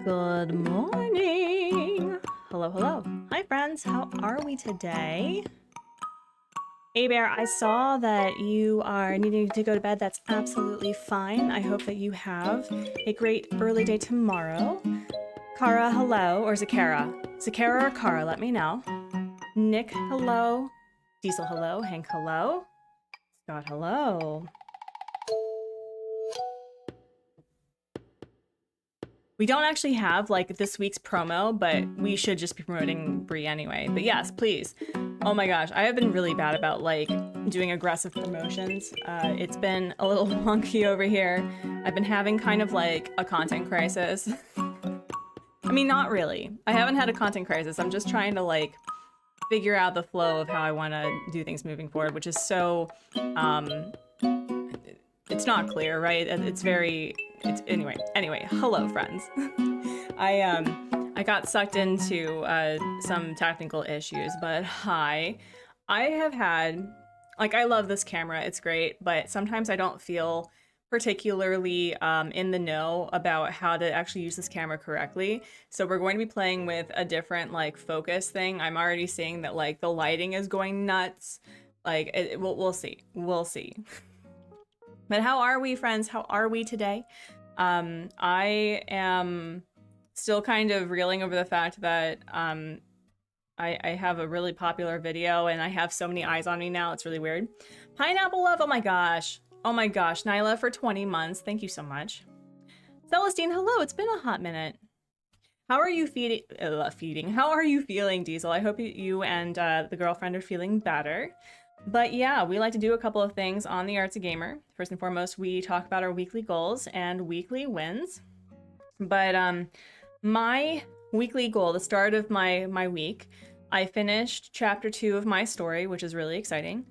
Good morning. Hello, hello. Hi, friends. How are we today? Hey, Bear, I saw that you are needing to go to bed. That's absolutely fine. I hope that you have a great early day tomorrow. Kara, hello. Or Zakara? Zakara or Kara, let me know. Nick, hello. Diesel, hello. Hank, hello. Scott, hello. We don't actually have like this week's promo, but we should just be promoting Brie anyway. But yes, please. Oh my gosh, I have been really bad about like doing aggressive promotions. It's been a little wonky over here. I've been having kind of like a content crisis. I mean, not really. I haven't had a content crisis. I'm just trying to like figure out the flow of how I want to do things moving forward, which is so, it's not clear, right? Anyway, hello friends. I got sucked into some technical issues, but hi. I have had, like, I love this camera, it's great, but sometimes I don't feel particularly in the know about how to actually use this camera correctly. So we're going to be playing with a different like focus thing. I'm already seeing that like the lighting is going nuts. Like we'll see. But how are we, friends? How are we today? I am still kind of reeling over the fact that I have a really popular video and I have so many eyes on me now. It's really weird. Pineapple Love, oh my gosh. Oh my gosh, Nyla for 20 months. Thank you so much. Celestine, hello. It's been a hot minute. How are you feeding? How are you feeling, Diesel? I hope you and the girlfriend are feeling better. But yeah, we like to do a couple of things on the Artsy Gamer. First and foremost, we talk about our weekly goals and weekly wins. But my weekly goal, the start of my week, I finished chapter 2 of my story, which is really exciting.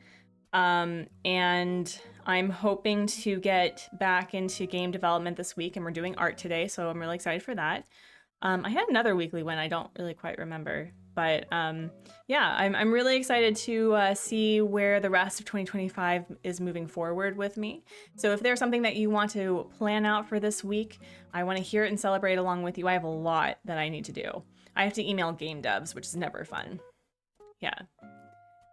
And I'm hoping to get back into game development this week, and we're doing art today, so I'm really excited for that. I had another weekly win, I don't really quite remember. But yeah, I'm really excited to see where the rest of 2025 is moving forward with me. So if there's something that you want to plan out for this week, I want to hear it and celebrate along with you. I have a lot that I need to do. I have to email game devs, which is never fun. Yeah.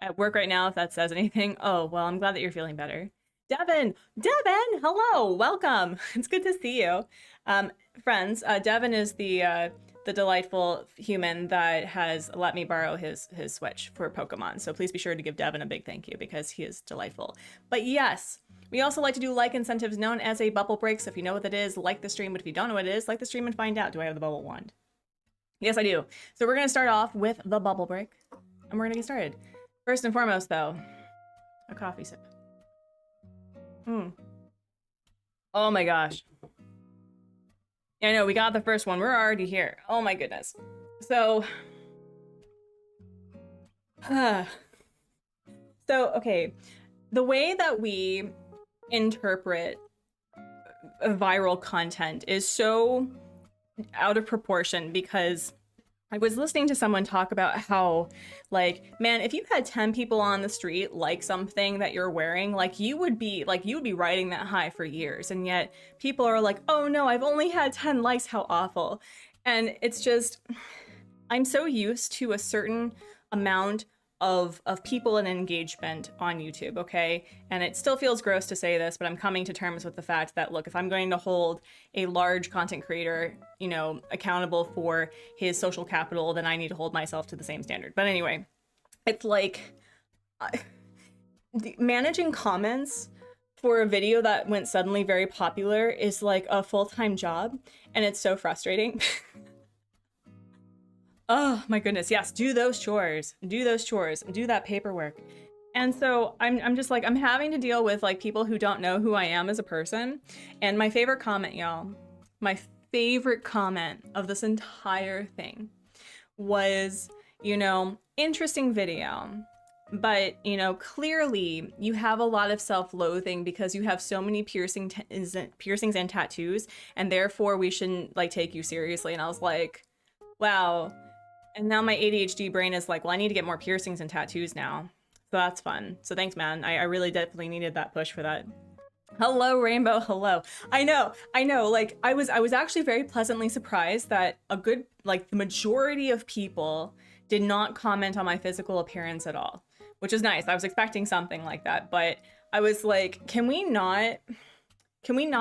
At work right now, if that says anything. Oh, well, I'm glad that you're feeling better. Devin, hello, welcome. It's good to see you. Friends, Devin is the delightful human that has let me borrow his Switch for Pokemon. So please be sure to give Devin a big thank you because he is delightful. But yes, we also like to do like incentives known as a bubble break. So if you know what that is, like the stream. But if you don't know what it is, like the stream and find out. Do I have the bubble wand? Yes, I do. So we're going to start off with the bubble break and we're going to get started. First and foremost, though, a coffee sip. Oh my gosh. Yeah, I know, we got the first one. We're already here. Oh my goodness. So, okay. The way that we interpret viral content is so out of proportion because I was listening to someone talk about how, like, man, if you had 10 people on the street like something that you're wearing, like you would be riding that high for years. And yet people are like, oh no, I've only had 10 likes, how awful. And it's just, I'm so used to a certain amount of people and engagement on YouTube, okay? And it still feels gross to say this, but I'm coming to terms with the fact that, look, if I'm going to hold a large content creator, you know, accountable for his social capital, then I need to hold myself to the same standard. But anyway, it's like managing comments for a video that went suddenly very popular is like a full-time job, and it's so frustrating. Oh my goodness, yes, do those chores, do that paperwork. And so I'm just like, I'm having to deal with like people who don't know who I am as a person. And my favorite comment, y'all, my favorite comment of this entire thing was, you know, interesting video, but, you know, clearly you have a lot of self-loathing because you have so many piercings and tattoos, and therefore we shouldn't like take you seriously. And I was like, wow. And now my ADHD brain is like, well, I need to get more piercings and tattoos now. So that's fun. So thanks, man. I really definitely needed that push for that. Hello, Rainbow. Hello. I know. Like, I was actually very pleasantly surprised that a good, like, the majority of people did not comment on my physical appearance at all, which is nice. I was expecting something like that, but I was like, can we not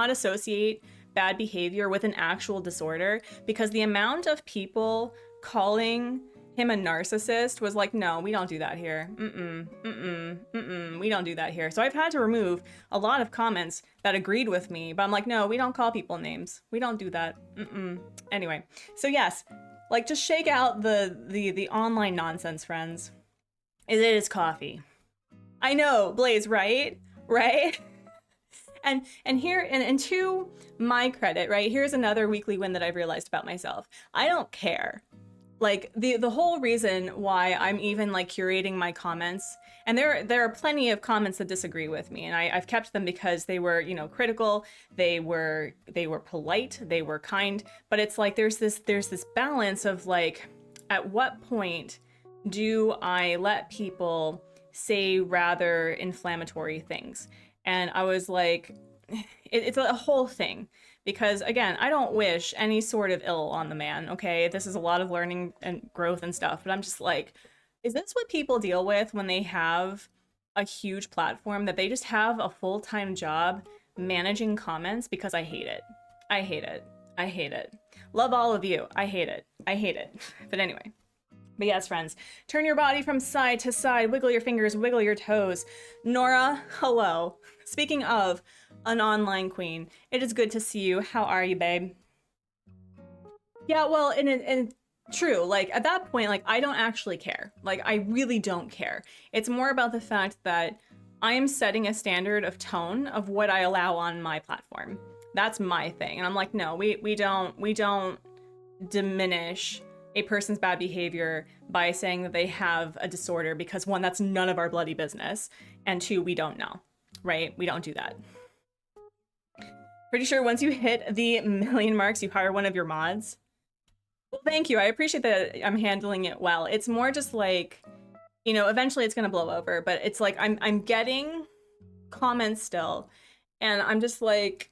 associate bad behavior with an actual disorder? Because the amount of people calling him a narcissist was like, no, we don't do that here. We don't do that here. So I've had to remove a lot of comments that agreed with me, but I'm like, no, we don't call people names. We don't do that. Anyway, so yes, like, just shake out the online nonsense, friends. It is coffee. I know, Blaze, right? Right? And here, and to my credit, right, here's another weekly win that I've realized about myself. I don't care. Like, the whole reason why I'm even like curating my comments, and there are plenty of comments that disagree with me, and I've kept them because they were, you know, critical, they were polite, they were kind, but it's like there's this balance of like, at what point do I let people say rather inflammatory things? And I was like, it's a whole thing. Because again, I don't wish any sort of ill on the man, okay? This is a lot of learning and growth and stuff, but I'm just like, is this what people deal with when they have a huge platform, that they just have a full-time job managing comments? Because I hate it. I hate it. I hate it. Love all of you. I hate it. I hate it. But anyway. But yes, friends, turn your body from side to side, wiggle your fingers, wiggle your toes. Nora, hello. Speaking of an online queen, it is good to see you. How are you, babe? Yeah, well, and true, like, at that point, like, I don't actually care. Like, I really don't care. It's more about the fact that I am setting a standard of tone of what I allow on my platform. That's my thing. And I'm like, no, we don't diminish a person's bad behavior by saying that they have a disorder, because one, that's none of our bloody business, and two, we don't know, right? We don't do that. Pretty sure once you hit the 1,000,000 marks, you hire one of your mods. Well, thank you. I appreciate that I'm handling it well. It's more just like, you know, eventually it's gonna blow over, but it's like I'm getting comments still, and I'm just like,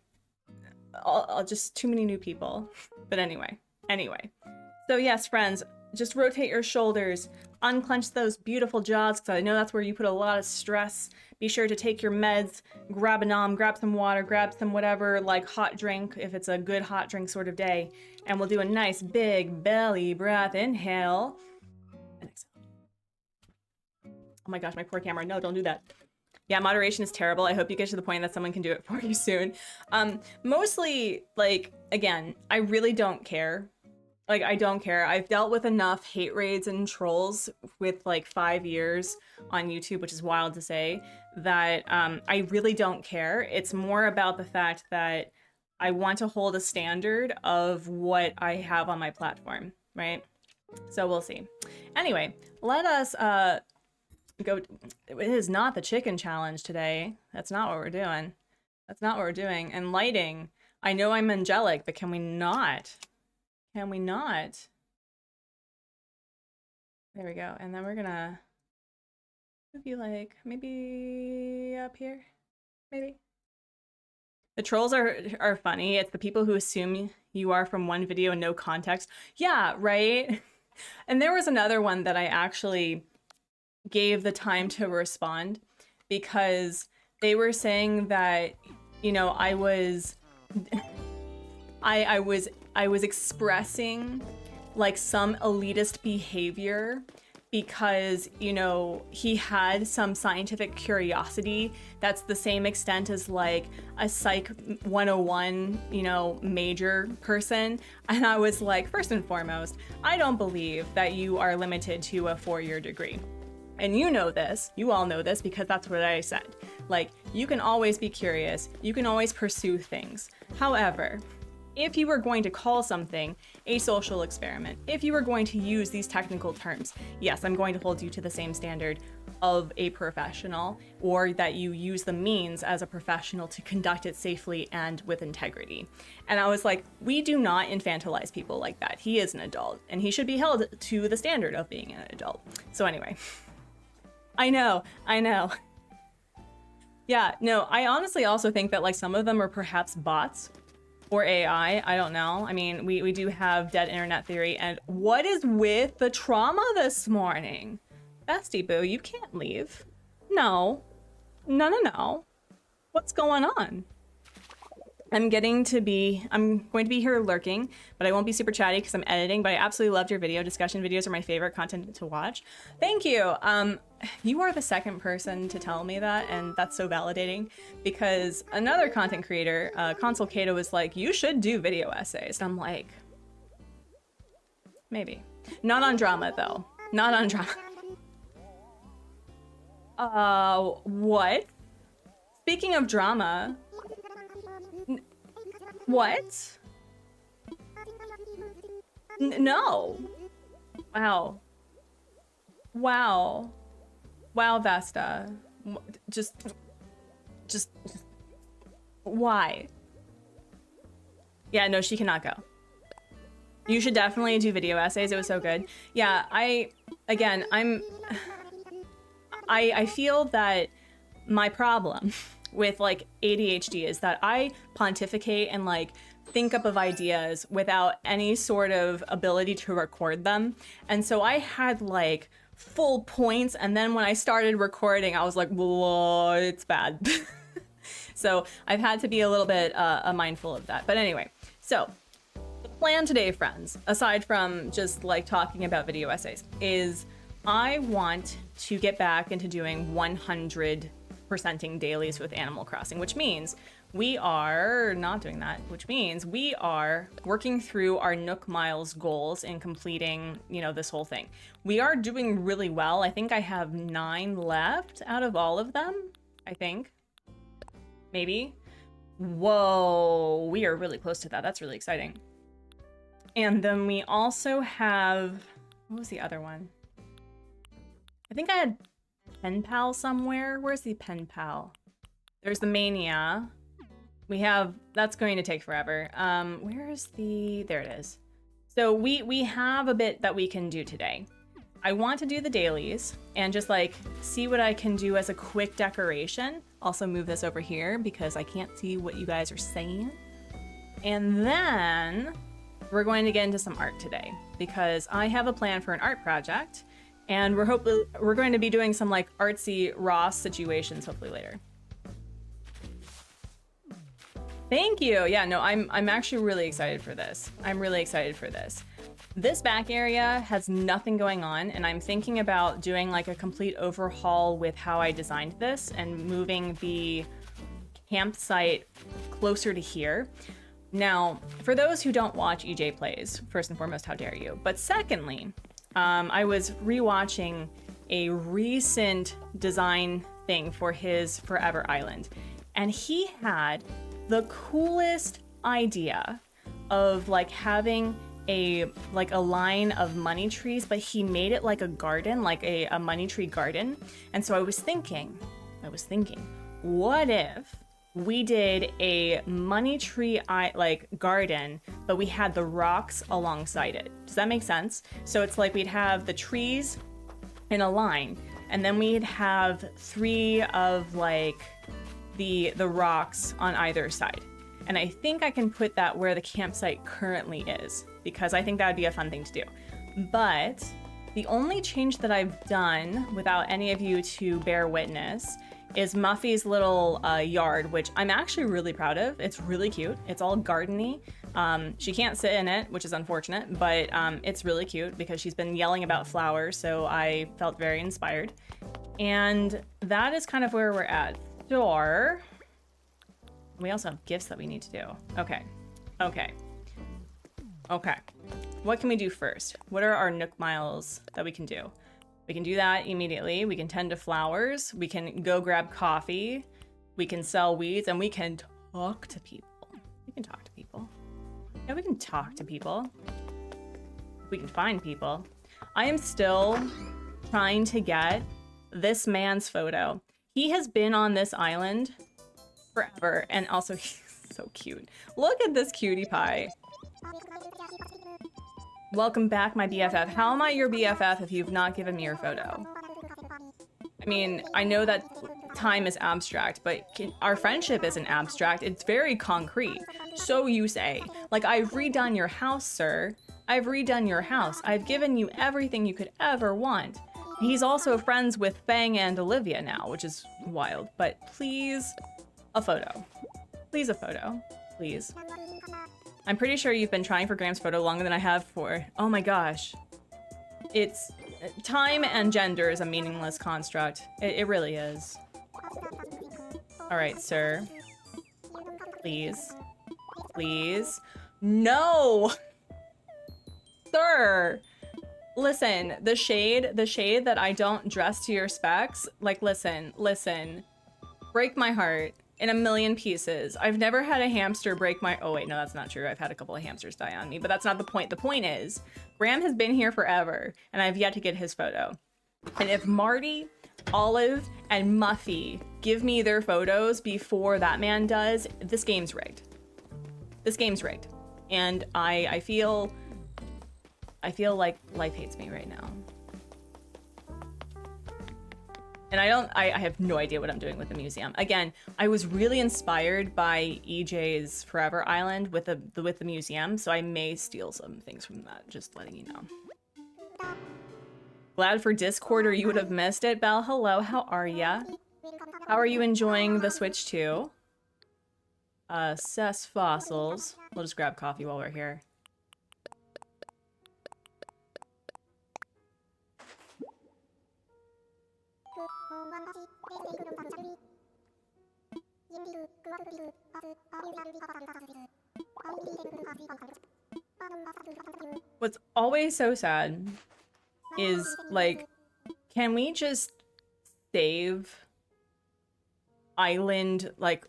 I'll just too many new people. But anyway. So yes, friends, just rotate your shoulders, unclench those beautiful jaws, because I know that's where you put a lot of stress. Be sure to take your meds, grab a nom, grab some water, grab some whatever, like hot drink, if it's a good hot drink sort of day. And we'll do a nice big belly breath. Inhale. And exhale. Oh my gosh, my poor camera. No, don't do that. Yeah, moderation is terrible. I hope you get to the point that someone can do it for you soon. Mostly, like, again, I really don't care. Like, I don't care. I've dealt with enough hate raids and trolls with like 5 years on YouTube, which is wild to say, that I really don't care. It's more about the fact that I want to hold a standard of what I have on my platform, right? So we'll see. Anyway, let us go. It is not the chicken challenge today. That's not what we're doing. That's not what we're doing. And lighting, I know I'm angelic, but can we not? Can we not? There we go. And then we're gonna move you like maybe up here, maybe. The trolls are funny. It's the people who assume you are from one video and no context. Yeah, right? And there was another one that I actually gave the time to respond, because they were saying that, you know, I was I was expressing like some elitist behavior because, you know, he had some scientific curiosity that's the same extent as like a Psych 101, you know, major person. And I was like, first and foremost, I don't believe that you are limited to a 4-year degree. And you know this, you all know this because that's what I said. Like, you can always be curious, you can always pursue things. However, if you were going to call something a social experiment, if you were going to use these technical terms, yes, I'm going to hold you to the same standard of a professional, or that you use the means as a professional to conduct it safely and with integrity. And I was like, we do not infantilize people like that. He is an adult, and he should be held to the standard of being an adult. So anyway, I know. Yeah, no, I honestly also think that like some of them are perhaps bots or AI, I don't know. I mean, we do have dead internet theory. And what is with the trauma this morning? Bestie boo, you can't leave. No. What's going on? I'm going to be here lurking, but I won't be super chatty because I'm editing, but I absolutely loved your video. Discussion videos are my favorite content to watch. Thank you. You are the second person to tell me that, and that's so validating because another content creator, Consul Kato, was like, you should do video essays. And I'm like, maybe. Not on drama, though. Not on drama. What? Speaking of drama... What? No. Wow. Wow, Vesta. Just why? Yeah, no, she cannot go. You should definitely do video essays. It was so good. Yeah, I feel that my problem with like ADHD is that I pontificate and like think up of ideas without any sort of ability to record them. And so I had like full points, and then when I started recording, I was like, whoa, it's bad. So I've had to be a little bit mindful of that. But anyway, so the plan today, friends, aside from just like talking about video essays, is I want to get back into doing 100%ing dailies with Animal Crossing, which means we are not doing that, which means we are working through our Nook Miles goals and completing, you know, this whole thing. We are doing really well. I think I have 9 left out of all of them, I think. Maybe. Whoa, we are really close to that. That's really exciting. And then we also have, what was the other one? I think I had Pen Pal somewhere. Where's the Pen Pal? There's the Mania. We have, that's going to take forever. Where is the, there it is. So we have a bit that we can do today. I want to do the dailies and just like see what I can do as a quick decoration. Also move this over here because I can't see what you guys are saying. And then we're going to get into some art today because I have a plan for an art project, and we're going to be doing some like artsy Ross situations hopefully later. Thank you. Yeah, no, I'm actually really excited for this. I'm really excited for this. This back area has nothing going on, and I'm thinking about doing like a complete overhaul with how I designed this and moving the campsite closer to here. Now, for those who don't watch EJ Plays, first and foremost, how dare you? But secondly, I was rewatching a recent design thing for his Forever Island, and he had the coolest idea of like having a line of money trees, but he made it like a garden, like a money tree garden. And so I was thinking, what if we did a money tree like garden, but we had the rocks alongside it? Does that make sense? So it's like we'd have the trees in a line, and then we'd have 3 of like the rocks on either side. And I think I can put that where the campsite currently is, because I think that would be a fun thing to do. But the only change that I've done, without any of you to bear witness, is Muffy's little yard, which I'm actually really proud of. It's really cute. It's all gardeny. She can't sit in it, which is unfortunate, but it's really cute because she's been yelling about flowers, so I felt very inspired. And that is kind of where we're at. Door. We also have gifts that we need to do. Okay. Okay. Okay. What can we do first? What are our Nook miles that we can do? We can do that immediately. We can tend to flowers. We can go grab coffee. We can sell weeds, and we can talk to people. We can talk to people. Yeah, we can talk to people. We can find people. I am still trying to get this man's photo. He has been on this island forever, and also he's so cute. Look at this cutie pie. Welcome back, my BFF. How am I your BFF if you've not given me your photo? I mean, I know that time is abstract, but our friendship isn't abstract. It's very concrete. So you say. Like, I've redone your house, sir. I've redone your house. I've given you everything you could ever want. He's also friends with Fang and Olivia now, which is wild. But please, a photo. Please, a photo. Please. I'm pretty sure you've been trying for Graham's photo longer than I have for... Oh my gosh. It's... Time and gender is a meaningless construct. It really is. Alright, sir. Please. Please. No! Sir! Listen, the shade that I don't dress to your specs, like, listen. Break my heart in a million pieces. I've never had a hamster break my... Oh wait, no, that's not true. I've had a couple of hamsters die on me, but that's not the point. The point is, Graham has been here forever, and I've yet to get his photo. And if Marty, Olive, and Muffy give me their photos before that man does, this game's rigged. This game's rigged. And I feel like life hates me right now. And I have no idea what I'm doing with the museum. Again, I was really inspired by EJ's Forever Island with the museum, so I may steal some things from that, just letting you know. Glad for Discord or you would have missed it. Belle, hello, how are ya? How are you enjoying the Switch 2? Cess fossils. We'll just grab coffee while we're here. What's always so sad is, like, can we just save island like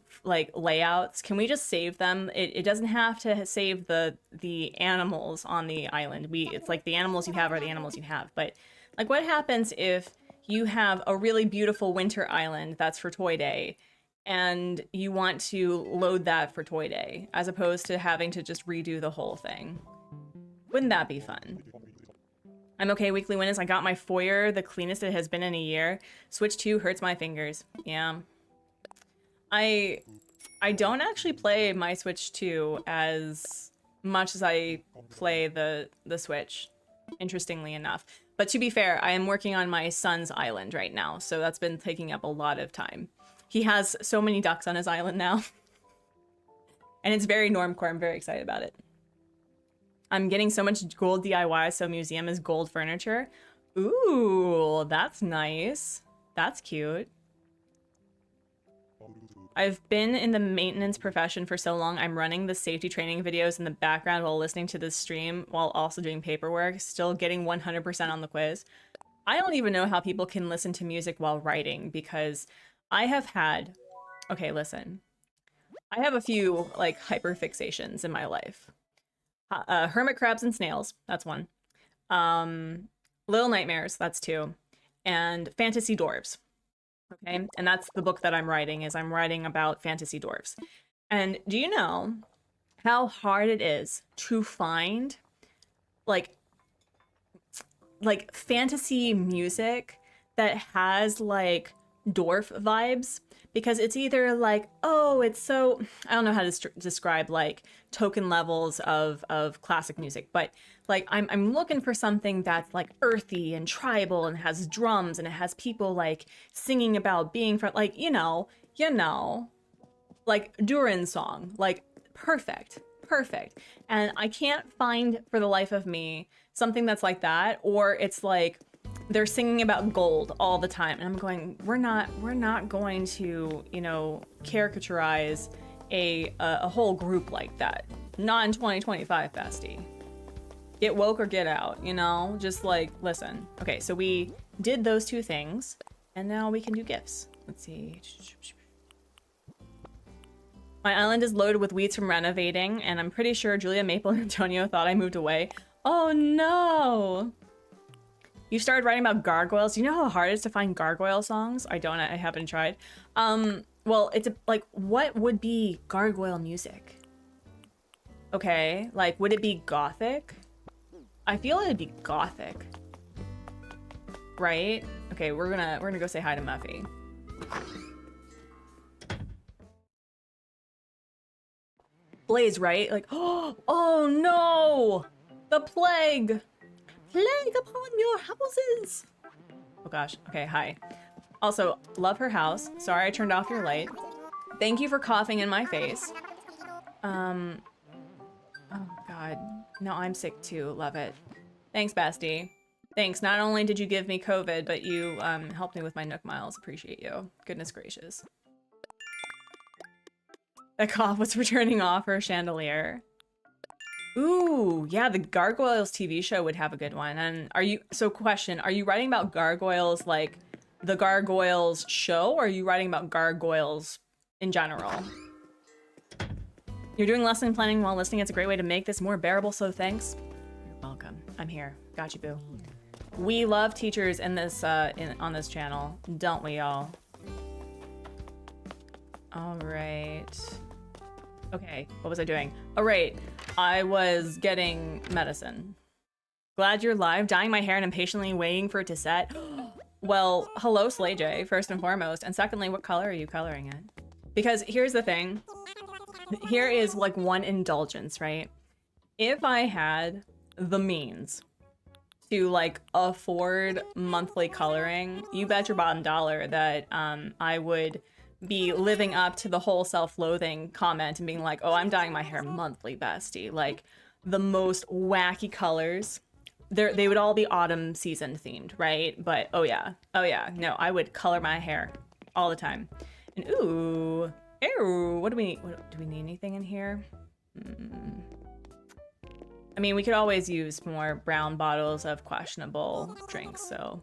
layouts? Can we just save them? It doesn't have to save the animals on the island. It's like the animals you have are the animals you have. But like, what happens if you have a really beautiful winter island that's for Toy Day, and you want to load that for Toy Day, as opposed to having to just redo the whole thing? Wouldn't that be fun? I'm okay, weekly witness. I got my foyer, the cleanest it has been in a year. Switch 2 hurts my fingers. Yeah. I don't actually play my Switch 2 as much as I play the Switch, interestingly enough. But to be fair, I am working on my son's island right now, so that's been taking up a lot of time. He has so many ducks on his island now. And it's very normcore. I'm very excited about it. I'm getting so much gold DIY, so museum is gold furniture. Ooh, that's nice. That's cute. I've been in the maintenance profession for so long, I'm running the safety training videos in the background while listening to this stream while also doing paperwork, still getting 100% on the quiz. I don't even know how people can listen to music while writing, because I have had... Okay, listen. I have a few, like, hyperfixations in my life. Hermit crabs and snails, that's one. Little Nightmares, that's two. And fantasy dwarves. Okay, and that's the book that I'm writing, is I'm writing about fantasy dwarves. And do you know how hard it is to find like fantasy music that has like dwarf vibes? Because it's either like, oh, it's so, I don't know how to describe like token levels of classic music, but like I'm looking for something that's like earthy and tribal and has drums and it has people like singing about being from, like, you know, like Durin's song, like perfect. perfect. And I can't find for the life of me something that's like that, or it's like they're singing about gold all the time. And I'm going, we're not going to, you know, caricaturize a whole group like that. Not in 2025, bestie. Get woke or get out, you know? Just like, listen. Okay, so we did those two things, and now we can do gifts. Let's see. My island is loaded with weeds from renovating, and I'm pretty sure Julia, Maple, and Antonio thought I moved away. Oh no! You started writing about gargoyles. Do you know how hard it is to find gargoyle songs? I don't, I haven't tried. Well, it's like, what would be gargoyle music? Okay, like, would it be gothic? I feel it'd be gothic. Right? Okay, we're gonna go say hi to Muffy. Blaze, right? Like, oh no! The plague! Plague upon your houses! Oh gosh, okay, hi. Also, love her house. Sorry I turned off your light. Thank you for coughing in my face. Oh god. No, I'm sick too, love it. Thanks, bestie. Thanks, not only did you give me COVID, but you helped me with my Nook Miles. Appreciate you. Goodness gracious. That cough was for turning off her chandelier. Ooh, yeah, the Gargoyles TV show would have a good one. And are you, so question, are you writing about gargoyles like the Gargoyles show, or are you writing about gargoyles in general? You're doing lesson planning while listening. It's a great way to make this more bearable, so thanks. You're welcome. I'm here. Got you, boo. We love teachers in this on this channel, don't we all? All right. Okay, what was I doing? Oh, right. I was getting medicine. Glad you're live. Dyeing my hair and impatiently waiting for it to set. Well, hello, Slay J, first and foremost. And secondly, what color are you coloring it? Because here's the thing. Here is like one indulgence, right? If I had the means to like afford monthly coloring, you bet your bottom dollar that I would be living up to the whole self-loathing comment and being like, oh, I'm dyeing my hair monthly, bestie. Like the most wacky colors. They would all be autumn season themed, right? But oh yeah, no, I would color my hair all the time. And ooh, what do we need? Do we need anything in here? I mean, we could always use more brown bottles of questionable drinks, so.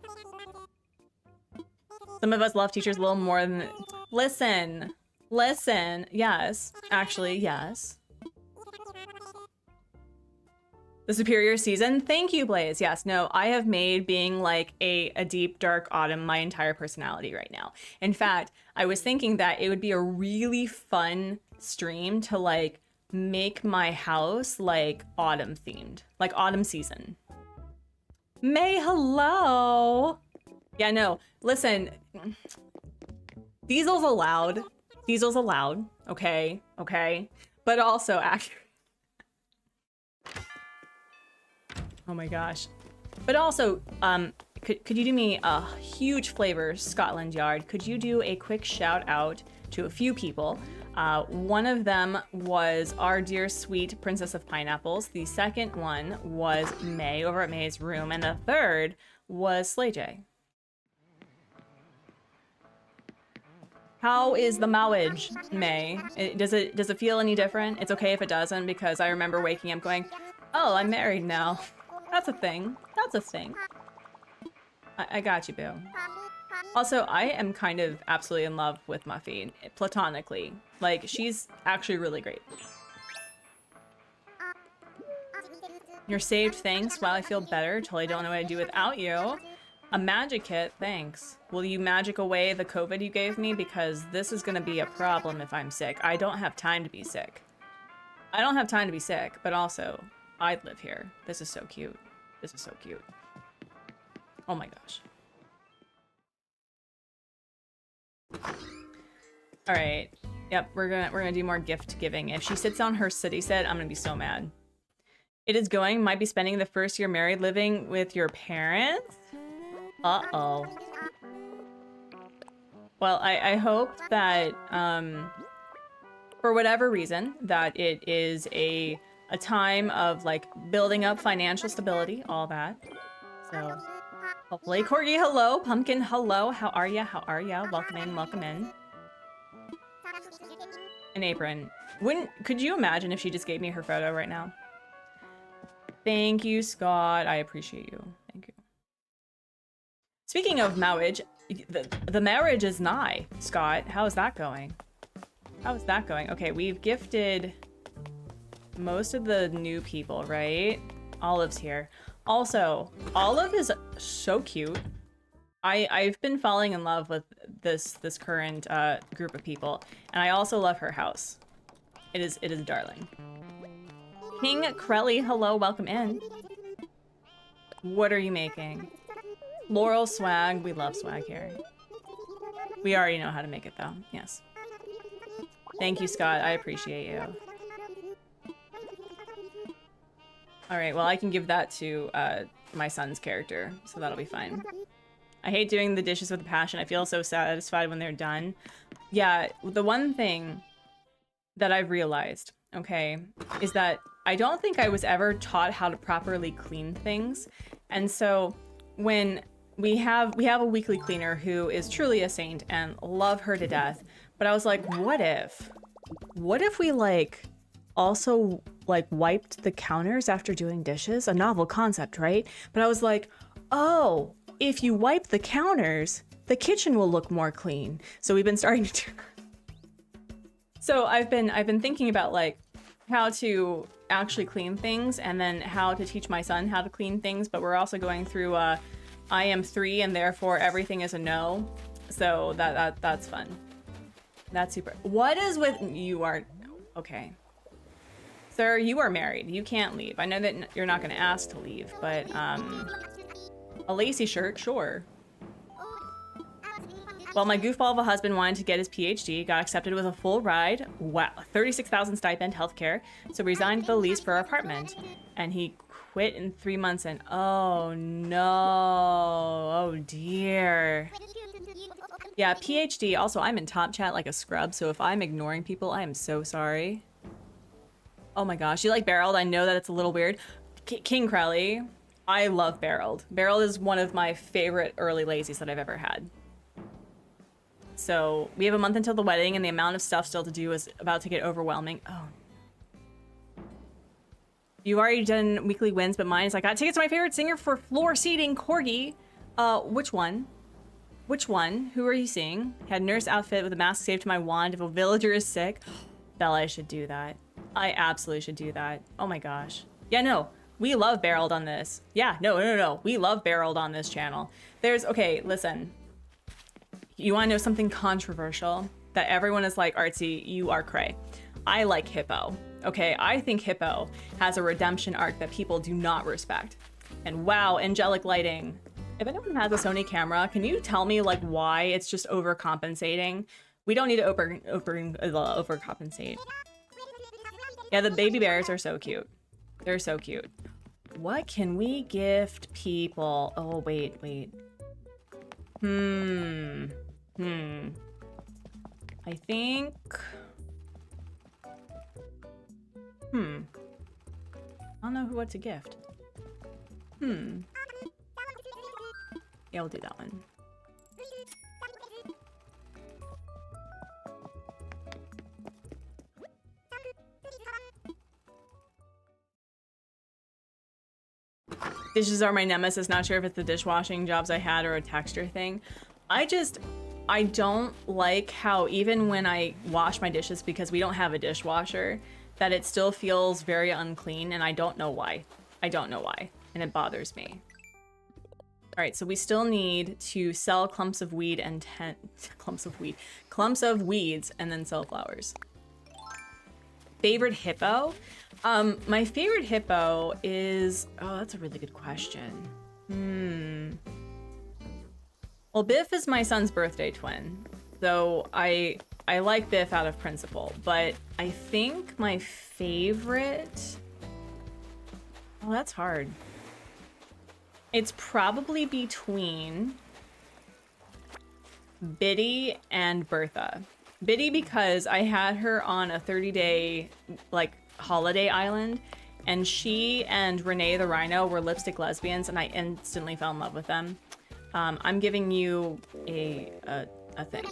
Some of us love teachers a little more than, listen, yes, actually, yes. The superior season, thank you, Blaze. Yes, no, I have made being like a deep, dark autumn my entire personality right now. In fact, I was thinking that it would be a really fun stream to like make my house like autumn themed, like autumn season. May, hello. Yeah, no, listen, Diesel's allowed, okay, but also accurate. Oh my gosh. But also, could you do me a huge flavor, Scotland Yard? Could you do a quick shout out to a few people? One of them was our dear sweet Princess of Pineapples. The second one was May over at May's room. And the third was Slay J. How is the marriage, May? Does it feel any different? It's okay if it doesn't, because I remember waking up going, oh, I'm married now. That's a thing. That's a thing. I got you, boo. Also, I am kind of absolutely in love with Muffy, platonically. Like, she's actually really great. You're saved, thanks. Wow, I feel better. Totally don't know what to do without you. A magic kit, thanks. Will you magic away the COVID you gave me? Because this is gonna be a problem if I'm sick. I don't have time to be sick. I don't have time to be sick, but also, I'd live here. This is so cute. This is so cute. Oh my gosh. All right. Yep, we're gonna do more gift giving. If she sits on her city set, I'm gonna be so mad. It is going. Might be spending the first year married living with your parents. Uh-oh. Well, I hope that for whatever reason, that it is a time of like building up financial stability, all that. So hopefully, Corgi, hello. Pumpkin, hello. How are ya? How are ya? Welcome in, welcome in. An apron. Could you imagine if she just gave me her photo right now? Thank you, Scott. I appreciate you. Thank you. Speaking of marriage, the marriage is nigh, Scott. How is that going? How is that going? Okay, we've gifted most of the new people, right? Olive's here. Also, Olive is so cute. I've been falling in love with this current group of people, and I also love her house. It is darling. King Crelly, hello, welcome in. What are you making? Laurel swag. We love swag here. We already know how to make it though. Yes. Thank you, Scott. I appreciate you. All right, well, I can give that to my son's character, so that'll be fine. I hate doing the dishes with a passion. I feel so satisfied when they're done. Yeah, the one thing that I've realized, okay, is that I don't think I was ever taught how to properly clean things. And so when we have a weekly cleaner who is truly a saint and love her to death, but I was like, what if we like also like wiped the counters after doing dishes? A novel concept, right? But I was like, oh, if you wipe the counters, the kitchen will look more clean. So we've been starting to do So I've been thinking about like how to actually clean things and then how to teach my son how to clean things, but we're also going through I am 3 and therefore everything is a no. So that's fun. That's super. What is with you are okay. Sir, you are married. You can't leave. I know that you're not going to ask to leave, but a lacy shirt, sure. Well, my goofball of a husband wanted to get his PhD, got accepted with a full ride. Wow, 36,000 stipend, healthcare. So resigned the lease for our apartment, and he quit in 3 months. And oh no, oh dear. Yeah, PhD. Also, I'm in top chat like a scrub, so if I'm ignoring people, I am so sorry. Oh my gosh, you like barreled? I know that it's a little weird. King Crowley, I love barreled. Barreled is one of my favorite early lazies that I've ever had. So we have a month until the wedding, and the amount of stuff still to do is about to get overwhelming. Oh. You've already done weekly wins, but mine is I got tickets to my favorite singer for floor seating, Corgi. Which one? Which one? Who are you seeing? Had nurse outfit with a mask saved to my wand. If a villager is sick. Bella, I should do that. I absolutely should do that. Oh my gosh. Yeah, no. We love barreled on this. Yeah, no. We love barreled on this channel. Okay, listen. You want to know something controversial that everyone is like, Artsy, you are cray. I like Hippo. Okay, I think Hippo has a redemption arc that people do not respect. And wow, angelic lighting. If anyone has a Sony camera, can you tell me like why it's just overcompensating? We don't need to overcompensate. Yeah, the baby bears are so cute. They're so cute. What can we gift people? Oh, wait. I think... I don't know what to gift. Yeah, we'll do that one. Dishes are my nemesis. Not sure if it's the dishwashing jobs I had or a texture thing. I don't like how even when I wash my dishes, because we don't have a dishwasher, that it still feels very unclean, and I don't know why. And it bothers me. All right, so we still need to sell clumps of weeds and then sell flowers. Favorite hippo? My favorite hippo is, oh, that's a really good question. Well, Biff is my son's birthday twin, so I like Biff out of principle, but I think my favorite, oh, that's hard. It's probably between Biddy and Bertha. Biddy because I had her on a 30-day, like, holiday island, and she and Renee the Rhino were lipstick lesbians, and I instantly fell in love with them. I'm giving you a thing.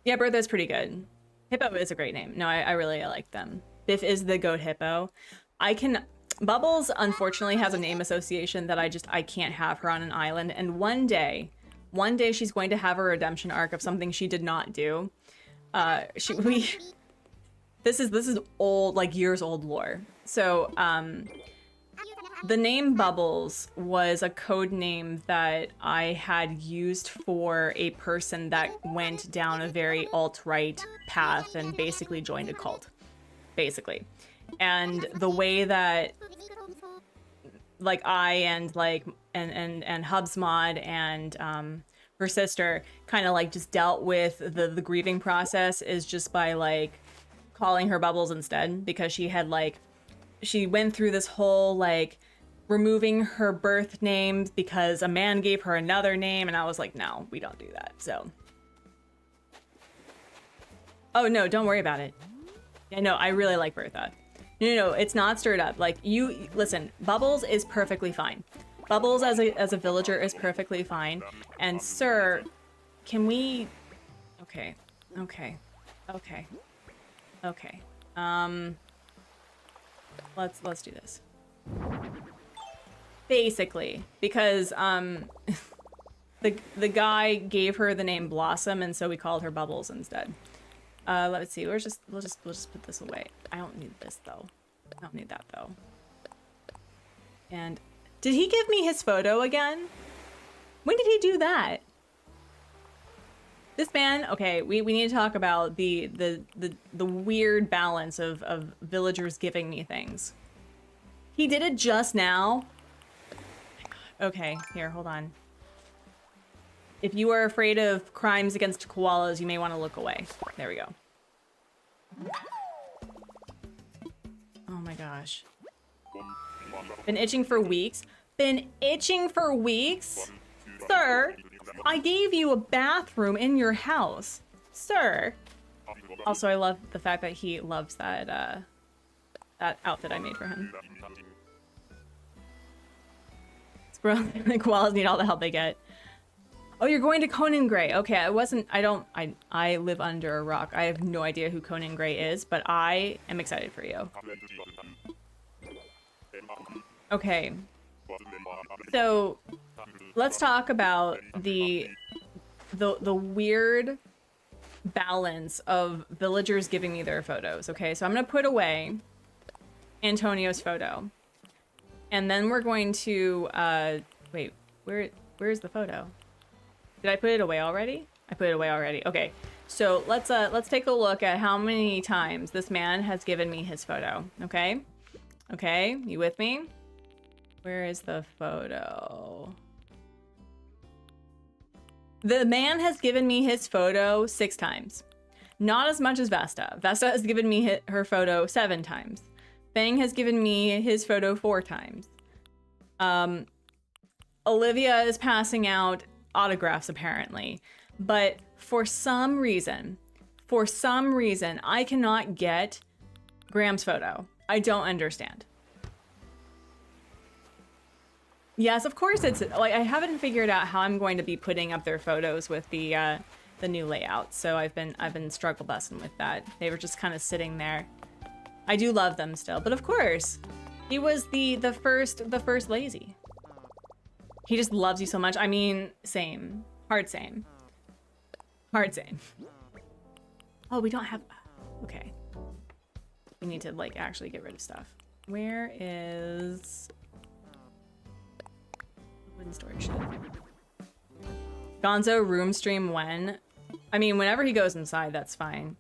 Yeah, Bertha's pretty good. Hippo is a great name. No, I really like them. Biff is the goat hippo. Bubbles, unfortunately, has a name association that I can't have her on an island. And one day she's going to have a redemption arc of something she did not do. This is old, like years old lore. So, the name Bubbles was a code name that I had used for a person that went down a very alt-right path and basically joined a cult, basically. And the way that, like, I and Hubsmod and her sister kind of like just dealt with the grieving process is just by like calling her Bubbles instead, because she went through this whole like removing her birth name because a man gave her another name, and I was like, no, we don't do that. So, oh no, don't worry about it. Yeah, no, I really like Bertha. No, it's not stirred up. Like, you listen, Bubbles is perfectly fine. Bubbles as a villager is perfectly fine. And sir, can we? Okay. Let's do this. Basically, because the guy gave her the name Blossom, and so we called her Bubbles instead. Let's see. We'll just put this away. I don't need this though. I don't need that though. And did he give me his photo again? When did he do that? This man, okay, we need to talk about the weird balance of villagers giving me things. He did it just now. Okay, here, hold on. If you are afraid of crimes against koalas, you may want to look away. There we go. Oh my gosh. Been itching for weeks. Been itching for weeks? Sir, I gave you a bathroom in your house. Sir. Also, I love the fact that he loves that, that outfit I made for him. Bro, the koalas need all the help they get. Oh, you're going to Conan Gray. Okay, I live under a rock. I have no idea who Conan Gray is, but I am excited for you. Okay. So, let's talk about the weird balance of villagers giving me their photos. Okay, so I'm gonna put away Antonio's photo. And then we're going to, wait, where's the photo? Did I put it away already? I put it away already. Okay, so let's take a look at how many times this man has given me his photo, okay? Okay, you with me? Where is the photo? The man has given me his photo 6 times. Not as much as Vesta. Vesta has given me her photo 7 times. Fang has given me his photo 4 times. Olivia is passing out autographs apparently, but for some reason, I cannot get Graham's photo. I don't understand. Yes, of course it's like I haven't figured out how I'm going to be putting up their photos with the new layout. So I've been struggle busting with that. They were just kind of sitting there. I do love them still, but of course, he was the first lazy. He just loves you so much. I mean, same. Hard same. Hard same. Oh, we don't have... Okay. We need to, like, actually get rid of stuff. Where is... wooden storage shed? Gonzo room stream when? I mean, whenever he goes inside, that's fine.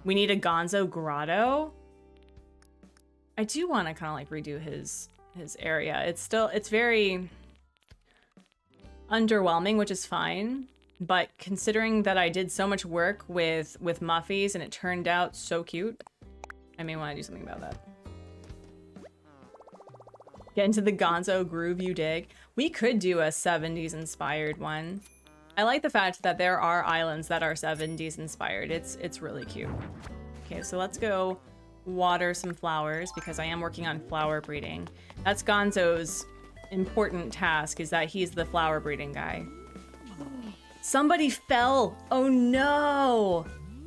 We need a Gonzo grotto? I do want to kind of, like, redo his area. It's very underwhelming, which is fine. But considering that I did so much work with Muffies and it turned out so cute, I may want to do something about that. Get into the gonzo groove, you dig? We could do a 70s inspired one. I like the fact that there are islands that are 70s inspired. It's really cute. Okay, so let's go water some flowers because I am working on flower breeding. That's Gonzo's important task, is that he's the flower breeding guy. Somebody fell. Oh no.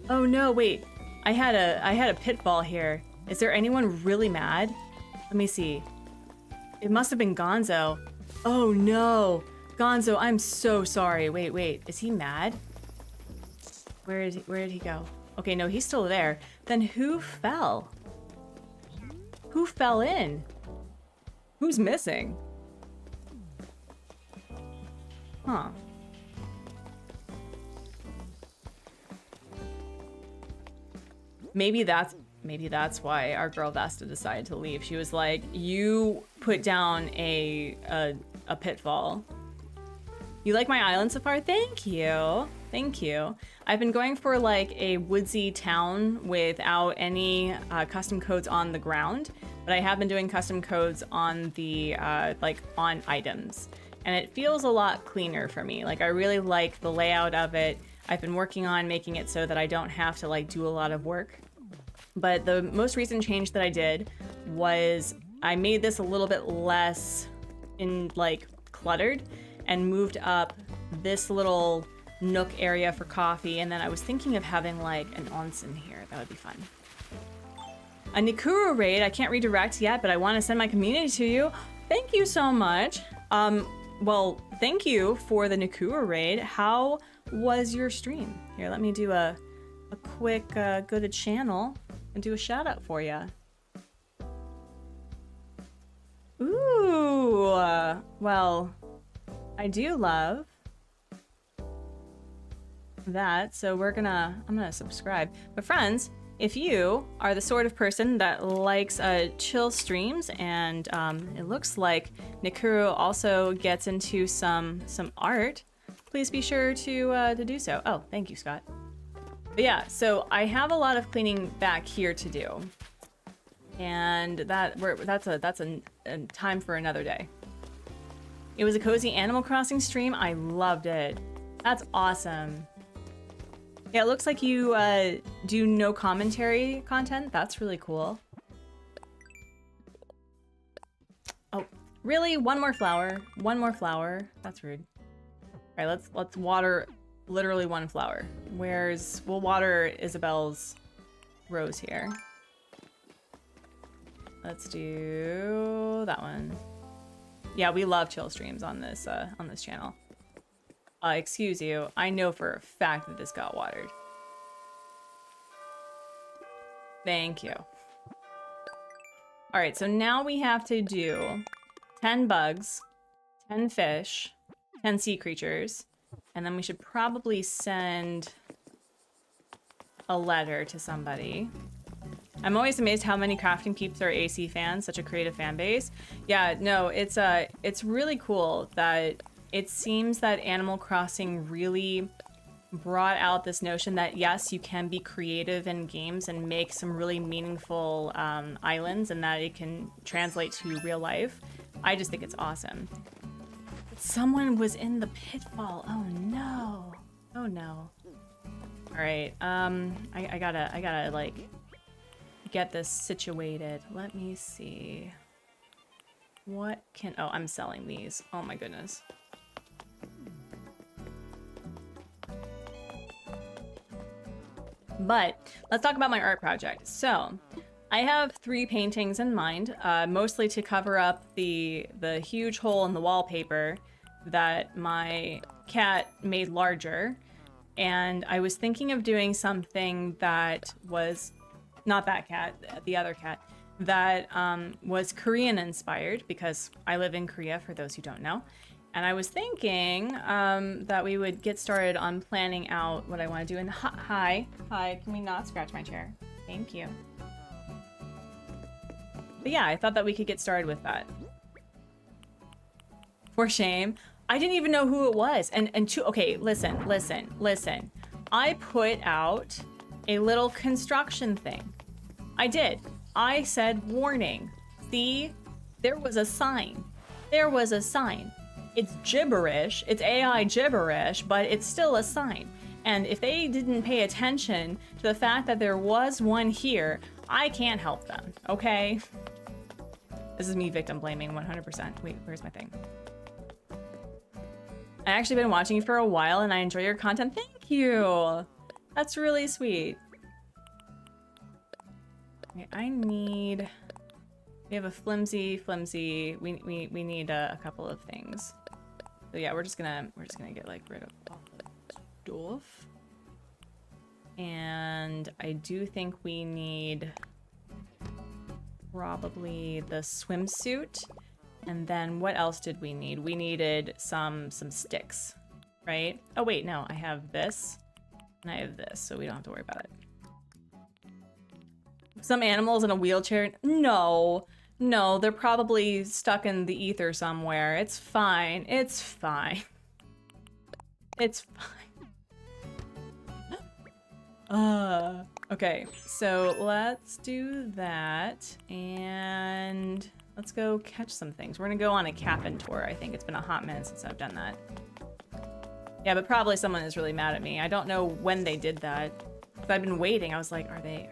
Oh no, wait. I had a pitfall here. Is there anyone really mad? Let me see. It must have been Gonzo. Oh no. Gonzo, I'm so sorry. Wait. Is he mad? Where did he go? Okay, no, he's still there. Then who fell? Who fell in? Who's missing? Huh. Maybe that's why our girl Vesta decided to leave. She was like, you put down a pitfall. You like my island so far? Thank you. Thank you. I've been going for like a woodsy town without any custom codes on the ground, but I have been doing custom codes on the like on items, and it feels a lot cleaner for me. Like I really like the layout of it. I've been working on making it so that I don't have to like do a lot of work. But the most recent change that I did was I made this a little bit less cluttered and moved up this little nook area for coffee, and then I was thinking of having like an onsen here. That would be fun. A Nikuru raid. I can't redirect yet, but I want to send my community to you. Thank you so much. Well, thank you for the Nikuru raid. How was your stream? Here, let me do a quick go to channel and do a shout out for you. Ooh, well, I do love that, so I'm gonna subscribe. But friends, if you are the sort of person that likes chill streams, and it looks like Nikuru also gets into some art, please be sure to do so. Oh, thank you, Scott. But yeah, so I have a lot of cleaning back here to do, and that's a time for another day. It was a cozy Animal Crossing stream. I loved it. That's awesome. Yeah, it looks like you do no commentary content. That's really cool. Oh, really? One more flower? One more flower? That's rude. All right, let's water literally one flower. We'll water Isabel's rose here. Let's do that one. Yeah, we love chill streams on this channel. Excuse you, I know for a fact that this got watered. Thank you. All right, so now we have to do 10 bugs, 10 fish, 10 sea creatures, and then we should probably send a letter to somebody. I'm always amazed how many crafting peeps are AC fans, such a creative fan base. Yeah, no, it's really cool that it seems that Animal Crossing really brought out this notion that yes, you can be creative in games and make some really meaningful islands, and that it can translate to real life. I just think it's awesome. But someone was in the pitfall. Oh no. Oh no. All right. I gotta like get this situated. Let me see. What can... Oh, I'm selling these. Oh my goodness. But let's talk about my art project. So I have 3 paintings in mind, mostly to cover up the huge hole in the wallpaper that my cat made larger. And I was thinking of doing something that was not that cat, the other cat, that was Korean inspired, because I live in Korea, for those who don't know. And I was thinking that we would get started on planning out what I want to do. And hi, can we not scratch my chair? Thank you. But yeah, I thought that we could get started with that. For shame. I didn't even know who it was. Okay, listen. I put out a little construction thing. I did. I said, warning, see There was a sign. There was a sign. It's gibberish. It's AI gibberish, but it's still a sign. And if they didn't pay attention to the fact that there was one here, I can't help them, okay? This is me victim blaming 100%. Wait, where's my thing? I actually been watching you for a while and I enjoy your content. Thank you. That's really sweet. Okay, I need... We have a flimsy. We need a couple of things. So yeah, we're just gonna get like rid of all the stuff. And I do think we need probably the swimsuit. And then what else did we need? We needed some sticks, right? Oh wait, no, I have this and I have this, so we don't have to worry about it. Some animals in a wheelchair? No, they're probably stuck in the ether somewhere. It's fine. It's fine. It's fine. Okay, so let's do that and let's go catch some things. We're gonna go on a cabin tour. I think it's been a hot minute since I've done that. Yeah, but probably someone is really mad at me. I don't know when they did that. But I've been waiting. I was like, are they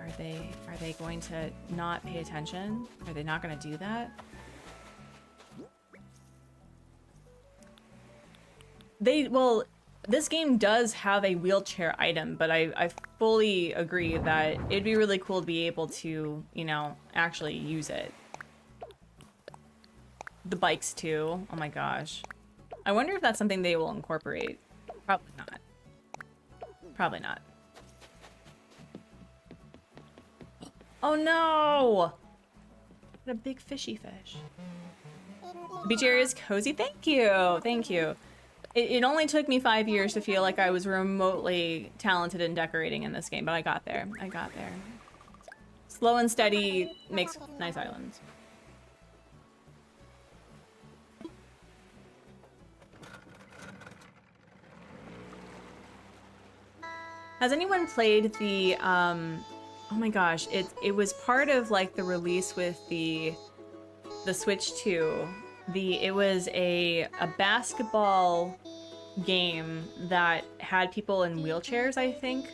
going to not pay attention? Are they not going to do that? Well, this game does have a wheelchair item, but I fully agree that it'd be really cool to be able to, you know, actually use it. The bikes too. Oh my gosh. I wonder if that's something they will incorporate. Probably not. Probably not. Oh no! What a big fishy fish. The beach area is cozy. Thank you. Thank you. It only took me 5 years to feel like I was remotely talented in decorating in this game, but I got there. I got there. Slow and steady makes nice islands. Has anyone played the, oh my gosh, it was part of like the release with the Switch 2. It was a basketball game that had people in wheelchairs, I think.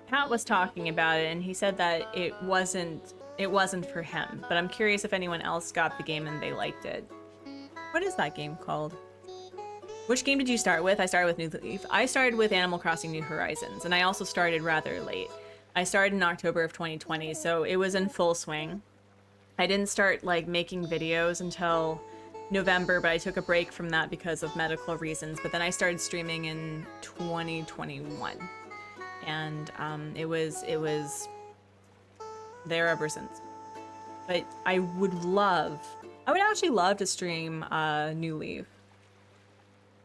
Pat was talking about it and he said that it wasn't for him, but I'm curious if anyone else got the game and they liked it. What is that game called? Which game did you start with? I started with New Leaf. I started with Animal Crossing New Horizons, and I also started rather late. I started in October of 2020, so it was in full swing. I didn't start like making videos until November, but I took a break from that because of medical reasons. But then I started streaming in 2021, and it was there ever since. But I would actually love to stream New Leaf,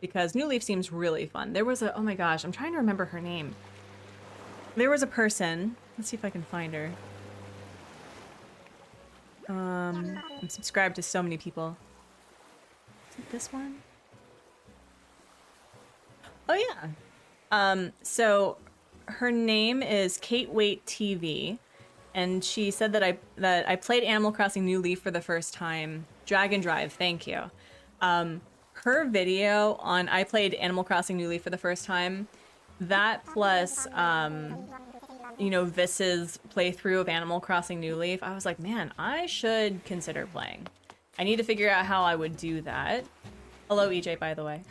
because New Leaf seems really fun. There was oh my gosh, I'm trying to remember her name. There was a person, let's see if I can find her. I'm subscribed to so many people. Is it this one? Oh yeah. So her name is Kate Waite TV, and she said that I played Animal Crossing New Leaf for the first time. Dragon Drive, thank you. Her video on I played Animal Crossing New Leaf for the first time, that plus you know, Vis's playthrough of Animal Crossing New Leaf, I was like, man, I should consider playing. I need to figure out how I would do that. Hello EJ, by the way.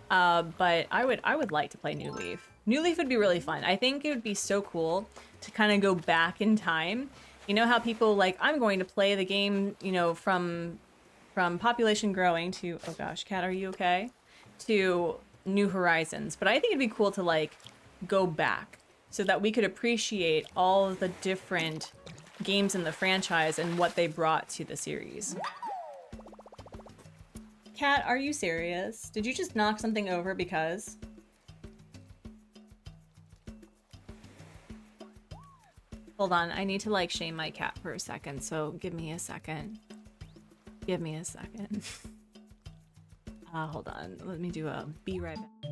But I would like to play New Leaf. New Leaf would be really fun. I think it would be so cool to kind of go back in time. You know how people like, I'm going to play the game, you know, from population growing to, oh gosh, Kat, are you okay? To New Horizons. But I think it'd be cool to like go back so that we could appreciate all of the different games in the franchise and what they brought to the series. Kat, are you serious? Did you just knock something over because? Hold on, I need to like shame my cat for a second, so give me a second. Give me a second. Hold on, let me do a be right back.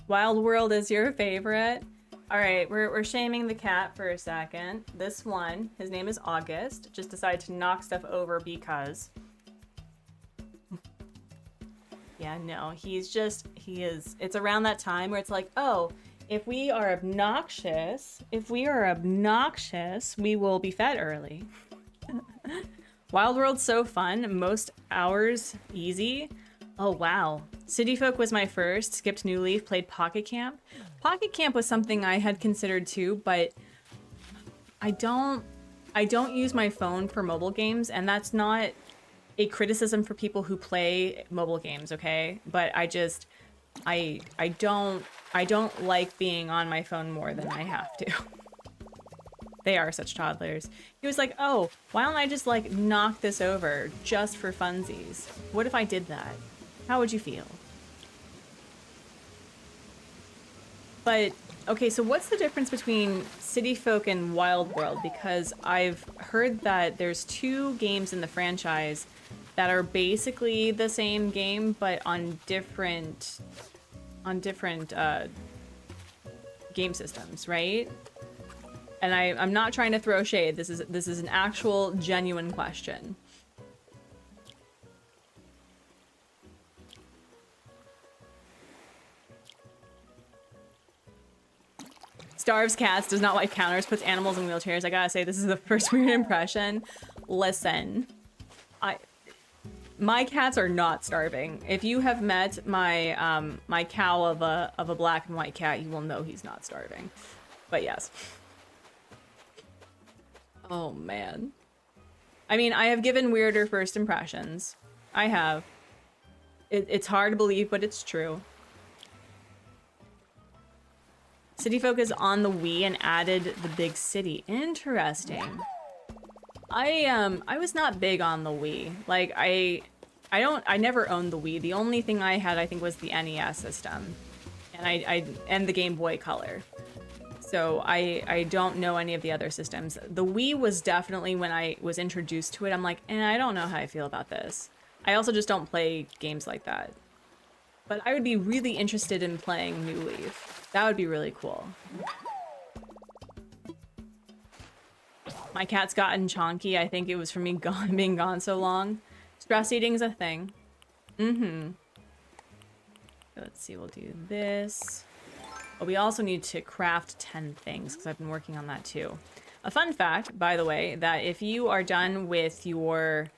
Wild World is your favorite. All right, we're shaming the cat for a second. This one, his name is August, just decided to knock stuff over because. Yeah, no, he is, it's around that time where it's like, oh, if we are obnoxious, we will be fed early. Wild World's so fun, most hours easy. Oh, wow. City Folk was my first, skipped New Leaf, played Pocket Camp. Pocket Camp was something I had considered too, but I don't use my phone for mobile games, and that's not a criticism for people who play mobile games, okay? But I don't like being on my phone more than I have to. They are such toddlers. He was like, oh, why don't I just like knock this over just for funsies? What if I did that? How would you feel? But, okay, so what's the difference between City Folk and Wild World? Because I've heard that there's 2 games in the franchise that are basically the same game, but on different game systems, right? And I'm not trying to throw shade. This is an actual genuine question. Starves cats, does not like counters, puts animals in wheelchairs. I gotta say, this is the first weird impression. Listen, my cats are not starving. If you have met my my cow of a black and white cat, you will know he's not starving. But yes. Oh man. I mean, I have given weirder first impressions. I have. It's hard to believe, but it's true. City Folk is on the Wii and added the big city. Interesting. I was not big on the Wii. Like I never owned the Wii. The only thing I had, I think, was the NES system. And the Game Boy Color. So I don't know any of the other systems. The Wii was definitely, when I was introduced to it, I'm like, I don't know how I feel about this. I also just don't play games like that. But I would be really interested in playing New Leaf. That would be really cool. My cat's gotten chonky. I think it was from me being gone so long. Stress eating is a thing. Let's see, we'll do this. Oh, we also need to craft 10 things, because I've been working on that too. A fun fact, by the way, that if you are done with your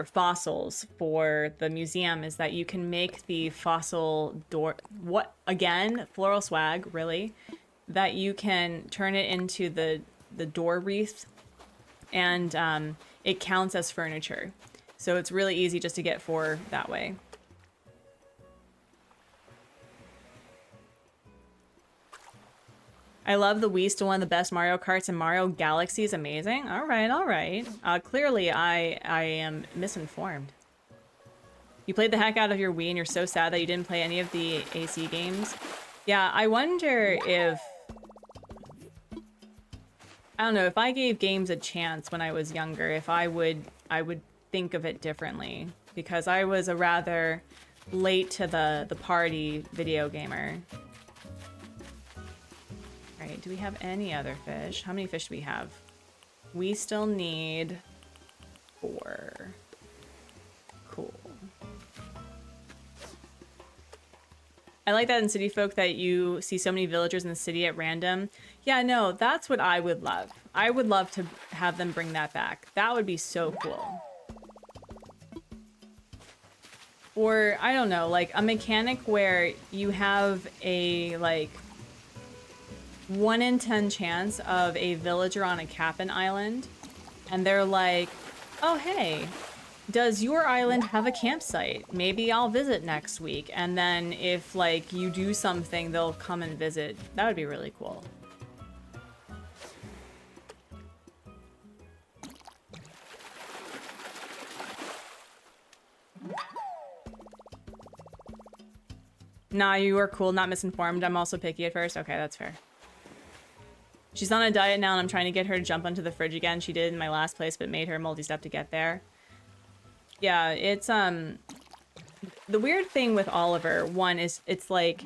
fossils for the museum, is that you can make the fossil door, what, again, floral swag, really, that you can turn it into the door wreath, and it counts as furniture. So it's really easy just to get 4 that way. I love the Wii, still one of the best Mario Karts, and Mario Galaxy is amazing. All right, all right. Clearly, I am misinformed. You played the heck out of your Wii, and you're so sad that you didn't play any of the AC games. Yeah, I wonder if... I don't know, if I gave games a chance when I was younger, if I would think of it differently. Because I was a rather late to the party video gamer. Alright, do we have any other fish? How many fish do we have? We still need 4. Cool. I like that in City Folk that you see so many villagers in the city at random. Yeah, no, that's what I would love. I would love to have them bring that back. That would be so cool. Or, I don't know, like a mechanic where you have a, like, 1 in 10 chance of a villager on a Cap'n Island, and they're like, oh hey, does your island have a campsite? Maybe I'll visit next week. And then if like you do something, they'll come and visit. That would be really cool. Nah, you are cool, not misinformed. I'm also picky at first. Okay, that's fair. She's on a diet now, and I'm trying to get her to jump onto the fridge again. She did in my last place, but made her multi-step to get there. Yeah, it's, the weird thing with Oliver, one is it's like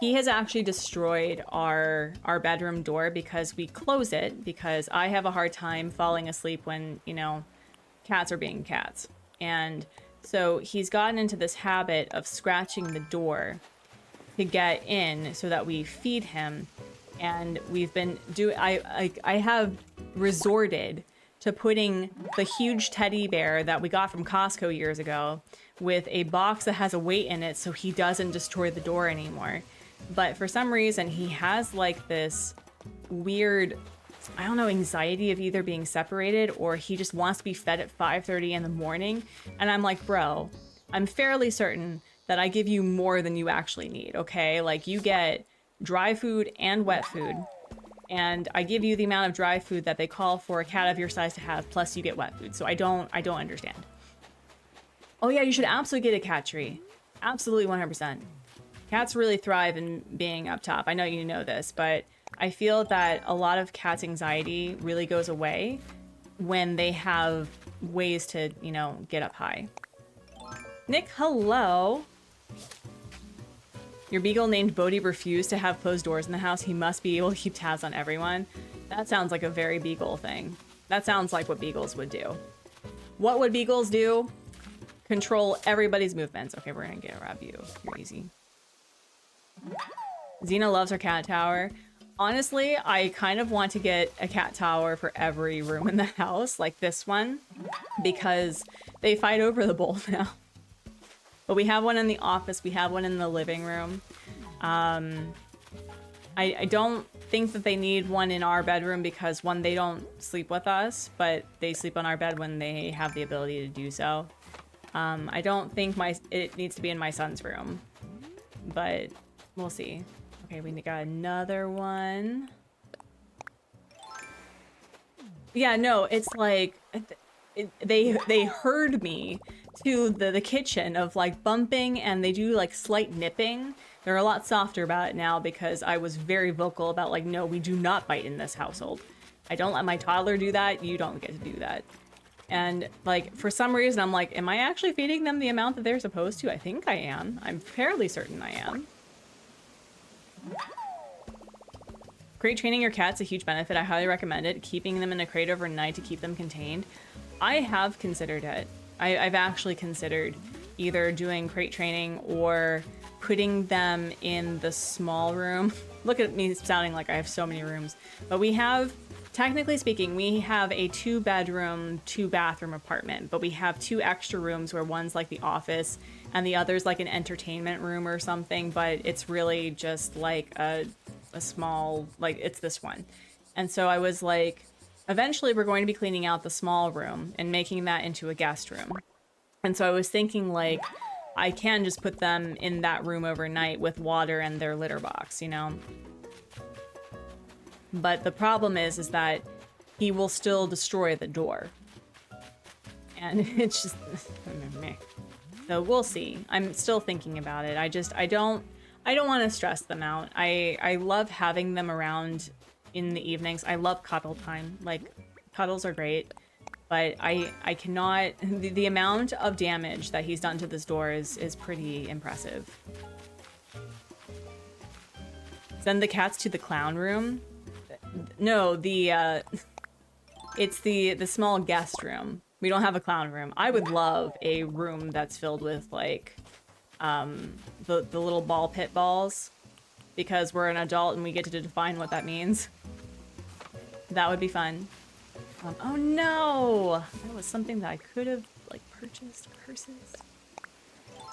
he has actually destroyed our bedroom door because we close it because I have a hard time falling asleep when, you know, cats are being cats. And so he's gotten into this habit of scratching the door to get in so that we feed him. And we've been I have resorted to putting the huge teddy bear that we got from Costco years ago with a box that has a weight in it so he doesn't destroy the door anymore. But for some reason, he has like this weird, I don't know, anxiety of either being separated or he just wants to be fed at 5:30 in the morning. And I'm like, bro, I'm fairly certain that I give you more than you actually need, okay? Like you get dry food and wet food. And I give you the amount of dry food that they call for a cat of your size to have, plus you get wet food. So I don't understand. Oh yeah, you should absolutely get a cat tree. Absolutely 100%. Cats really thrive in being up top. I know you know this, but I feel that a lot of cats' anxiety really goes away when they have ways to, you know, get up high. Nick, hello. Your beagle named Bodhi refused to have closed doors in the house. He must be able to keep tabs on everyone. That sounds like a very beagle thing. That sounds like what beagles would do. What would beagles do? Control everybody's movements. Okay, we're gonna grab you. You're easy. Xena loves her cat tower. Honestly, I kind of want to get a cat tower for every room in the house, like this one, because they fight over the bowl now. But we have one in the office. We have one in the living room. I don't think that they need one in our bedroom because, one, they don't sleep with us, but they sleep on our bed when they have the ability to do so. I don't think it needs to be in my son's room, but we'll see. Okay, we got another one. Yeah, no, it's like they herd me to the kitchen of like bumping, and they do like slight nipping. They're a lot softer about it now because I was very vocal about like, no, we do not bite in this household. I don't let my toddler do that. You don't get to do that. And like, for some reason, I'm like, am I actually feeding them the amount that they're supposed to? I think I am. I'm fairly certain I am. Crate training your cat's a huge benefit. I highly recommend it. Keeping them in a crate overnight to keep them contained. I have considered it. I've actually considered either doing crate training or putting them in the small room. Look at me sounding like I have so many rooms. But we have, technically speaking, we have a 2-bedroom, 2-bathroom apartment. But we have 2 extra rooms where one's like the office and the other's like an entertainment room or something. But it's really just like a small, like it's this one. And so I was like, eventually we're going to be cleaning out the small room and making that into a guest room. And so I was thinking like, I can just put them in that room overnight with water and their litter box, you know? But the problem is that he will still destroy the door. And it's just, so we'll see. I'm still thinking about it. I don't want to stress them out. I love having them around in the evenings. I love cuddle time. Like, cuddles are great. But I cannot... The amount of damage that he's done to this door is pretty impressive. Send the cats to the clown room? No, it's the small guest room. We don't have a clown room. I would love a room that's filled with, like, the little ball pit balls. Because we're an adult and we get to define what that means. That would be fun. Oh no! That was something that I could have, like, purchased. Curses.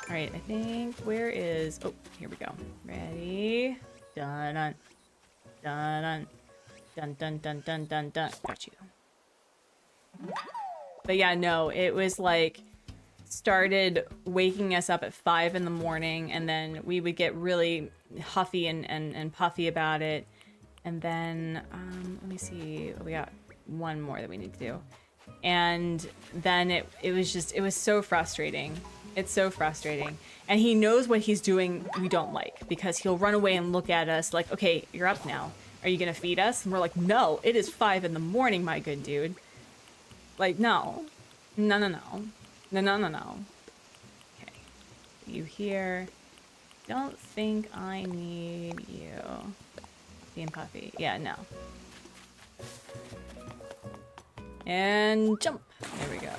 Alright, I think, where is... Oh, here we go. Ready? Dun-dun. Dun-dun. Dun-dun-dun-dun-dun-dun. Got you. But yeah, no, it was like... started waking us up at 5 in the morning, and then we would get really huffy and puffy about it. And then, let me see, we got one more that we need to do. And then it was so frustrating. It's so frustrating. And he knows what he's doing we don't like, because he'll run away and look at us like, okay, you're up now. Are you gonna feed us? And we're like, no, it is 5 in the morning, my good dude. Like, no. No, no, no. No, no, no, no. Okay. you here. Don't think I need you. Being puffy. Yeah, no. And jump. There we go.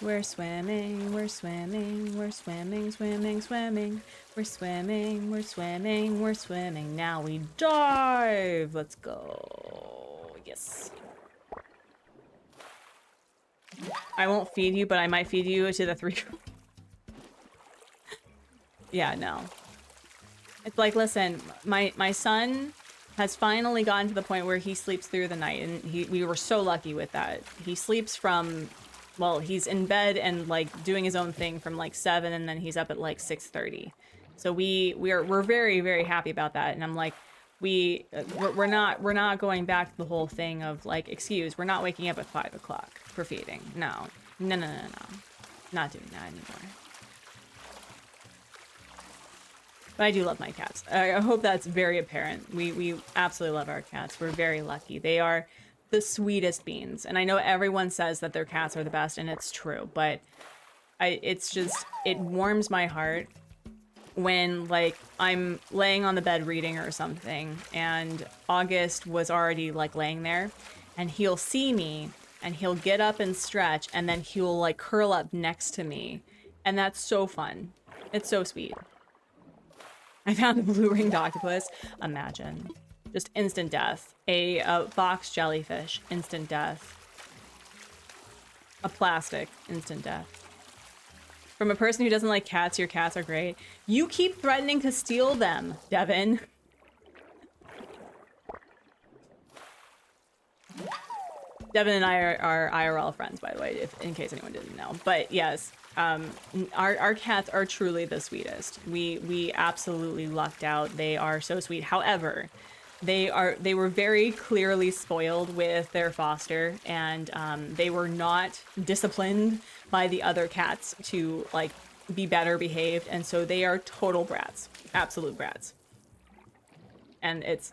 We're swimming, we're swimming, we're swimming, swimming, swimming. We're swimming, we're swimming, we're swimming. Now we dive. Let's go. Yes. I won't feed you, but I might feed you to the 3. Yeah, no. It's like, listen, my son has finally gotten to the point where he sleeps through the night, and we were so lucky with that. He sleeps from, well, he's in bed and like doing his own thing from like 7, and then he's up at like 6:30. So we're very, very happy about that. And I'm like, we're not going back to the whole thing of like, excuse, we're not waking up at 5 o'clock for feeding. No, not doing that anymore. But I do love my cats. I hope that's very apparent. We absolutely love our cats. We're very lucky. They are the sweetest beans. And I know everyone says that their cats are the best, and it's true. But it's just, it warms my heart when, like, I'm laying on the bed reading or something, and August was already, like, laying there, and he'll see me, and he'll get up and stretch, and then he'll, like, curl up next to me. And that's so fun. It's so sweet. I found a blue-ringed octopus. Imagine. Just instant death. A box jellyfish. Instant death. A plastic. Instant death. From a person who doesn't like cats, your cats are great. You keep threatening to steal them, Devin. Devin and I are IRL friends, by the way, in case anyone didn't know. But yes. Our cats are truly the sweetest. We absolutely lucked out. They are so sweet. However, they were very clearly spoiled with their foster, and they were not disciplined by the other cats to like be better behaved, and so they are total brats, absolute brats. And it's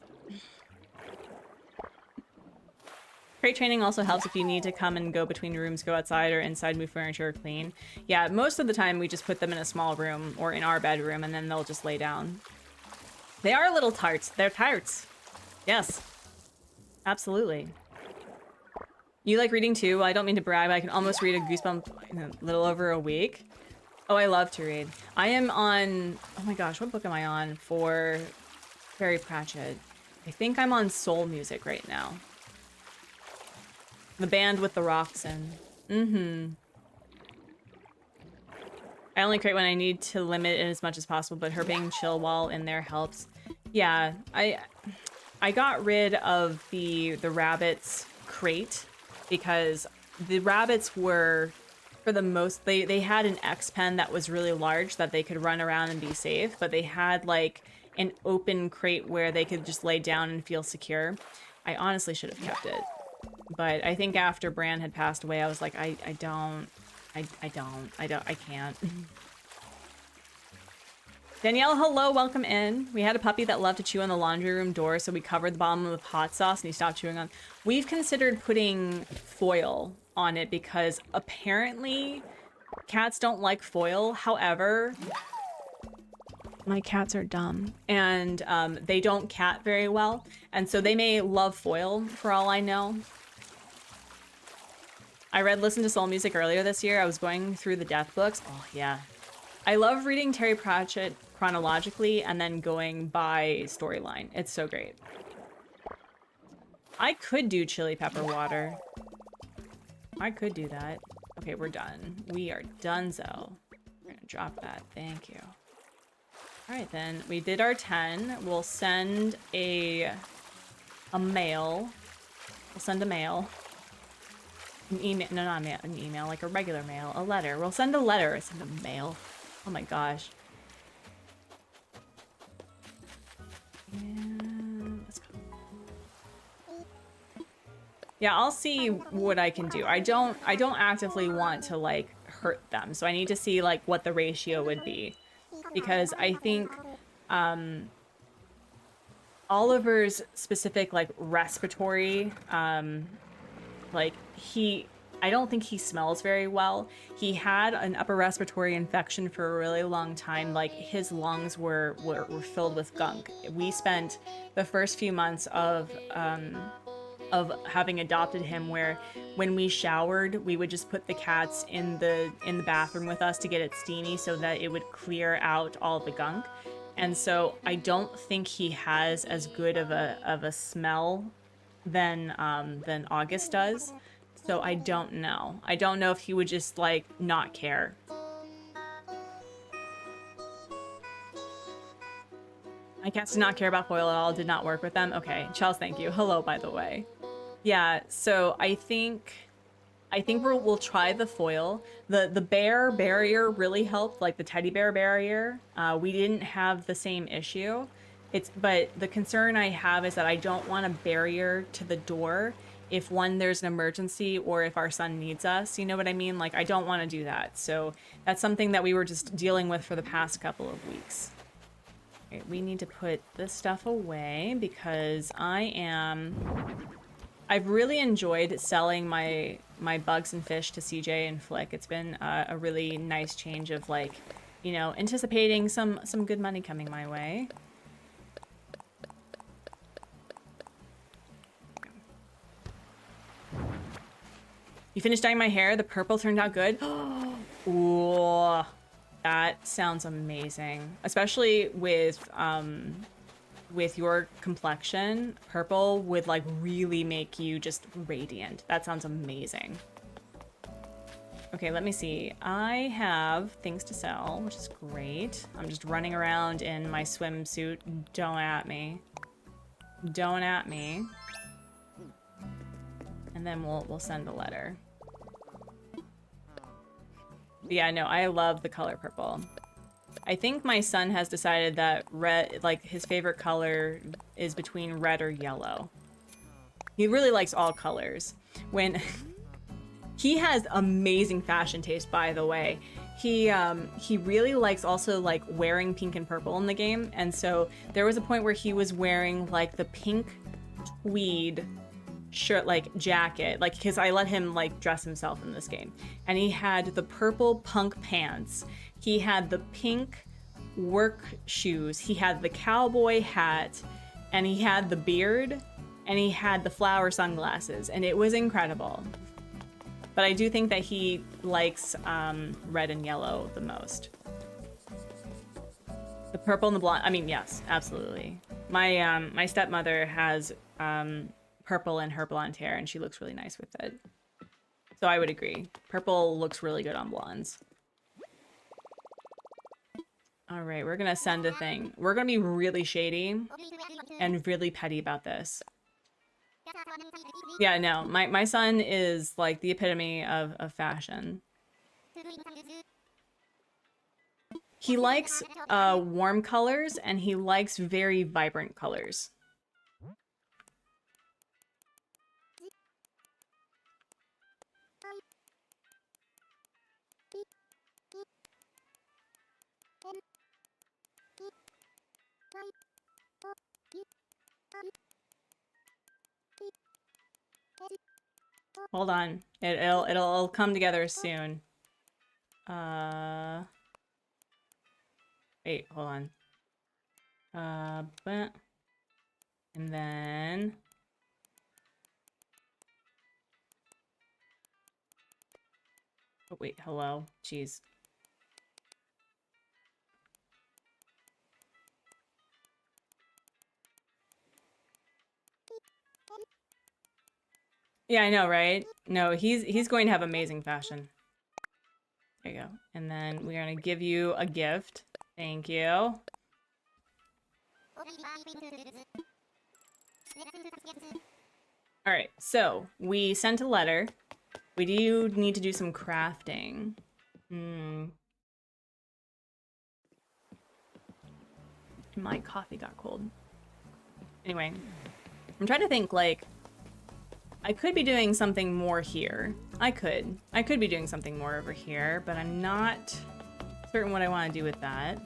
crate training also helps if you need to come and go between rooms, go outside or inside, move furniture, or clean. Yeah, most of the time we just put them in a small room or in our bedroom, and then they'll just lay down. They are little tarts. They're tarts. Yes. Absolutely. You like reading too? Well, I don't mean to brag, but I can almost read a Goosebump in a little over a week. Oh, I love to read. I am on... Oh my gosh, what book am I on for Terry Pratchett? I think I'm on Soul Music right now. The band with the rocks in. Mm-hmm. I only crate when I need to limit it as much as possible, but her being chill while in there helps. Yeah, I got rid of the rabbits crate because the rabbits were, for the most, they had an X pen that was really large that they could run around and be safe, but they had like an open crate where they could just lay down and feel secure. I honestly should have kept it. But I think after Bran had passed away, I was like, I can't. Danielle, hello, welcome in. We had a puppy that loved to chew on the laundry room door, so we covered the bottom with hot sauce and he stopped chewing on. We've considered putting foil on it because apparently cats don't like foil. However, my cats are dumb and they don't cat very well. And so they may love foil for all I know. I listened to Soul Music earlier this year. I was going through the death books. Oh, yeah. I love reading Terry Pratchett chronologically and then going by storyline. It's so great. I could do chili pepper water. I could do that. Okay, we're done. We are donezo. We're gonna drop that. Thank you. All right, then. We did our 10. We'll send a mail. We'll send a mail. An email, no, not a mail, an email, like a regular mail, a letter. We'll send a letter, send a mail. Oh my gosh. And let's go. Yeah, I'll see what I can do. I don't actively want to like hurt them, so I need to see like what the ratio would be, because I think Oliver's specific like respiratory like I don't think he smells very well. He had an upper respiratory infection for a really long time. Like his lungs were filled with gunk. We spent the first few months of having adopted him where when we showered, we would just put the cats in the bathroom with us to get it steamy so that it would clear out all the gunk. And so I don't think he has as good of a smell than August does. So I don't know. I don't know if he would just like not care. My cats did not care about foil at all, did not work with them. Okay, Charles, thank you. Hello, by the way. Yeah, so I think we'll try the foil. The bear barrier really helped, like the teddy bear barrier. We didn't have the same issue. But the concern I have is that I don't want a barrier to the door if there's an emergency or if our son needs us. You know what I mean? Like I don't want to do that. So that's something that we were just dealing with for the past couple of weeks. Okay, we need to put this stuff away because I've really enjoyed selling my bugs and fish to CJ and Flick. It's been a really nice change of like, you know, anticipating some good money coming my way. You finished dyeing my hair? The purple turned out good? Ooh, that sounds amazing. Especially with your complexion, purple would like really make you just radiant. That sounds amazing. Okay, let me see. I have things to sell, which is great. I'm just running around in my swimsuit. Don't at me. Don't at me. And then we'll send a letter. Yeah, no, I love the color purple. I think my son has decided that red, like his favorite color is between red or yellow. He really likes all colors. When he has amazing fashion taste, by the way. He really likes also like wearing pink and purple in the game. And so there was a point where he was wearing like the pink tweed shirt, like jacket, like because I let him like dress himself in this game, and he had the purple punk pants, he had the pink work shoes, he had the cowboy hat, and he had the beard, and he had the flower sunglasses, and it was incredible. But I do think that he likes red and yellow the most. The purple and the blonde, I mean, yes, absolutely. My stepmother has purple in her blonde hair, and she looks really nice with it. So I would agree. Purple looks really good on blondes. All right, we're gonna send a thing. We're gonna be really shady and really petty about this. Yeah, no, my son is like the epitome of fashion. He likes warm colors, and he likes very vibrant colors. Hold on. It'll come together soon. Wait, hold on. And then oh wait, hello. Jeez. Yeah, I know, right? No, he's going to have amazing fashion. There you go. And then we're gonna give you a gift. Thank you. All right, so we sent a letter. We do need to do some crafting. My coffee got cold. Anyway, I'm trying to think, like, I could be doing something more here. I could be doing something more over here, but I'm not certain what I want to do with that.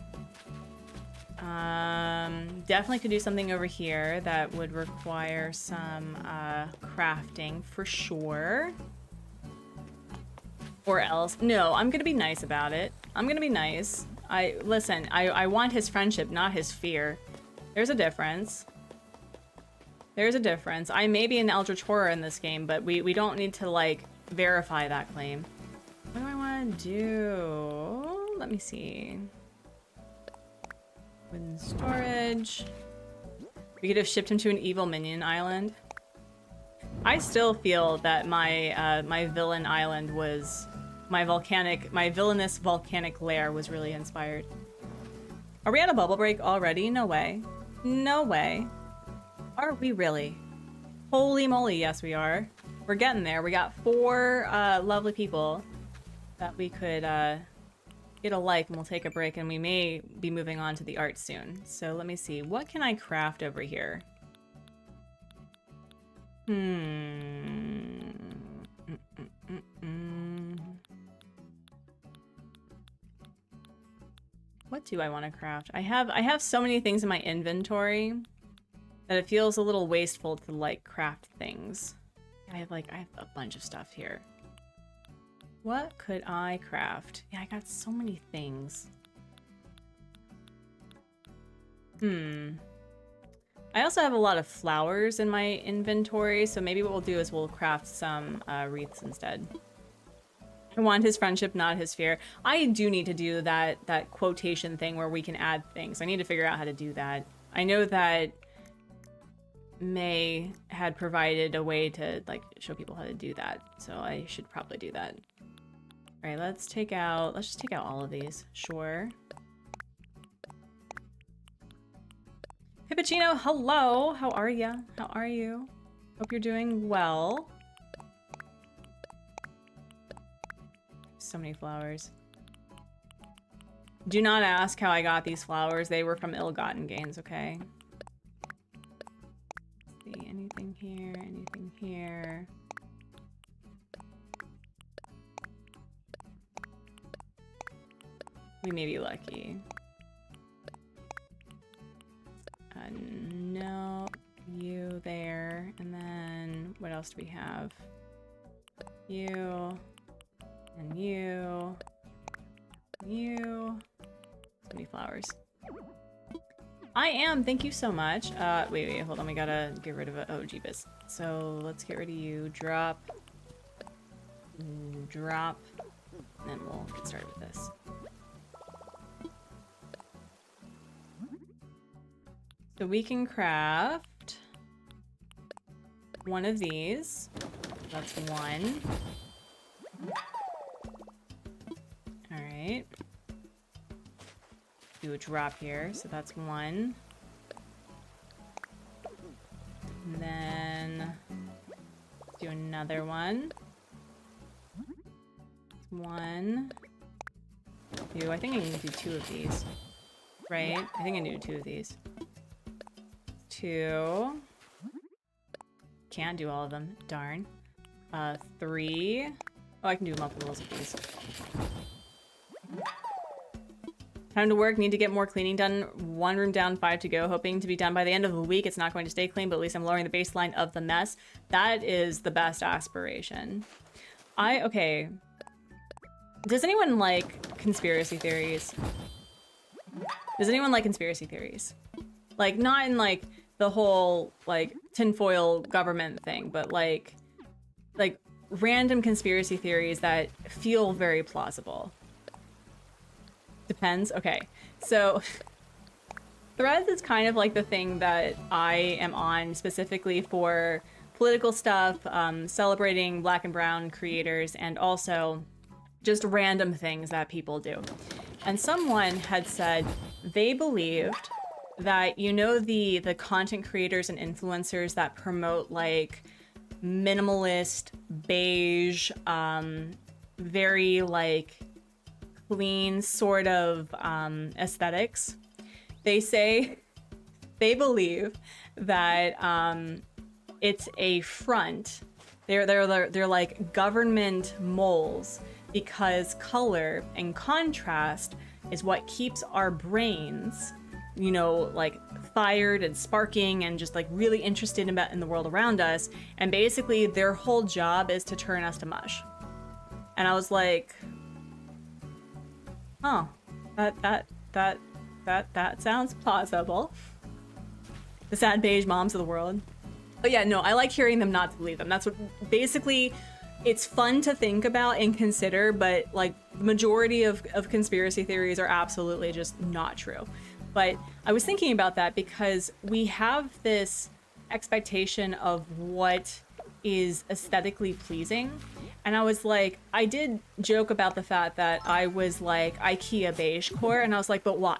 Definitely could do something over here that would require some crafting for sure. Or else. No, I'm gonna be nice about it. I'm gonna be nice. Listen, I want his friendship, not his fear. There's a difference. There's a difference. I may be an eldritch horror in this game, but we don't need to, like, verify that claim. What do I want to do? Let me see. Wooden storage. We could have shipped him to an evil minion island. I still feel that my my villain island was my villainous volcanic lair was really inspired. Are we at a bubble break already? No way. No way. Are we really? Holy moly, yes we are. We're getting there. We got 4 lovely people that we could get a like, and we'll take a break, and we may be moving on to the art soon. So let me see. What can I craft over here? What do I want to craft? I have so many things in my inventory that it feels a little wasteful to, like, craft things. I have a bunch of stuff here. What could I craft? Yeah, I got so many things. I also have a lot of flowers in my inventory, so maybe what we'll do is we'll craft some wreaths instead. I want his friendship, not his fear. I do need to do that quotation thing where we can add things. I need to figure out how to do that. I know that May had provided a way to, like, show people how to do that, so I should probably do that. All right, let's just take out all of these. Sure. Pippuccino, hello. How are ya? How are you? Hope you're doing well. So many flowers. Do not ask how I got these flowers. They were from ill-gotten gains, okay? Let's see, anything here? Anything here? We may be lucky. No, you there. And then what else do we have? You. And you. You. So many flowers. I am. Thank you so much. Wait, hold on. We gotta get rid of it. Oh, jeebus. So let's get rid of you. Drop. Drop. And then we'll get started with this. So we can craft one of these. That's one. All right. Do a drop here. So that's one. And then do another one. One. Two. I think I can do 2 of these. Right? I think I can do 2 of these. 2. Can't do all of them. Darn. 3. Oh, I can do multiples of these. Time to work. Need to get more cleaning done. 1 room down, 5 to go. Hoping to be done by the end of the week. It's not going to stay clean, but at least I'm lowering the baseline of the mess. That is the best aspiration. Okay. Does anyone like conspiracy theories? Does anyone like conspiracy theories? Like, not in, like, the whole, like, tinfoil government thing, but, like random conspiracy theories that feel very plausible. Depends. Okay. So, Threads is kind of like the thing that I am on specifically for political stuff, celebrating Black and Brown creators, and also just random things that people do. And someone had said they believed that, you know, the content creators and influencers that promote, like, minimalist, beige, very, like, clean sort of aesthetics. They say they believe that it's a front. They're like government moles, because color and contrast is what keeps our brains, you know, like, fired and sparking and just, like, really interested in the world around us. And basically their whole job is to turn us to mush. And I was like, huh, that sounds plausible. The sad beige moms of the world. But yeah, no, I like hearing them not to believe them. That's what, basically, it's fun to think about and consider, but like the majority of conspiracy theories are absolutely just not true. But I was thinking about that because we have this expectation of what is aesthetically pleasing. And I was like, I did joke about the fact that I was like IKEA beige core, and I was like, but why?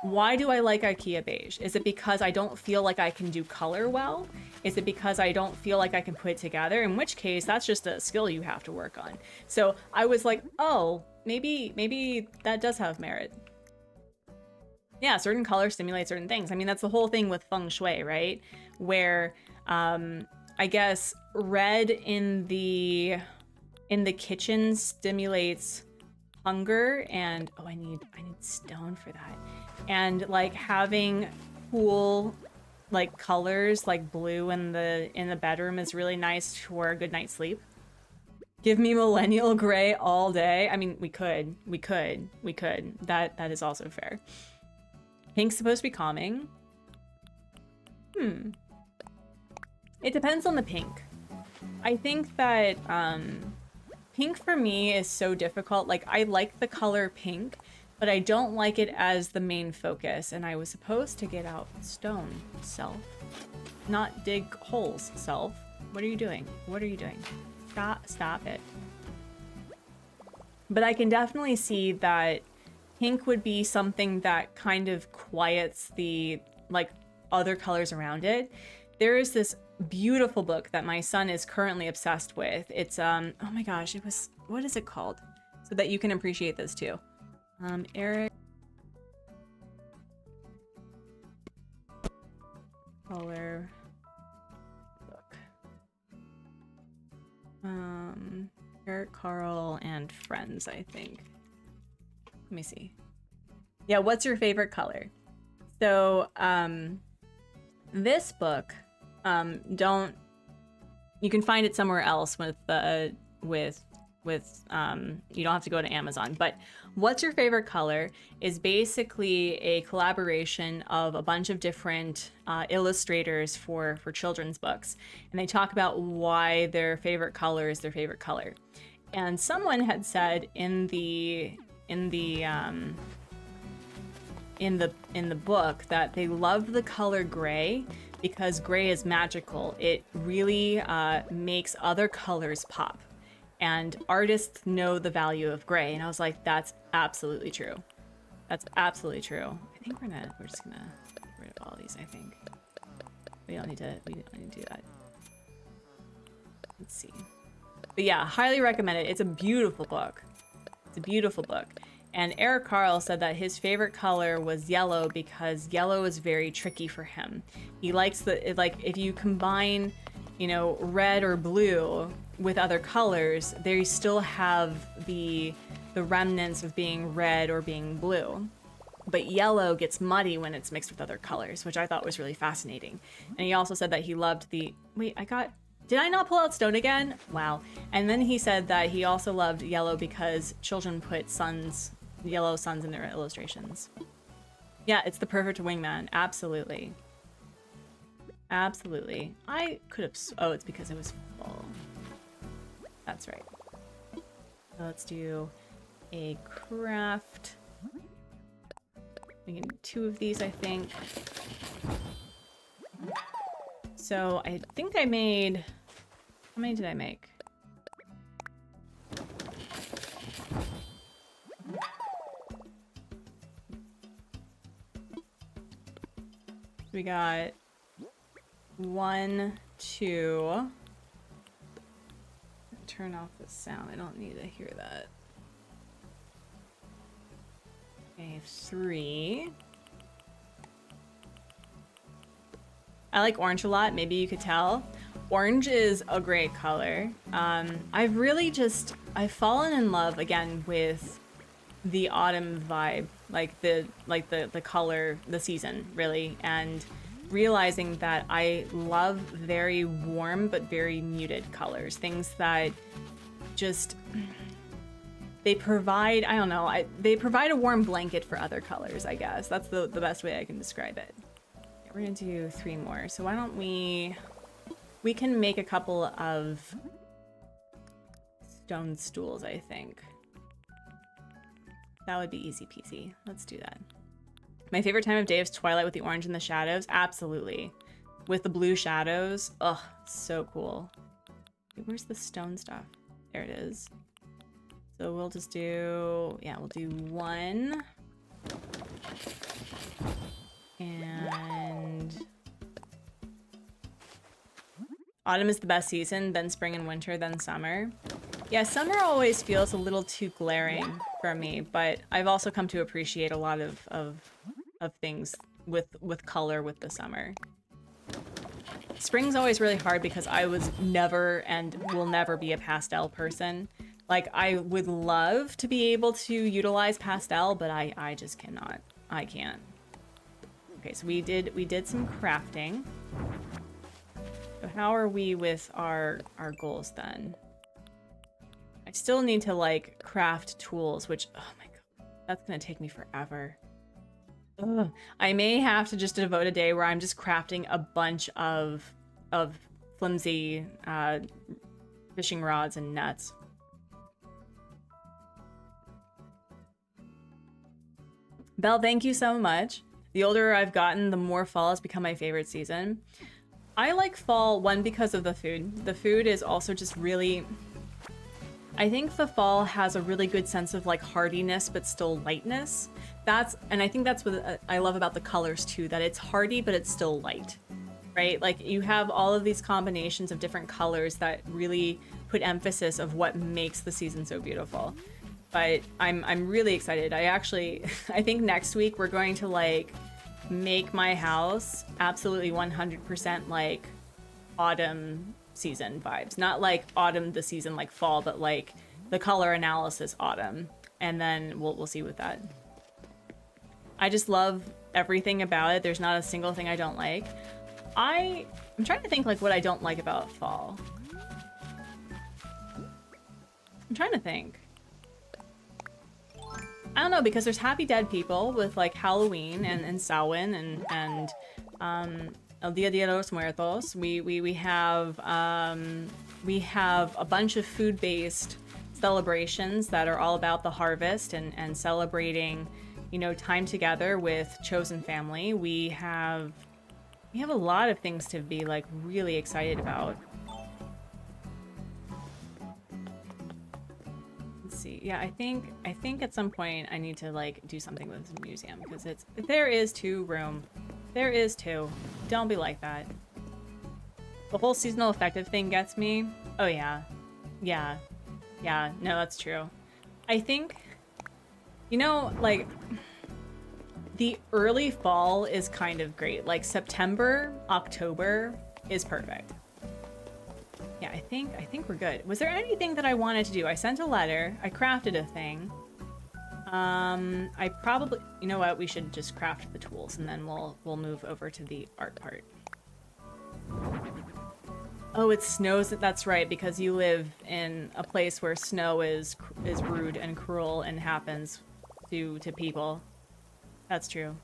Why do I like IKEA beige? Is it because I don't feel like I can do color well? Is it because I don't feel like I can put it together? In which case, that's just a skill you have to work on. So I was like, oh, maybe that does have merit. Yeah, certain colors stimulate certain things. I mean, that's the whole thing with feng shui, right? Where I guess red in the kitchen stimulates hunger, and oh, I need stone for that. And like having cool like colors like blue in the bedroom is really nice for a good night's sleep. Give me millennial gray all day. I mean, we could. That is also fair. Pink's supposed to be calming. It depends on the pink. I think that pink for me is so difficult. Like, I like the color pink, but I don't like it as the main focus. And I was supposed to get out stone, self. Not dig holes, self. What are you doing? What are you doing? Stop it. But I can definitely see that pink would be something that kind of quiets the, like, other colors around it. There is this beautiful book that my son is currently obsessed with. It's, oh my gosh, it was, what is it called? So that you can appreciate this too. Eric. Color book. Eric Carl and Friends, I think. Let me see. Yeah, what's your favorite color? So, this book, you can find it somewhere else with you don't have to go to Amazon, but What's Your Favorite Color is basically a collaboration of a bunch of different illustrators for children's books. And they talk about why their favorite color is their favorite color. And someone had said in the book that they love the color gray because gray is magical. It really makes other colors pop. And artists know the value of gray. And I was like, that's absolutely true. That's absolutely true. I think we're just gonna get rid of all these, I think. We don't need to do that. Let's see. But yeah, highly recommend it. It's a beautiful book. It's a beautiful book. And Eric Carl said that his favorite color was yellow because yellow is very tricky for him. He likes like if you combine, you know, red or blue with other colors, they still have the remnants of being red or being blue. But yellow gets muddy when it's mixed with other colors, which I thought was really fascinating. And he also said that he loved did I not pull out stone again? Wow. And then he said that he also loved yellow because children put yellow suns in their illustrations. Yeah, it's the perfect wingman. Absolutely. Absolutely. I could have... Oh, it's because it was full. That's right. So let's do a craft. We can do 2 of these, I think. So I think I made... How many did I make? We got 1, 2. Turn off the sound. I don't need to hear that. Okay, 3. I like orange a lot. Maybe you could tell. Orange is a great color. I've fallen in love again with the autumn vibe, like the color, the season, really, and realizing that I love very warm but very muted colors, things that just they provide, I don't know, they provide a warm blanket for other colors, I guess. That's the best way I can describe it. Okay, we're gonna do 3 more. So why don't we can make a couple of stone stools, I think. That would be easy peasy. Let's do that. My favorite time of day is twilight with the orange and the shadows. Absolutely. With the blue shadows. Ugh, so cool. Where's the stone stuff? There it is. So we'll just do, yeah, we'll do 1. And autumn is the best season, then spring and winter, then summer. Yeah, summer always feels a little too glaring for me, but I've also come to appreciate a lot of things with color with the summer. Spring's always really hard because I was never and will never be a pastel person. Like, I would love to be able to utilize pastel, but I just cannot. I can't. Okay, so we did some crafting. So how are we with our goals then? I still need to like craft tools, which, oh my god, that's gonna take me forever. Ugh. I may have to just devote a day where I'm just crafting a bunch of flimsy fishing rods and nets. Belle, thank you so much. The older I've gotten, the more fall has become my favorite season. I like fall, one, because of the food. The food is also just really... I think the fall has a really good sense of like hardiness, but still lightness. And I think that's what I love about the colors too, that it's hardy, but it's still light, right? Like you have all of these combinations of different colors that really put emphasis of what makes the season so beautiful. But I'm really excited. I think next week we're going to like make my house absolutely 100% like autumn season vibes. Not like autumn the season like fall, but like the color analysis autumn. And then we'll see with that. I just love everything about it. There's not a single thing I don't like. I'm trying to think like what I don't like about fall. I'm trying to think. I don't know, because there's Happy Dead People with like Halloween and Samhain and El Dia de los Muertos. We have a bunch of food-based celebrations that are all about the harvest and celebrating, you know, time together with chosen family. We have a lot of things to be like really excited about. See. Yeah, I think at some point I need to like do something with this museum because there is 2 room. There is 2. Don't be like that. The whole seasonal effective thing gets me. Oh yeah. Yeah. Yeah, no, that's true. I think, you know, like the early fall is kind of great. Like September, October is perfect. Yeah, I think we're good. Was there anything that I wanted to do? I sent a letter. I crafted a thing. I probably... You know what? We should just craft the tools, and then we'll move over to the art part. Oh, it snows. That's right, because you live in a place where snow is rude and cruel and happens to people. That's true.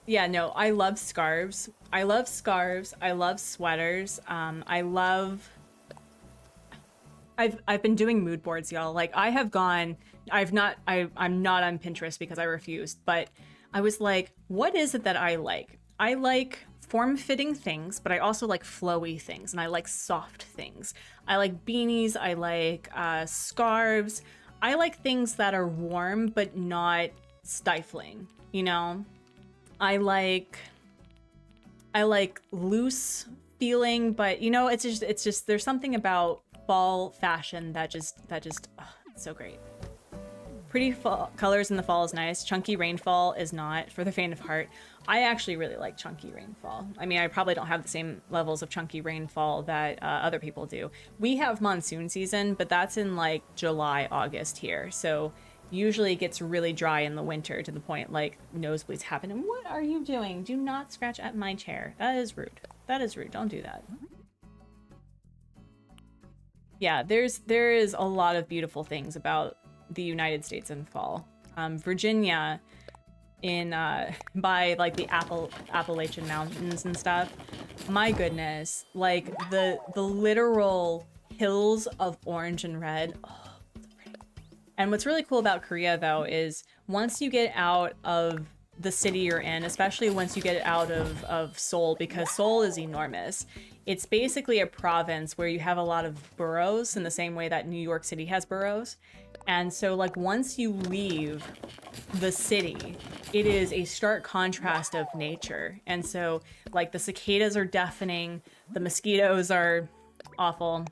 Yeah, no, I love scarves. I love scarves. I love sweaters. I've been doing mood boards, y'all. Like I'm not on Pinterest because I refused, but I was like, what is it that I like? I like form-fitting things, but I also like flowy things, and I like soft things. I like beanies. I like scarves. I like things that are warm but not stifling, you know? I like loose feeling, but you know, it's just there's something about fall fashion that just oh, it's so great. Pretty fall colors in the fall is nice. Chunky rainfall is not for the faint of heart. I actually really like chunky rainfall. I mean, I probably don't have the same levels of chunky rainfall that other people do. We have monsoon season, but that's in like July, August here. So usually it gets really dry in the winter to the point like nosebleeds happen. And what are you doing? Do not scratch at my chair. That is rude. That is rude. Don't do that. Yeah, there is a lot of beautiful things about the United States in fall. Virginia, in by like the Appalachian Mountains and stuff. My goodness, like the literal hills of orange and red. Oh, and what's really cool about Korea though is once you get out of the city you're in, especially once you get out of Seoul, because Seoul is enormous. It's basically a province where you have a lot of boroughs in the same way that New York City has boroughs. And so like once you leave the city, it is a stark contrast of nature. And so like the cicadas are deafening, the mosquitoes are awful.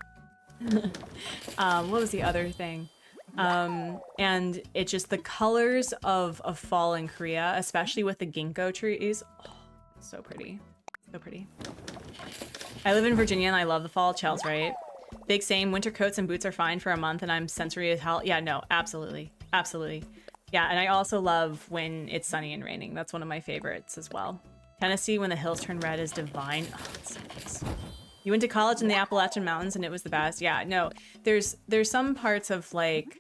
What was the other thing? And it just the colors of fall in Korea, especially with the ginkgo trees. Oh, so pretty. So pretty. I live in Virginia and I love the fall. Chels, right? Big same. Winter coats and boots are fine for a month and I'm sensory as hell. Yeah, no, absolutely. Absolutely. Yeah, and I also love when it's sunny and raining. That's one of my favorites as well. Tennessee, when the hills turn red, is divine. Oh, it's so nice. You went to college in the Appalachian Mountains and it was the best. Yeah, no, there's some parts of like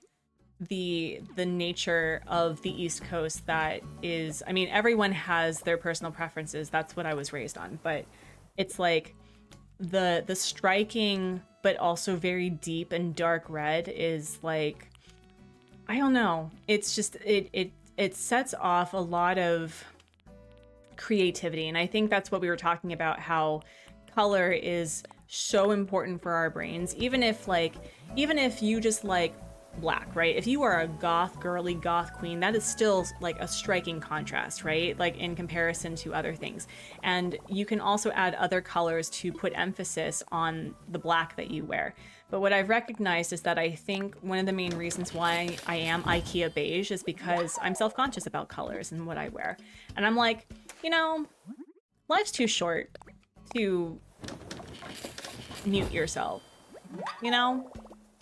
the nature of the East Coast that is, I mean, everyone has their personal preferences. That's what I was raised on, but it's like the striking but also very deep and dark red is like, I don't know. It's just it sets off a lot of creativity, and I think that's what we were talking about, how color is so important for our brains. Even if you just like black, right? If you are a goth, girly goth queen, that is still like a striking contrast, right? Like in comparison to other things. And you can also add other colors to put emphasis on the black that you wear. But what I've recognized is that I think one of the main reasons why I am IKEA beige is because I'm self-conscious about colors and what I wear. And I'm like, you know, life's too short to mute yourself, you know?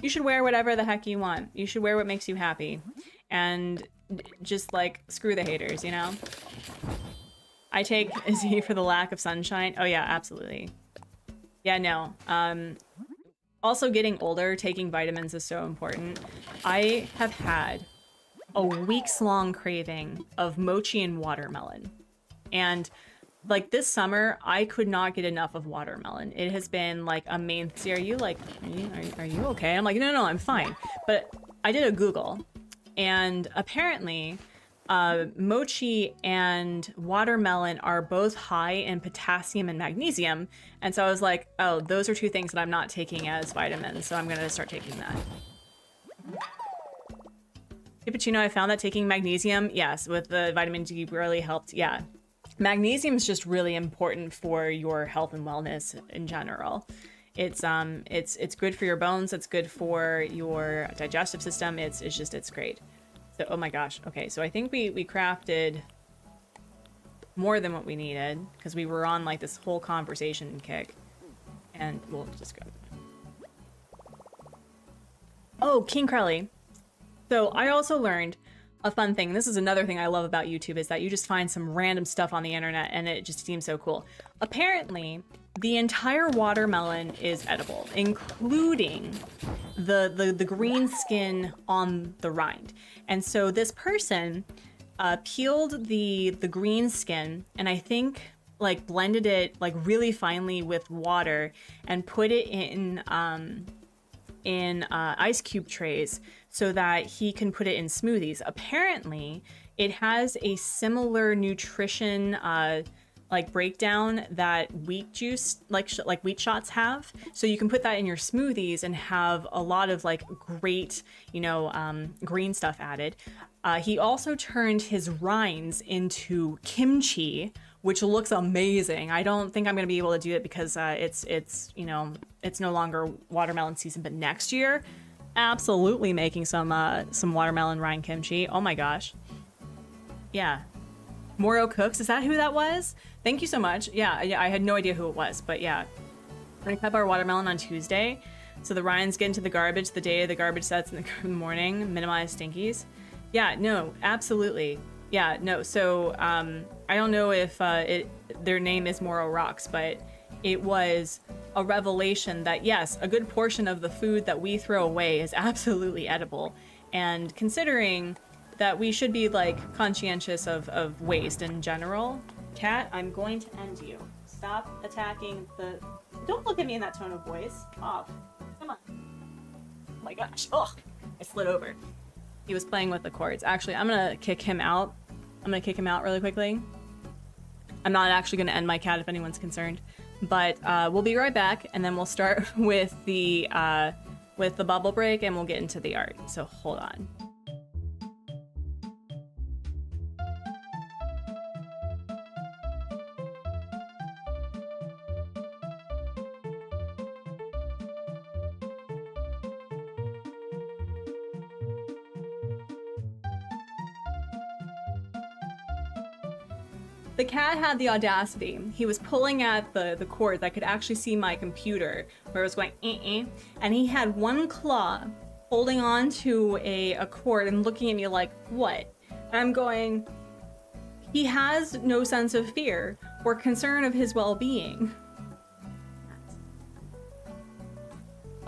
You should wear whatever the heck you want. You should wear what makes you happy. And just like, screw the haters, you know? I take Z for the lack of sunshine. Oh yeah, absolutely. Yeah, no. Also getting older, taking vitamins is so important. I have had a weeks-long craving of mochi and watermelon. And like this summer, I could not get enough of watermelon. It has been like a main thing. Are you like, are you okay? I'm like, no, I'm fine. But I did a Google and apparently mochi and watermelon are both high in potassium and magnesium. And so I was like, oh, those are two things that I'm not taking as vitamins. So I'm going to start taking that. Cappuccino, I found that taking magnesium, yes, with the vitamin D really helped. Yeah. Magnesium is just really important for your health and wellness in general. It's good for your bones. It's good for your digestive system. It's great. So, oh my gosh. Okay, so I think we crafted more than what we needed because we were on like this whole conversation kick, and we'll just go. Oh, King Crelly. So I also learned a fun thing. This is another thing I love about YouTube is that you just find some random stuff on the internet and it just seems so cool. Apparently, the entire watermelon is edible, including the green skin on the rind. And so this person peeled the green skin and I think like blended it like really finely with water and put it in ice cube trays so that he can put it in smoothies. Apparently, it has a similar nutrition like breakdown that wheat juice, like wheat shots have. So you can put that in your smoothies and have a lot of like great, you know, green stuff added. He also turned his rinds into kimchi, which looks amazing. I don't think I'm gonna be able to do it because it's you know, it's no longer watermelon season, but next year, absolutely making some watermelon rind kimchi. Oh my gosh. Yeah. Moro Cooks, is that who that was? Thank you so much. Yeah, I had no idea who it was, but yeah. We're gonna cut our watermelon on Tuesday, so the rinds get into the garbage the day the garbage sets in the morning, minimize stinkies. Yeah, no, absolutely. Yeah, no, so I don't know if their name is Moro Rocks, but it was a revelation that yes, a good portion of the food that we throw away is absolutely edible. And considering that we should be like conscientious of waste in general, cat, I'm going to end you. Stop attacking the... Don't look at me in that tone of voice. Off. Come on. Oh my gosh. Oh, I slid over. He was playing with the cords. Actually, I'm gonna kick him out. I'm gonna kick him out really quickly. I'm not actually gonna end my cat if anyone's concerned. But we'll be right back, and then we'll start with the bubble break, and we'll get into the art. So hold on. The cat had the audacity. He was pulling at the cords. I could actually see my computer where it was going, and he had one claw holding on to a cord and looking at me like, what? And I'm going, he has no sense of fear or concern of his well-being.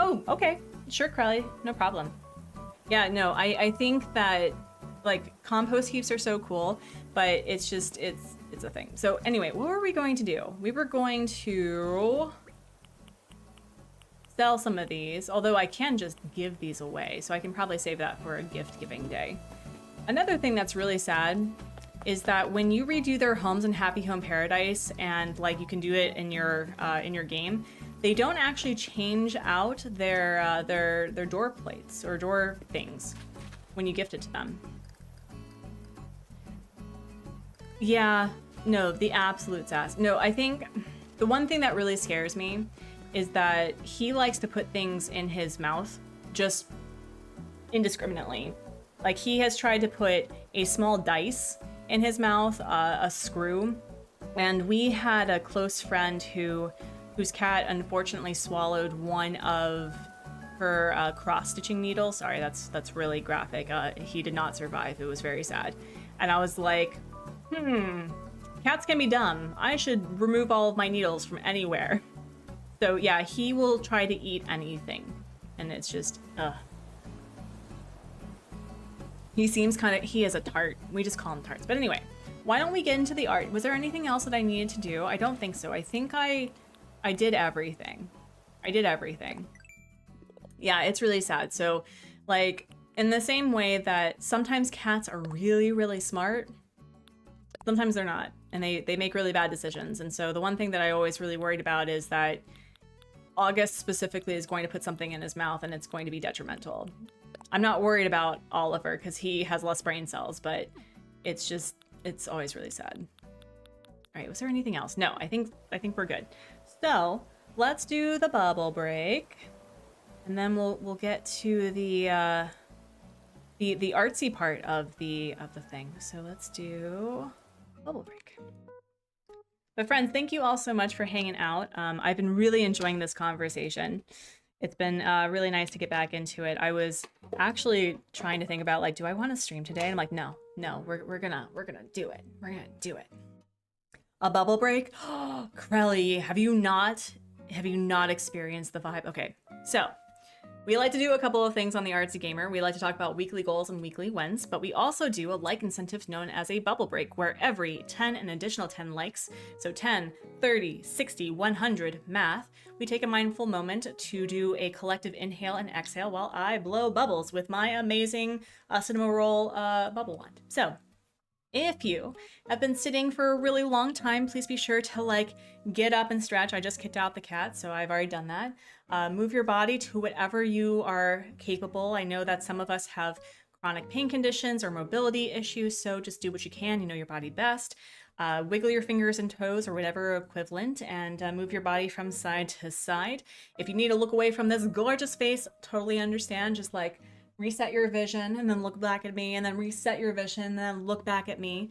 Oh, okay. Sure, Crowley. No problem. Yeah, no, I think that, like, compost heaps are so cool, but it's just, it's a thing. So anyway, what were we going to do? We were going to sell some of these, although I can just give these away, so I can probably save that for a gift giving day. Another thing that's really sad is that when you redo their homes in Happy Home Paradise, and like you can do it in your game, they don't actually change out their door plates or door things when you gift it to them. Yeah, no, the absolute sass. No, I think the one thing that really scares me is that he likes to put things in his mouth just indiscriminately. Like, he has tried to put a small dice in his mouth, a screw, and we had a close friend whose cat unfortunately swallowed one of her cross-stitching needles. Sorry, that's really graphic. He did not survive. It was very sad. And I was like, cats can be dumb. I should remove all of my needles from anywhere. So yeah, he will try to eat anything. And it's just, He seems kind of, he is a tart. We just call him tarts. But anyway, why don't we get into the art? Was there anything else that I needed to do? I don't think so. I think I did everything. I did everything. Yeah, it's really sad. So, like, in the same way that sometimes cats are really, really smart, sometimes they're not, and they make really bad decisions. And so the one thing that I always really worried about is that August specifically is going to put something in his mouth and it's going to be detrimental. I'm not worried about Oliver because he has less brain cells, but it's just, it's always really sad. All right, was there anything else? No, I think we're good. So let's do the bubble break, and then we'll get to the artsy part of the thing. So let's do bubble break. But friends, thank you all so much for hanging out. I've been really enjoying this conversation. It's been really nice to get back into it. I was actually trying to think about, like, do I want to stream today? And I'm like, no, we're gonna do it. We're gonna do it. A bubble break? Oh, Crelly, have you not experienced the vibe? Okay, so we like to do a couple of things on the Artsy Gamer. We like to talk about weekly goals and weekly wins, but we also do a like incentive known as a bubble break, where every 10 an additional 10 likes, so 10, 30, 60, 100 math, we take a mindful moment to do a collective inhale and exhale while I blow bubbles with my amazing cinema roll bubble wand. So if you have been sitting for a really long time, please be sure to, like, get up and stretch. I just kicked out the cat, so I've already done that. Move your body to whatever you are capable. I know that some of us have chronic pain conditions or mobility issues, so just do what you can. You know your body best. Wiggle your fingers and toes or whatever equivalent, and move your body from side to side. If you need to look away from this gorgeous face, totally understand. Just, like, reset your vision and then look back at me, and then reset your vision and then look back at me.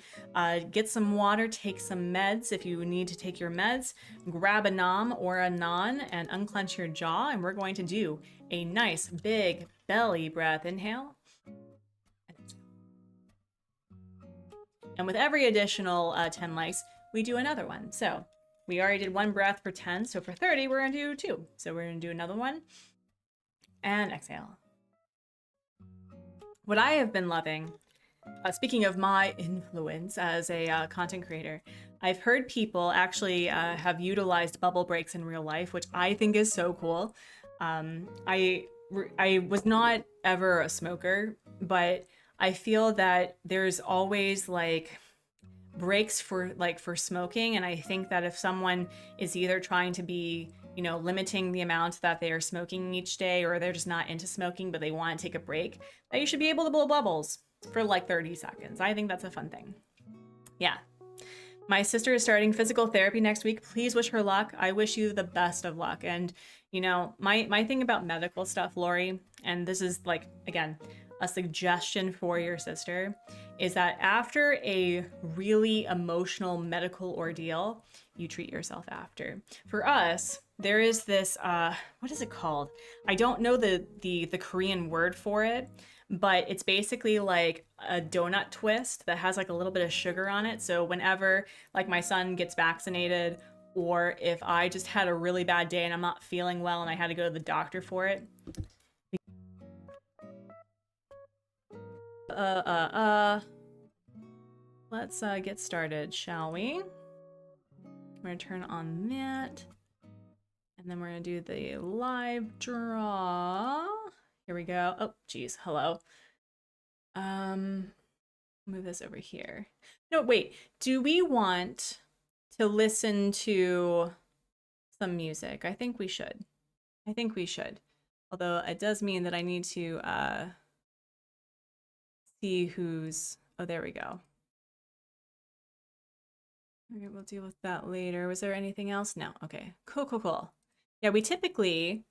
Get some water, take some meds if you need to take your meds, grab a nom or a non and unclench your jaw, and we're going to do a nice big belly breath inhale. And with every additional 10 likes, we do another one. So We already did 1 breath for 10, so for 30, we're gonna do 2. So we're gonna do another one. And exhale. What I have been loving, speaking of my influence as a content creator, I've heard people actually have utilized bubble breaks in real life, which I think is so cool. I was not ever a smoker, but I feel that there's always like breaks for smoking, and I think that if someone is either trying to be, you know, limiting the amount that they are smoking each day, or they're just not into smoking but they want to take a break, that you should be able to blow bubbles for like 30 seconds. I think that's a fun thing. Yeah. My sister is starting physical therapy next week. Please wish her luck. I wish you the best of luck. And, you know, my thing about medical stuff, Lori, and this is like, again, a suggestion for your sister, is that after a really emotional medical ordeal, you treat yourself after. For us, there is this, what is it called? I don't know the Korean word for it, but it's basically like a donut twist that has like a little bit of sugar on it. So whenever like my son gets vaccinated, or if I just had a really bad day and I'm not feeling well and I had to go to the doctor for it. Let's get started, shall we? We're gonna turn on that. And then we're gonna do the live draw. Here we go. Oh, geez, hello. Move this over here. No, wait, do we want to listen to some music? I think we should. I think we should. Although it does mean that I need to see who's, oh, there we go. Okay, we'll deal with that later. Was there anything else? No. Okay, cool, cool, cool. Yeah, we typically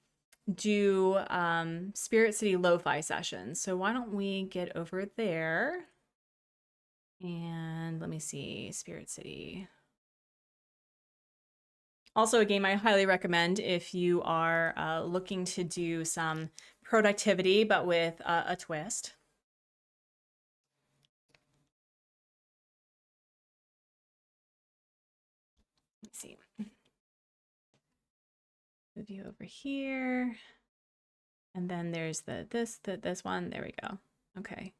do Spirit City lo-fi sessions. So why don't we get over there? And let me see, Spirit City. Also, a game I highly recommend if you are looking to do some productivity, but with a twist. Let's see. Move you over here. And then there's this one. There we go. Okay.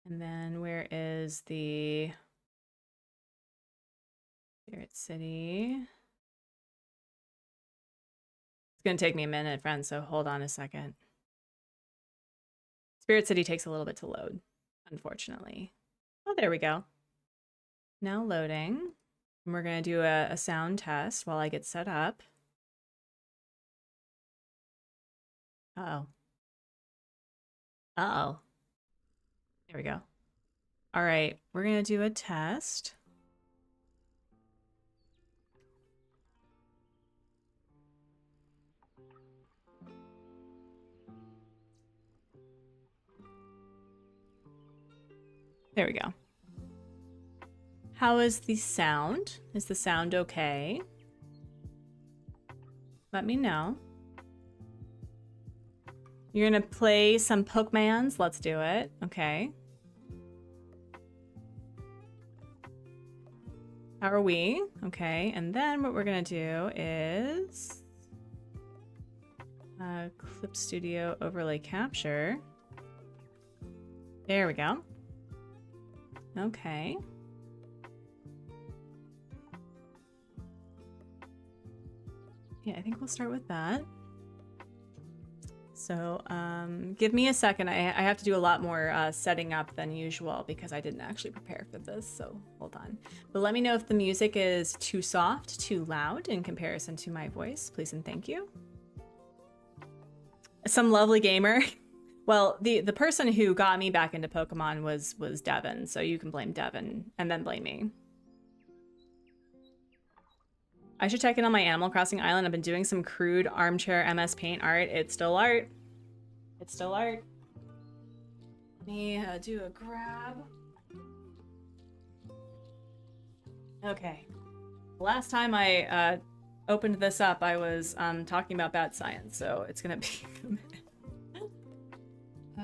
And then where is the Spirit City? It's going to take me a minute, friends, so hold on a second. Spirit City takes a little bit to load, unfortunately. Oh, there we go. Now loading. And we're going to do a sound test while I get set up. Uh-oh. Uh-oh. There we go. All right, we're going to do a test. There we go. How is the sound? Is the sound okay? Let me know. You're gonna play some Pokemons? Let's do it. Okay. How are we? Okay, and then what we're gonna do is Clip Studio Overlay Capture. There we go. Okay. Yeah, I think we'll start with that. So give me a second. I have to do a lot more setting up than usual because I didn't actually prepare for this, so hold on. But let me know if the music is too soft, too loud in comparison to my voice, please and thank you. Some lovely gamer. Well, the person who got me back into Pokemon was Devin, so you can blame Devin and then blame me. I should check in on my Animal Crossing island. I've been doing some crude armchair MS Paint art. It's still art. It's still art. Let me do a grab. Okay. Last time I opened this up, I was talking about bad science, so it's gonna be a minute.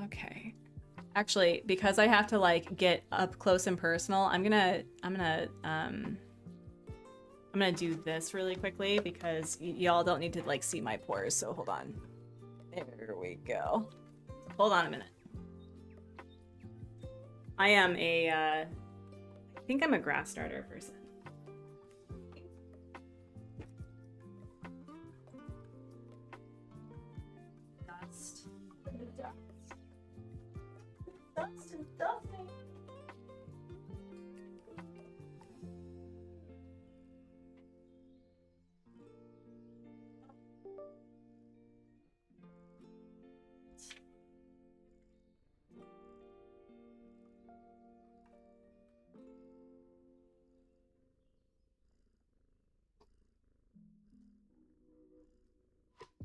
Okay. Actually, because I have to like get up close and personal, I'm gonna I'm gonna do this really quickly because y'all don't need to like see my pores, so hold on. There we go. Hold on a minute. I am I think I'm a grass starter person. Dust. Dust and dusting.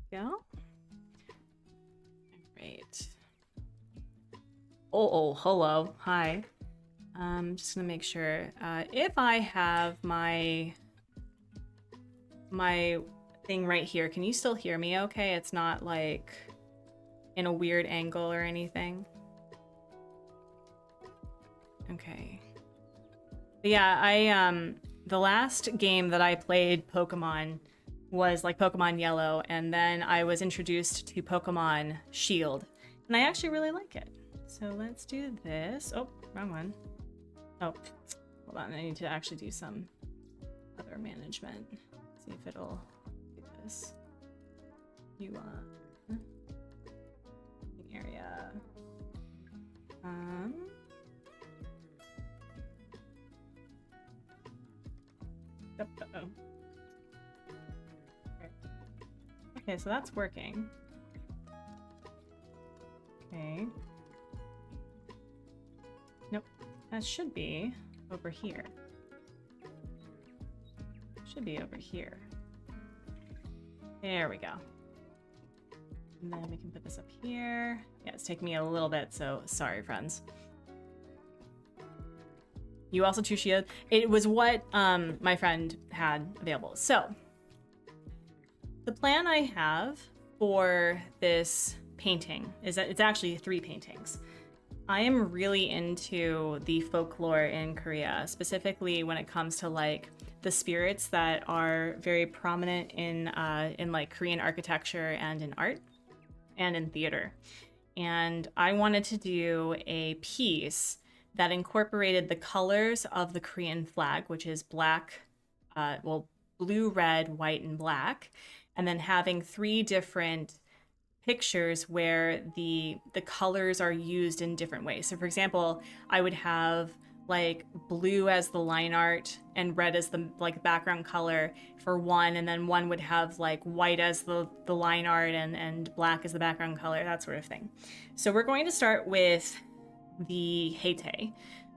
Go. Great. Oh, hello. Hi. Just gonna make sure. If I have my thing right here, can you still hear me okay? It's not like in a weird angle or anything. Okay. But yeah, the last game that I played Pokemon was like Pokemon Yellow, and then I was introduced to Pokemon Shield, and I actually really like it. So let's do this. Oh, wrong one. Oh, hold on. I need to actually do some other management. See if it'll do this. You want area. Uh-oh. Okay, so that's working. Okay. Nope. That should be over here. Should be over here. There we go. And then we can put this up here. Yeah, it's taking me a little bit, so sorry, friends. You also choose Shield. It was what my friend had available. So the plan I have for this painting is that it's actually 3 paintings. I am really into the folklore in Korea, specifically when it comes to like the spirits that are very prominent in like Korean architecture and in art and in theater. And I wanted to do a piece that incorporated the colors of the Korean flag, which is black, blue, red, white, and black, and then having 3 different pictures where the colors are used in different ways. So for example, I would have like blue as the line art and red as the like background color for one, and then one would have like white as the line art and black as the background color, that sort of thing. So we're going to start with the Haetae.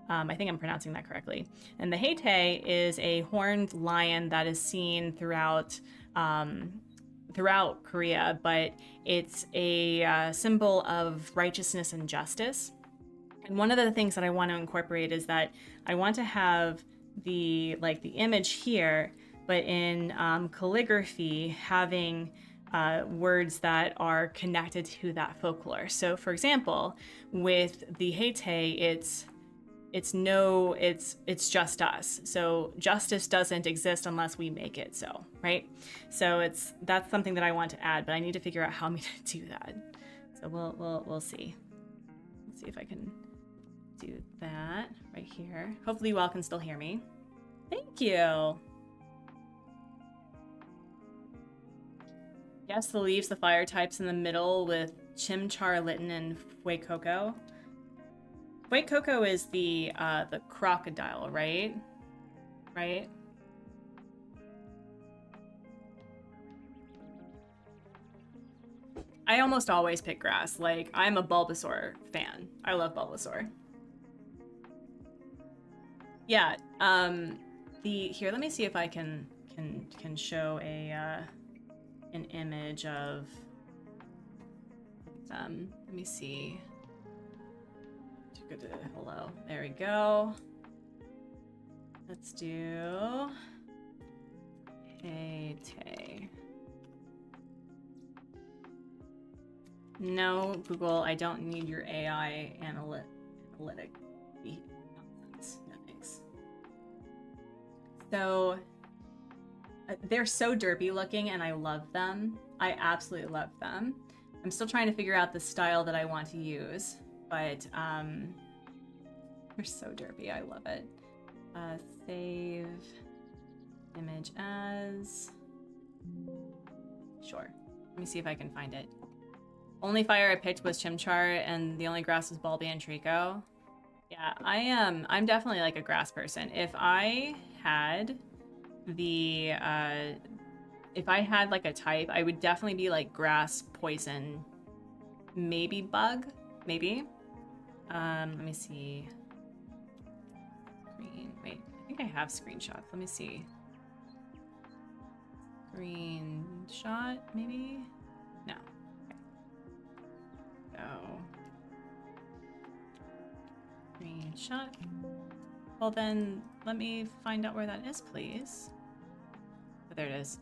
I think I'm pronouncing that correctly. And the Haetae is a horned lion that is seen throughout Korea, but it's a symbol of righteousness and justice. And one of the things that I want to incorporate is that I want to have the image here, but in calligraphy, having words that are connected to that folklore. So for example, with the Haetae, it's just us. So justice doesn't exist unless we make it so, right? So that's something that I want to add, but I need to figure out how I'm going to do that. So we'll see. Let's see if I can do that right here. Hopefully you all can still hear me. Thank you. Yes, the leaves, the fire types in the middle with Chimchar Litten and Fuecoco. Fuecoco is the crocodile, right? Right? I almost always pick grass. Like, I'm a Bulbasaur fan. I love Bulbasaur. Yeah, here, let me see if I can show an image of them. Let me see. Hello. There we go. Let's do Haetae. No, Google, I don't need your AI analytic nonsense. No thanks. So they're so derpy looking and I love them. I absolutely love them. I'm still trying to figure out the style that I want to use, but they're so derpy. I love it. Save image as. Sure. Let me see if I can find it. Only fire I picked was chimchar, and the only grass was bulby and trico. Yeah, I'm definitely like a grass person. If I had the if I had like a type, I would definitely be like grass, poison, maybe bug, maybe. Let me see. Green. Wait, I think I have screenshots. Let me see. Screenshot, maybe? No. Okay. So screenshot. Well then, let me find out where that is, please. Oh, there it is.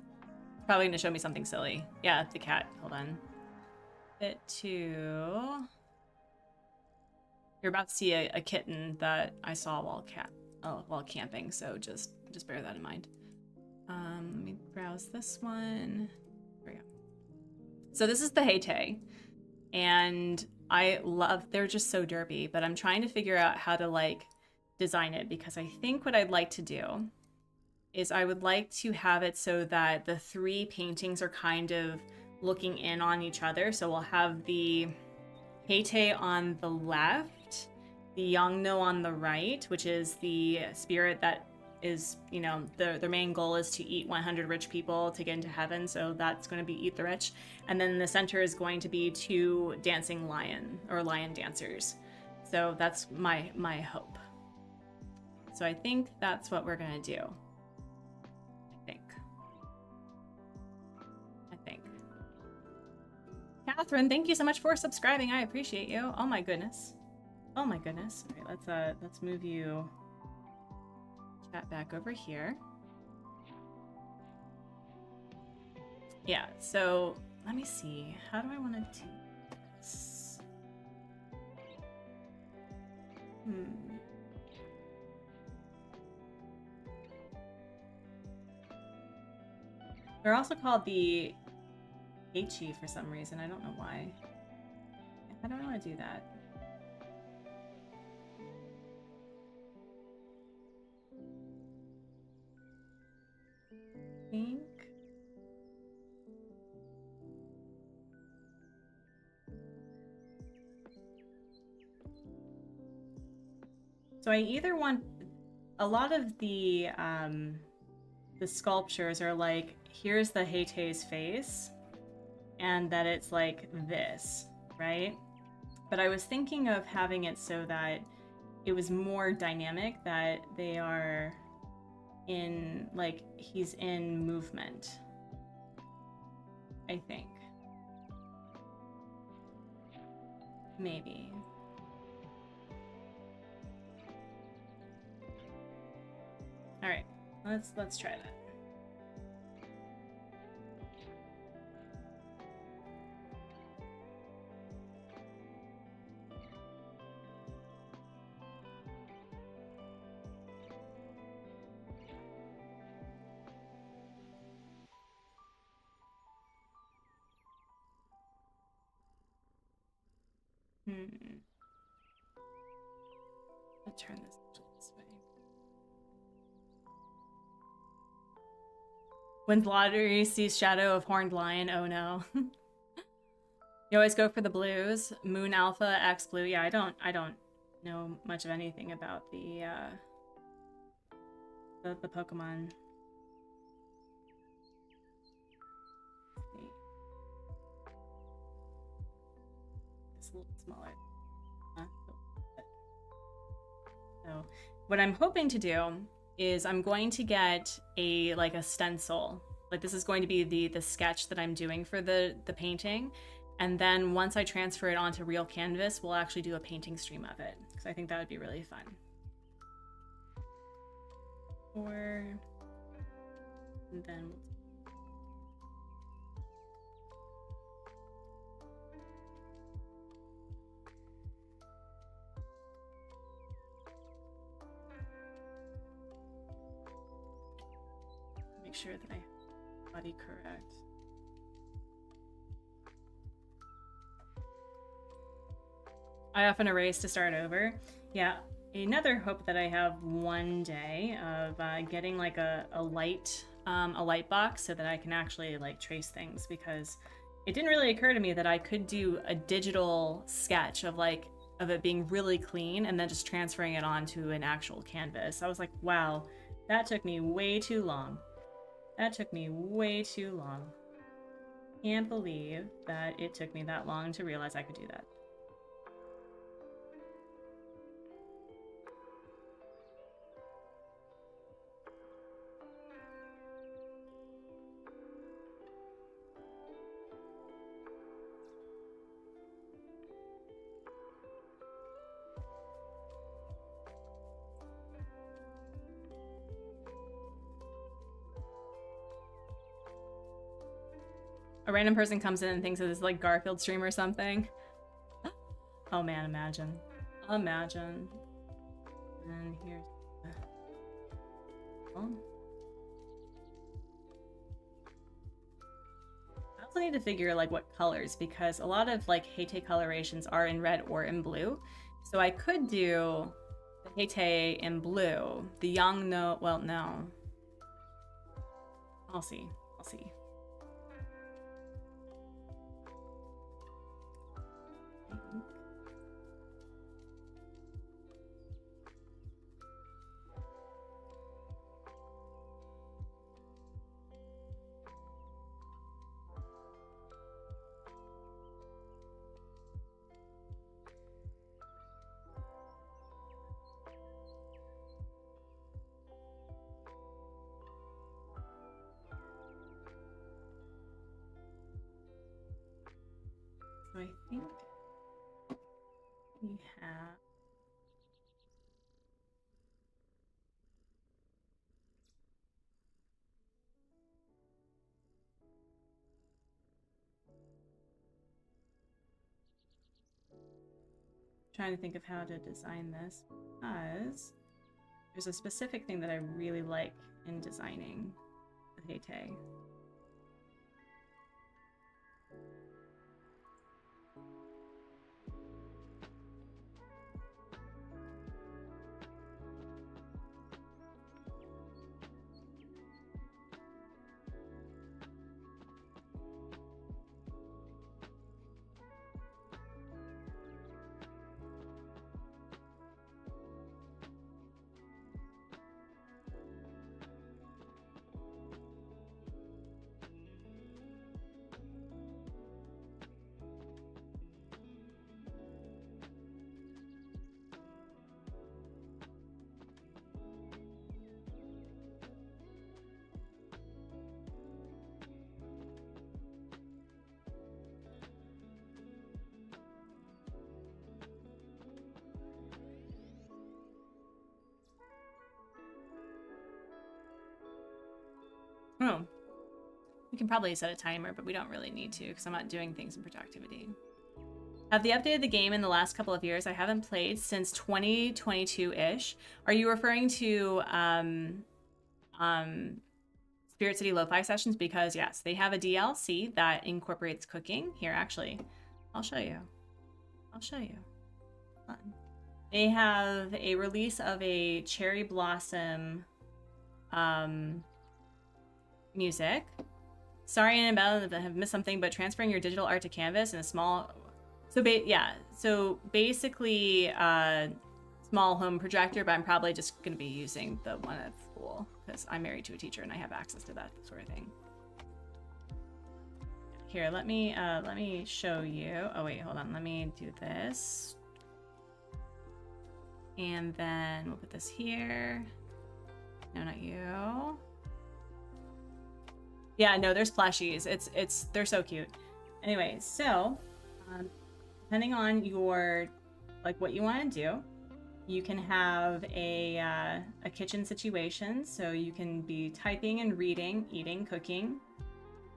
Probably gonna show me something silly. Yeah, the cat. Hold on. Bit to. You're about to see a kitten that I saw while camping, so just bear that in mind. Let me browse this one. There we go. So this is the Heyte, and they're just so derpy, but I'm trying to figure out how to like design it, because I think what I'd like to do is I would like to have it so that the three paintings are kind of looking in on each other. So we'll have the Heyte on the left, the Yongno on the right, which is the spirit that is, you know, their main goal is to eat 100 rich people to get into heaven. So that's going to be eat the rich. And then the center is going to be two dancing lion dancers. So that's my hope. So I think that's what we're going to do. I think. Catherine, thank you so much for subscribing. I appreciate you. Oh my goodness. Oh my goodness. All right, let's move you chat back over here. Yeah, so let me see. How do I want to do this? They're also called the H for some reason. I don't know why. How do I want to do that? I think. So I either want a lot of the sculptures are like, here's the Heyte's face, and that it's like this, right? But I was thinking of having it so that it was more dynamic, that they are in, like, he's in movement, I think. Maybe. All right, let's try that. Let's turn this way. When lottery sees shadow of horned lion, oh no. You always go for the blues. Moon Alpha, X Blue. Yeah, I don't know much of anything about the Pokemon. It's a little smaller. So what I'm hoping to do is I'm going to get a stencil. Like, this is going to be the sketch that I'm doing for the painting. And then once I transfer it onto real canvas, we'll actually do a painting stream of it, because I think that would be really fun. And then make sure that I body correct. I often erase to start over. Yeah, another hope that I have one day of getting like a light box so that I can actually like trace things, because it didn't really occur to me that I could do a digital sketch of it being really clean and then just transferring it onto an actual canvas. I was like, wow, that took me way too long. That took me way too long. Can't believe that it took me that long to realize I could do that. A random person comes in and thinks that it's like Garfield stream or something. Oh man, imagine. Imagine. And here's oh. I also need to figure like what colors, because a lot of like Hate colorations are in red or in blue. So I could do the Hate in blue. The Yang no, well, no. I'll see. I'll see. So I think we have trying to think of how to design this, because there's a specific thing that I really like in designing the Hate. Oh, we can probably set a timer, but we don't really need to because I'm not doing things in productivity. Have they updated the game in the last couple of years? I haven't played since 2022-ish. Are you referring to Spirit City Lo-Fi Sessions? Because yes, they have a DLC that incorporates cooking. Here, actually, I'll show you. I'll show you. Fun. They have a release of a cherry blossom music. Sorry in about that have missed something, but transferring your digital art to canvas in a small, so basically small home projector, but I'm probably just gonna be using the one at school because I'm married to a teacher and I have access to that sort of thing. Here, let me show you. Oh wait, hold on, let me do this. And then we'll put this here. No, not you. Yeah, no, there's plushies. They're so cute. Anyway, so depending on your what you want to do, you can have a kitchen situation. So you can be typing and reading, eating, cooking.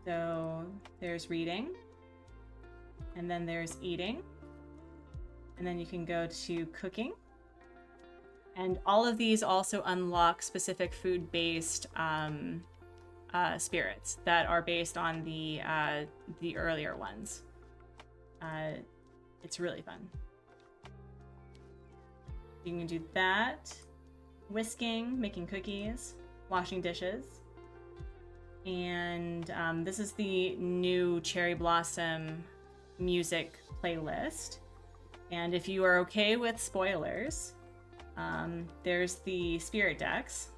So there's reading, and then there's eating, and then you can go to cooking. And all of these also unlock specific food-based spirits that are based on the earlier ones. It's really fun. You can do that, whisking, making cookies, washing dishes. And this is the new Cherry Blossom music playlist. And if you are okay with spoilers, there's the spirit decks.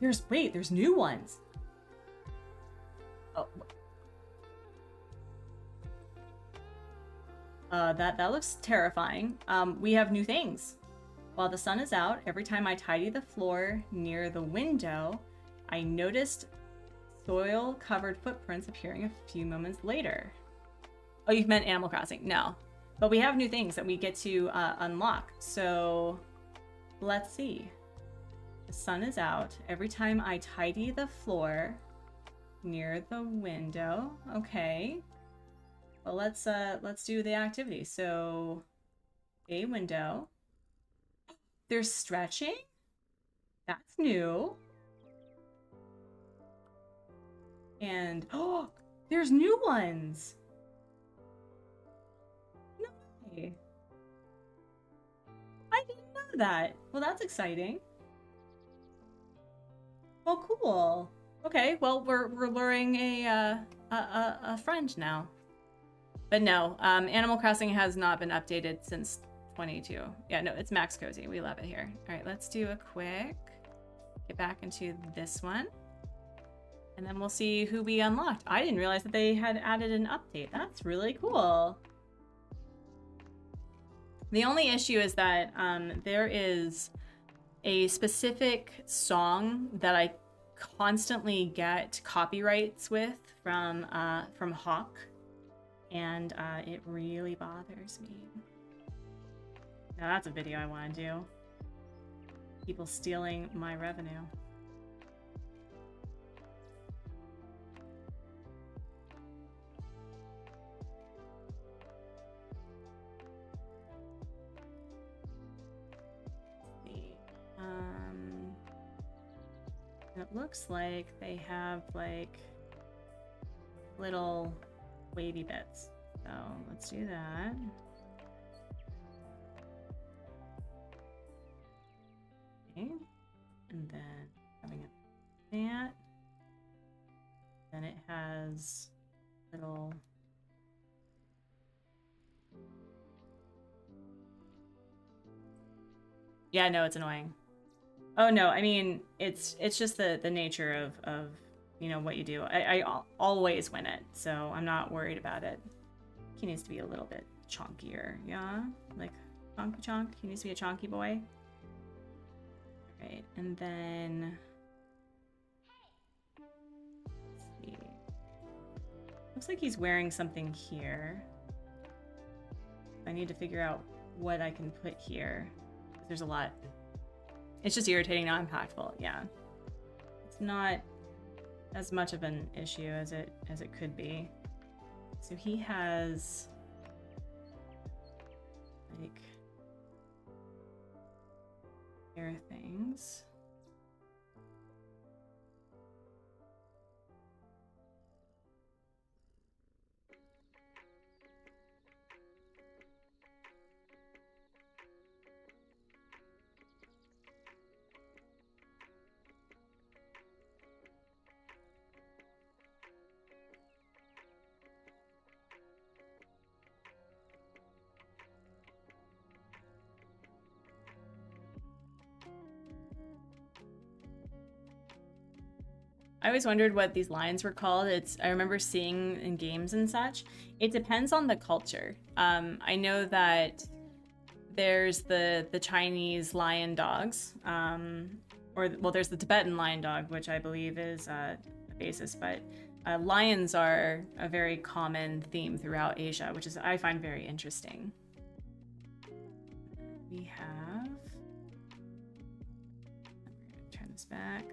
There's new ones. Oh. That looks terrifying. We have new things. While the sun is out, every time I tidy the floor near the window, I noticed soil-covered footprints appearing a few moments later. Oh, you meant Animal Crossing? No. But we have new things that we get to unlock. So let's see. The sun is out. Every time I tidy the floor near the window. Okay. Well, let's do the activity. So a window. There's stretching? That's new. And oh, there's new ones. No way. I didn't know that. Well, that's exciting. Well, cool. Okay, well, we're luring a friend now. But no, Animal Crossing has not been updated since 22. Yeah, no, it's Max Cozy. We love it here. All right, let's do a quick get back into this one. And then we'll see who we unlocked. I didn't realize that they had added an update. That's really cool. The only issue is that there is a specific song that I constantly get copyrights with from Hawk, and it really bothers me. Now that's a video I want to do. People stealing my revenue. It looks like they have like little wavy bits. So let's do that. Okay. And then having that. Then it has little yeah, no, it's annoying. Oh no, I mean it's just the nature of you know what you do. I always win it, so I'm not worried about it. He needs to be a little bit chonkier, yeah, like chonk. He needs to be a chonky boy. All right, and then let's see. Looks like he's wearing something here. I need to figure out what I can put here. There's a lot. It's just irritating, not impactful. Yeah, it's not as much of an issue as it could be. So he has like hair things. I always wondered what these lines were called. I remember seeing in games and such. It depends on the culture. I know that there's the Chinese lion dogs, well, there's the Tibetan lion dog, which I believe is a basis, but lions are a very common theme throughout Asia, which is I find very interesting. We have. Turn this back.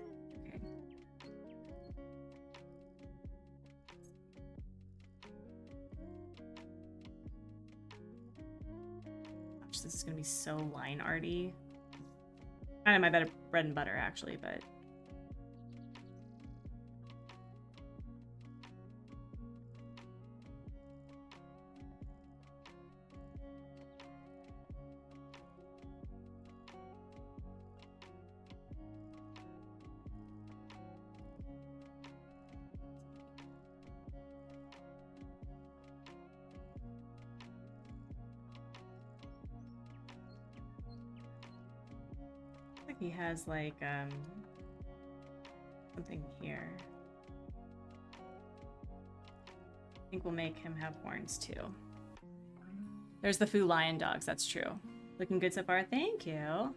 This is gonna be so line arty. Kind of my bread and butter actually, but He has like something here. I think we'll make him have horns too. There's the Fu lion dogs, that's true. Looking good so far, thank you.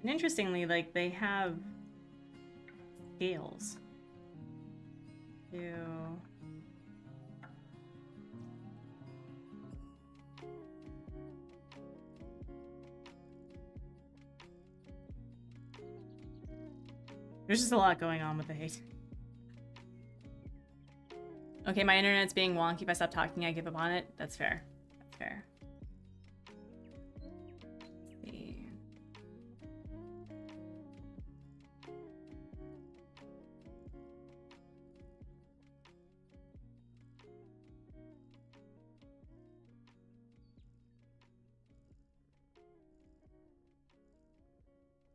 And interestingly, like, they have scales. Ew. There's just a lot going on with the hate. Okay, my internet's being wonky. If I stop talking, I give up on it. That's fair. That's fair. Let's see.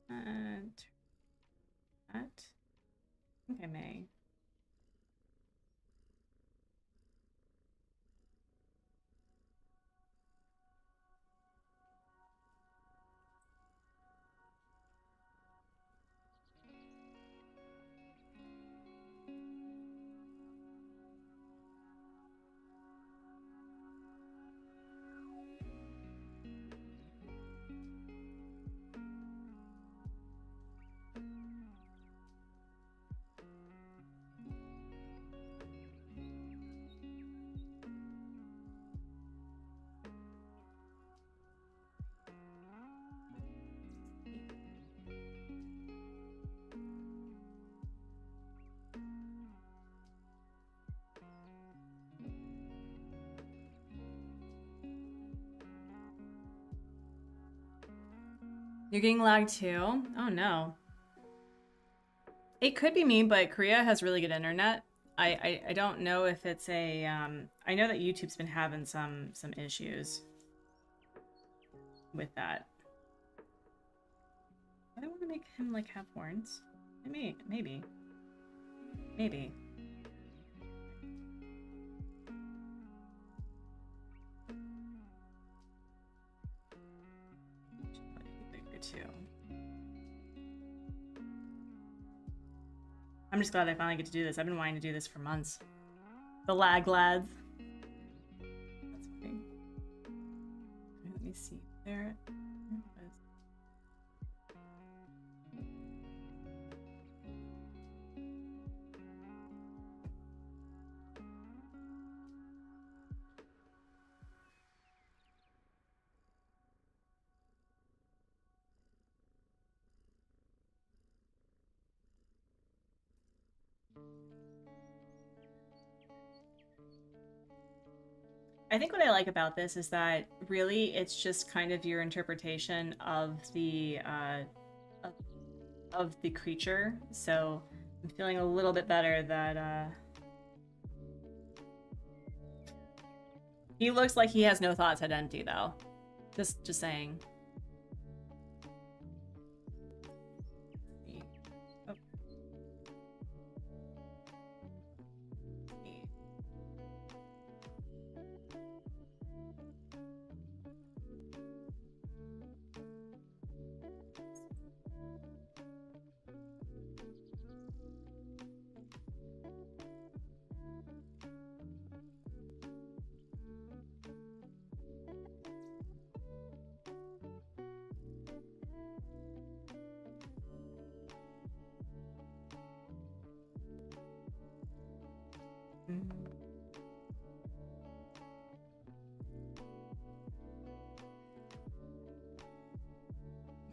That. I think I may. You're getting lagged too? Oh no. It could be me, but Korea has really good internet. I don't know if it's a I know that YouTube's been having some issues with that. I don't want to make him like have horns. Maybe. Bigger too. I'm just glad I finally get to do this. I've been wanting to do this for months. The lag lads. That's funny. Let me see. There. I think what I like about this is that really it's just kind of your interpretation of the creature. So I'm feeling a little bit better that he looks like he has no thoughts at empty though. Just saying.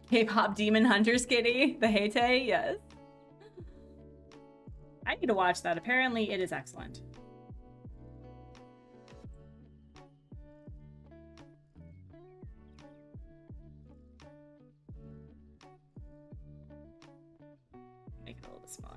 K-pop Demon Hunters kitty, the Heite, yes. I need to watch that. Apparently, it is excellent. Make it a little bit smaller.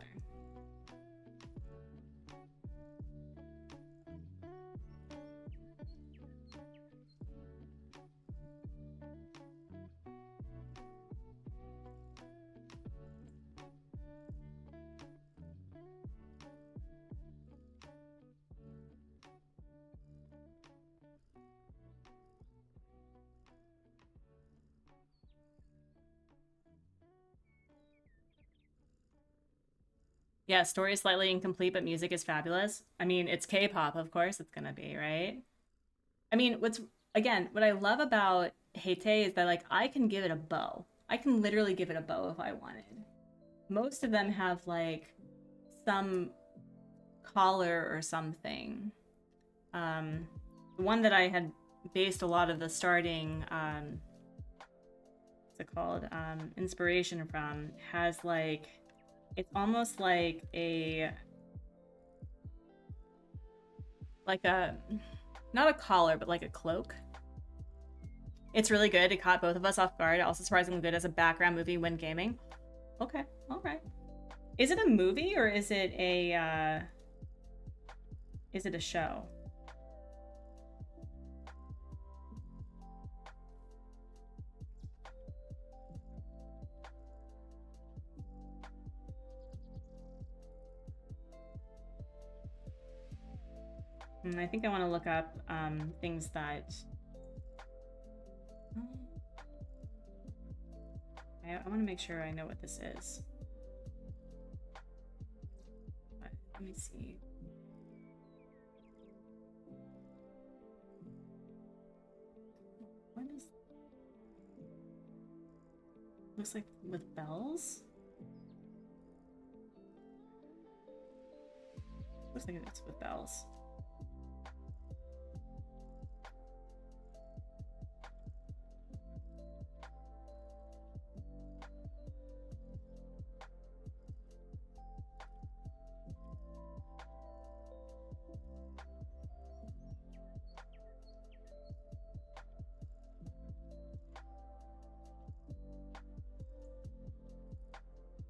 Yeah, story is slightly incomplete, but music is fabulous. I mean, it's K-pop, of course it's gonna be, right? I mean, what I love about Hate is that like I can give it a bow. I can literally give it a bow if I wanted. Most of them have like some collar or something. The one that I had based a lot of the starting what's it called? Inspiration from has like it's almost like a not a collar, but like a cloak. It's really good. It caught both of us off guard. Also surprisingly good as a background movie when gaming. Okay, all right. Is it a movie or is it a show? I think I want to look up things that I want to make sure I know what this is. But let me see. What is? Looks like with bells. Looks like it's with bells.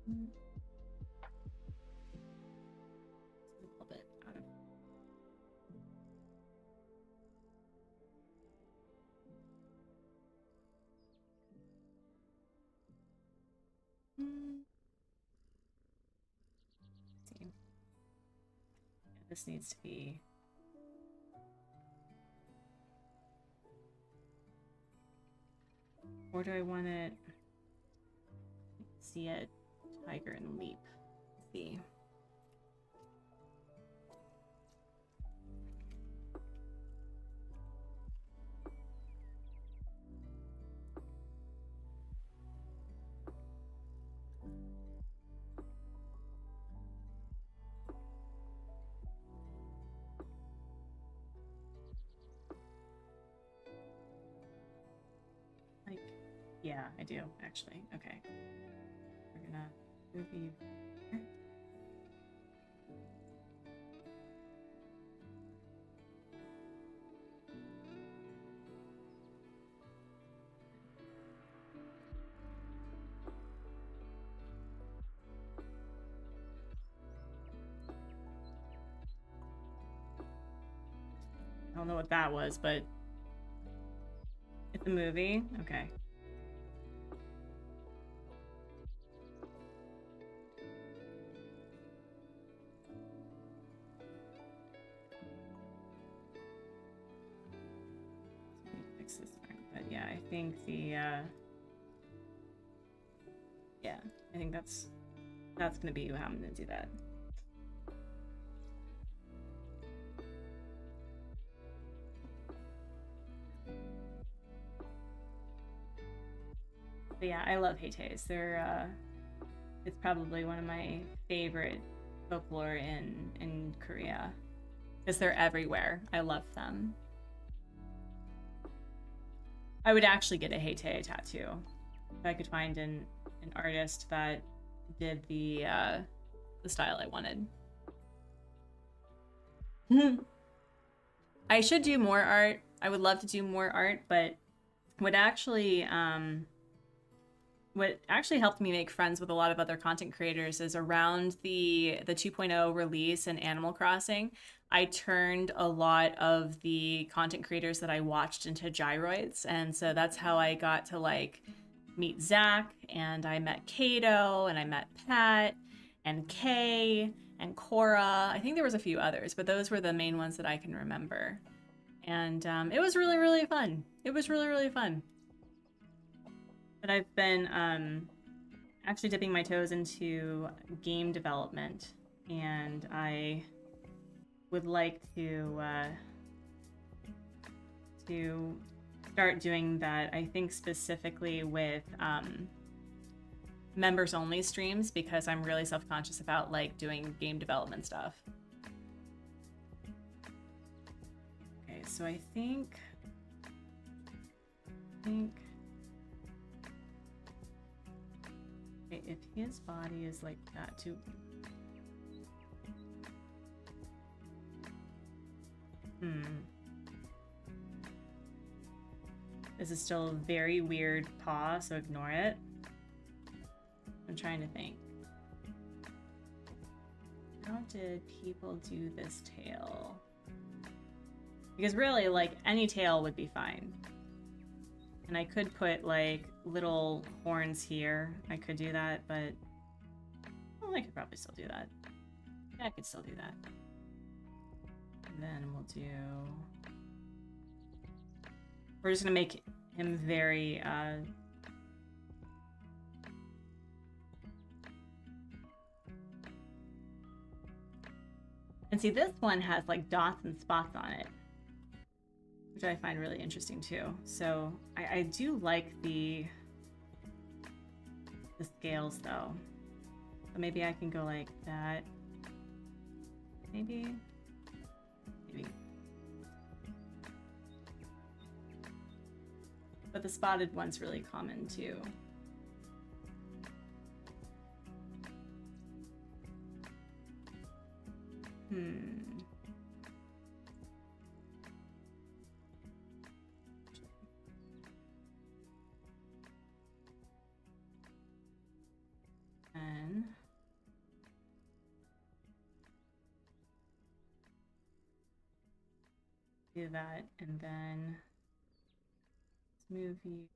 A little bit out of. Let's see. Yeah, this needs to be. Or do I want it? See it, tiger and leap. Let's see. Like, yeah, I do actually. Okay, we're gonna move you. I don't know what that was, but it's a movie. Okay. Let me fix this thing. But yeah, I think yeah, I think that's gonna be how I'm gonna do that. But yeah, I love Heites. They're it's probably one of my favorite folklore in Korea because they're everywhere. I love them. I would actually get a Heite tattoo if I could find an artist that did the style I wanted. I should do more art. I would love to do more art, but what actually helped me make friends with a lot of other content creators is around the 2.0 release in Animal Crossing. I turned a lot of the content creators that I watched into gyroids, and so that's how I got to like meet Zach, and I met Kato, and I met Pat, and Kay, and Cora. I think there was a few others, but those were the main ones that I can remember. And it was really, really fun. It was really, really fun. But I've been actually dipping my toes into game development and I would like to start doing that, I think specifically with members only streams, because I'm really self-conscious about like doing game development stuff. Okay, so I think okay, if his body is like that too. This is still a very weird paw, so ignore it. I'm trying to think. How did people do this tail? Because really, like, any tail would be fine. And I could put, like, little horns here. I could do that, but... well, I could probably still do that. Yeah, I could still do that. And then we'll do... we're just gonna make him very, and see, this one has, like, dots and spots on it, which I find really interesting, too. So, I do like the scales, though. So maybe I can go like that. Maybe. But the spotted one's really common, too. And do that, and then let's move you.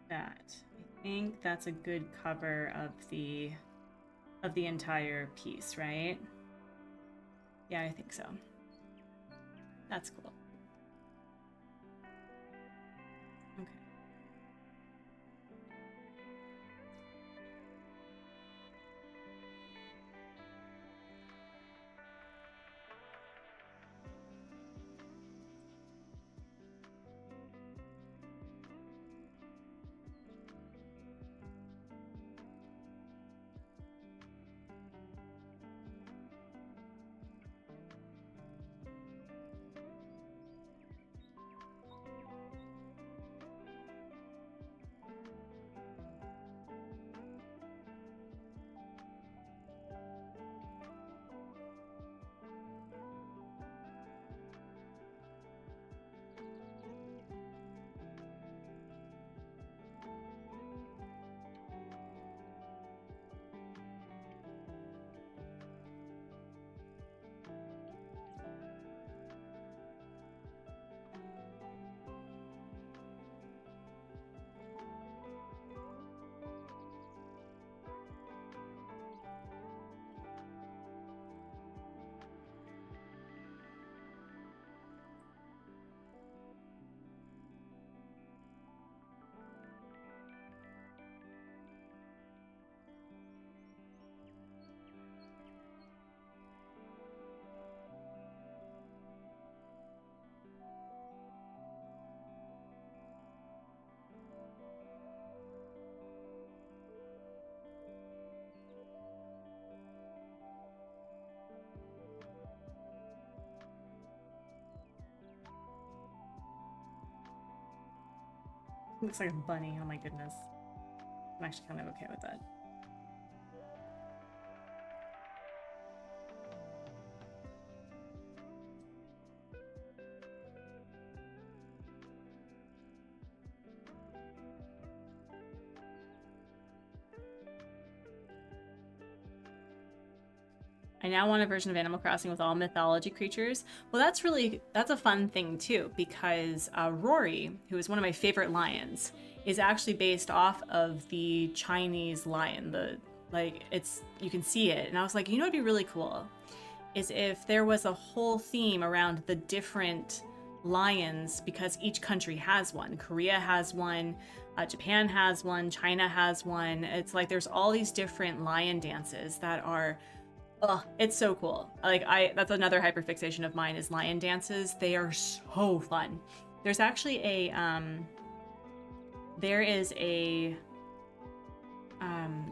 That. I think that's a good cover of the entire piece, right? Yeah, I think so. That's cool. Okay. Looks like a bunny. Oh my goodness. I'm actually kind of okay with that. I now want a version of Animal Crossing with all mythology creatures. Well, that's a fun thing too, because Rory, who is one of my favorite lions, is actually based off of the Chinese lion. You can see it. And I was like, you know what'd be really cool? Is if there was a whole theme around the different lions because each country has one. Korea has one, Japan has one, China has one. It's like there's all these different lion dances that are, oh, it's so cool. Like that's another hyperfixation of mine is lion dances. They are so fun. There's actually there is a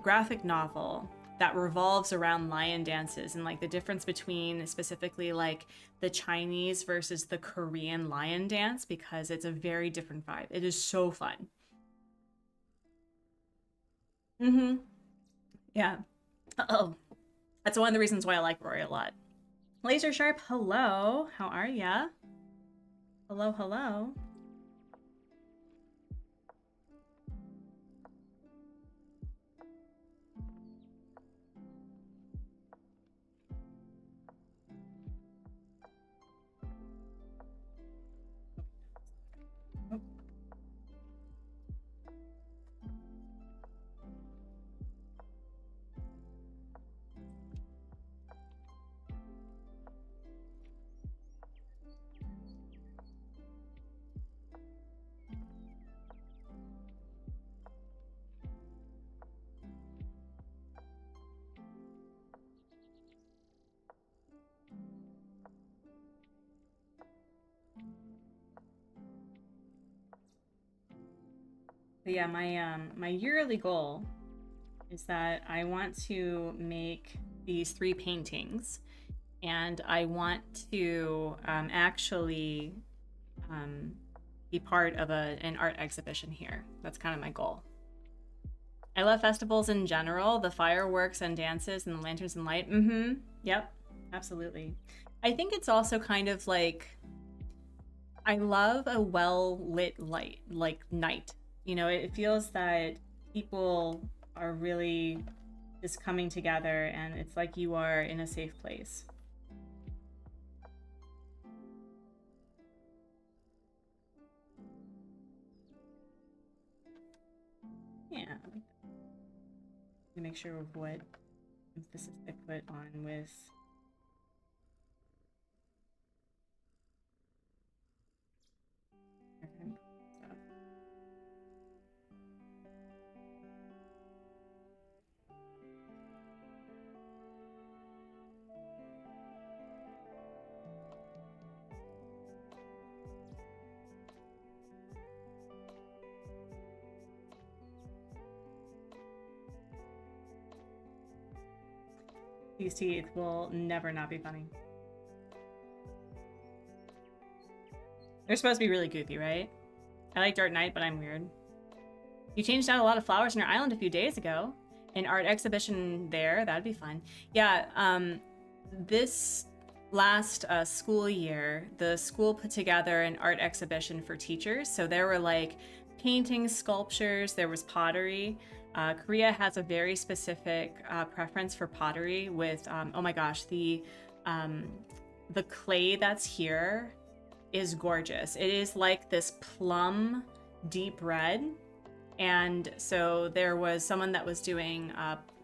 graphic novel that revolves around lion dances and like the difference between specifically like the Chinese versus the Korean lion dance, because it's a very different vibe. It is so fun. Mm-hmm. Yeah. Oh, that's one of the reasons why I like Rory a lot. Laser Sharp, hello. How are ya? Hello, hello. But yeah, my yearly goal is that I want to make these 3 paintings, and I want to actually be part of an art exhibition here. That's kind of my goal. I love festivals in general, the fireworks and dances and the lanterns and light. Mm-hmm. Yep, absolutely. I think it's also kind of like, I love a well-lit light, like night. You know, it feels that people are really just coming together and it's like you are in a safe place. Yeah. Let me make sure of what emphasis I put on with. These teeth will never not be funny. They're supposed to be really goofy, right? I like Dark Knight, but I'm weird. You changed out a lot of flowers on your island a few days ago. An art exhibition there, that'd be fun. Yeah, this last school year, the school put together an art exhibition for teachers. So there were like paintings, sculptures, there was pottery. Korea has a very specific preference for pottery with, oh my gosh, the clay that's here is gorgeous. It is like this plum deep red. And so there was someone that was doing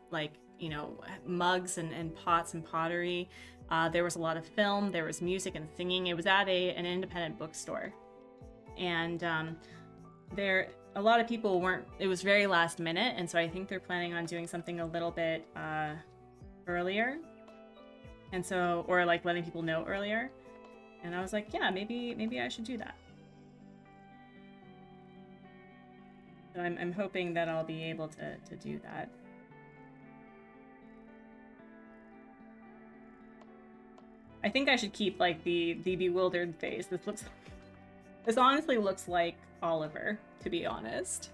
like, you know, mugs and pots and pottery. There was a lot of film, there was music and singing. It was at an independent bookstore. And a lot of people weren't, it was very last minute. And so I think they're planning on doing something a little bit earlier. And so, or like letting people know earlier. And I was like, yeah, maybe I should do that. So I'm hoping that I'll be able to do that. I think I should keep like the bewildered face. This honestly looks like Oliver, to be honest.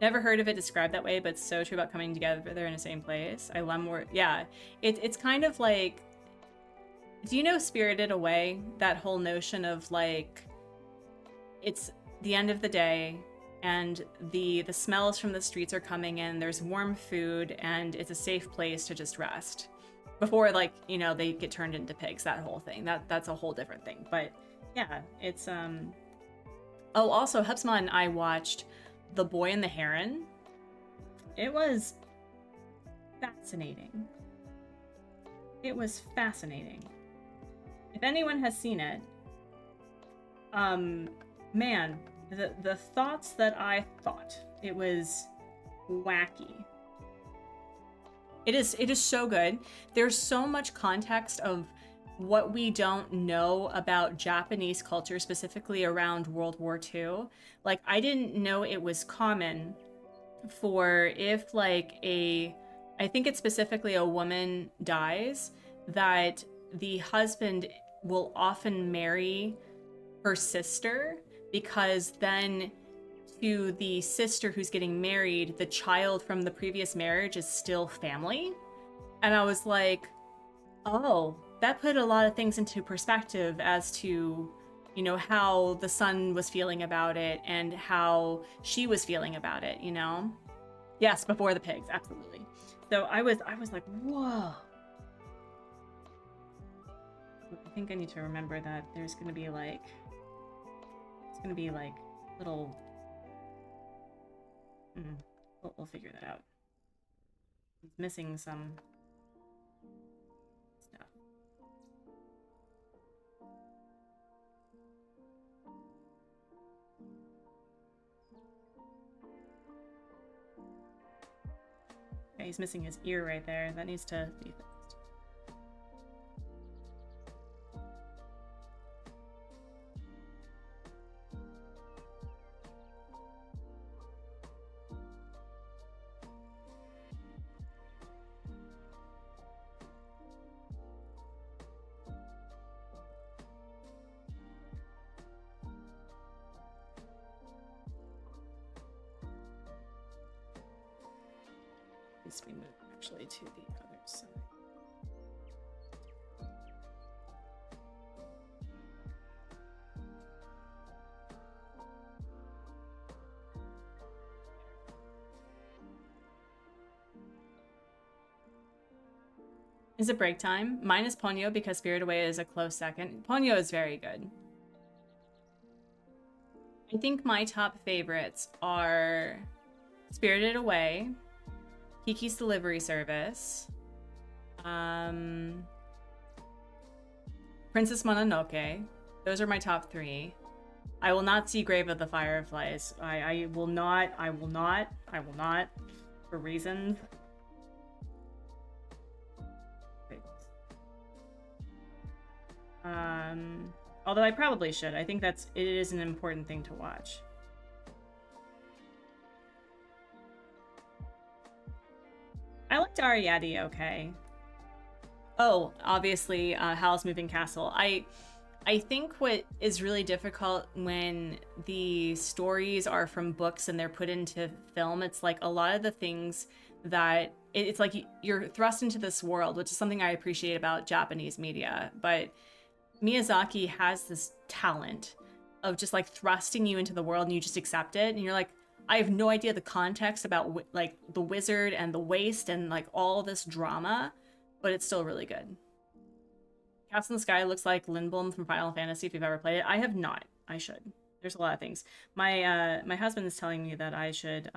Never heard of it described that way, but it's so true about coming together in the same place. I love more. Yeah, it's kind of like, do you know Spirited Away? That whole notion of like, it's the end of the day and the smells from the streets are coming in, there's warm food, and it's a safe place to just rest before, like, you know, they get turned into pigs. That whole thing, that's a whole different thing. But yeah, it's oh, also Hubsma and I watched The Boy and the Heron. It was fascinating. It was fascinating. If anyone has seen it, man, the thoughts that I thought, it was wacky. It is so good. There's so much context of what we don't know about Japanese culture, specifically around World War II. Like, I didn't know it was common for, if like I think it's specifically a woman dies, that the husband will often marry her sister, because then to the sister who's getting married, the child from the previous marriage is still family. And I was like, oh, that put a lot of things into perspective as to, you know, how the son was feeling about it and how she was feeling about it, you know? Yes, before the pigs, absolutely. So I was like, whoa. I think I need to remember that there's gonna be like, it's gonna be like little, we'll figure that out. He's missing some stuff. Okay, he's missing his ear right there. That needs to be fixed. Needs to be moved actually to the other side. Is it break time? Mine is Ponyo because Spirit Away is a close second. Ponyo is very good. I think my top favorites are Spirited Away, Kiki's Delivery Service, Princess Mononoke. Those are my top 3. I will not see Grave of the Fireflies. I will not, for reasons. Although I probably should. I think it is an important thing to watch. I liked Ariadne okay. Oh, obviously, Howl's Moving Castle. I think what is really difficult when the stories are from books and they're put into film, it's like a lot of the things that it's like you're thrust into this world, which is something I appreciate about Japanese media, but Miyazaki has this talent of just like thrusting you into the world and you just accept it and you're like, I have no idea the context about like the wizard and the waste and like all this drama, but it's still really good. Castle in the Sky looks like Lindblom from Final Fantasy if you've ever played it. I have not. I should. There's a lot of things. My husband is telling me that I should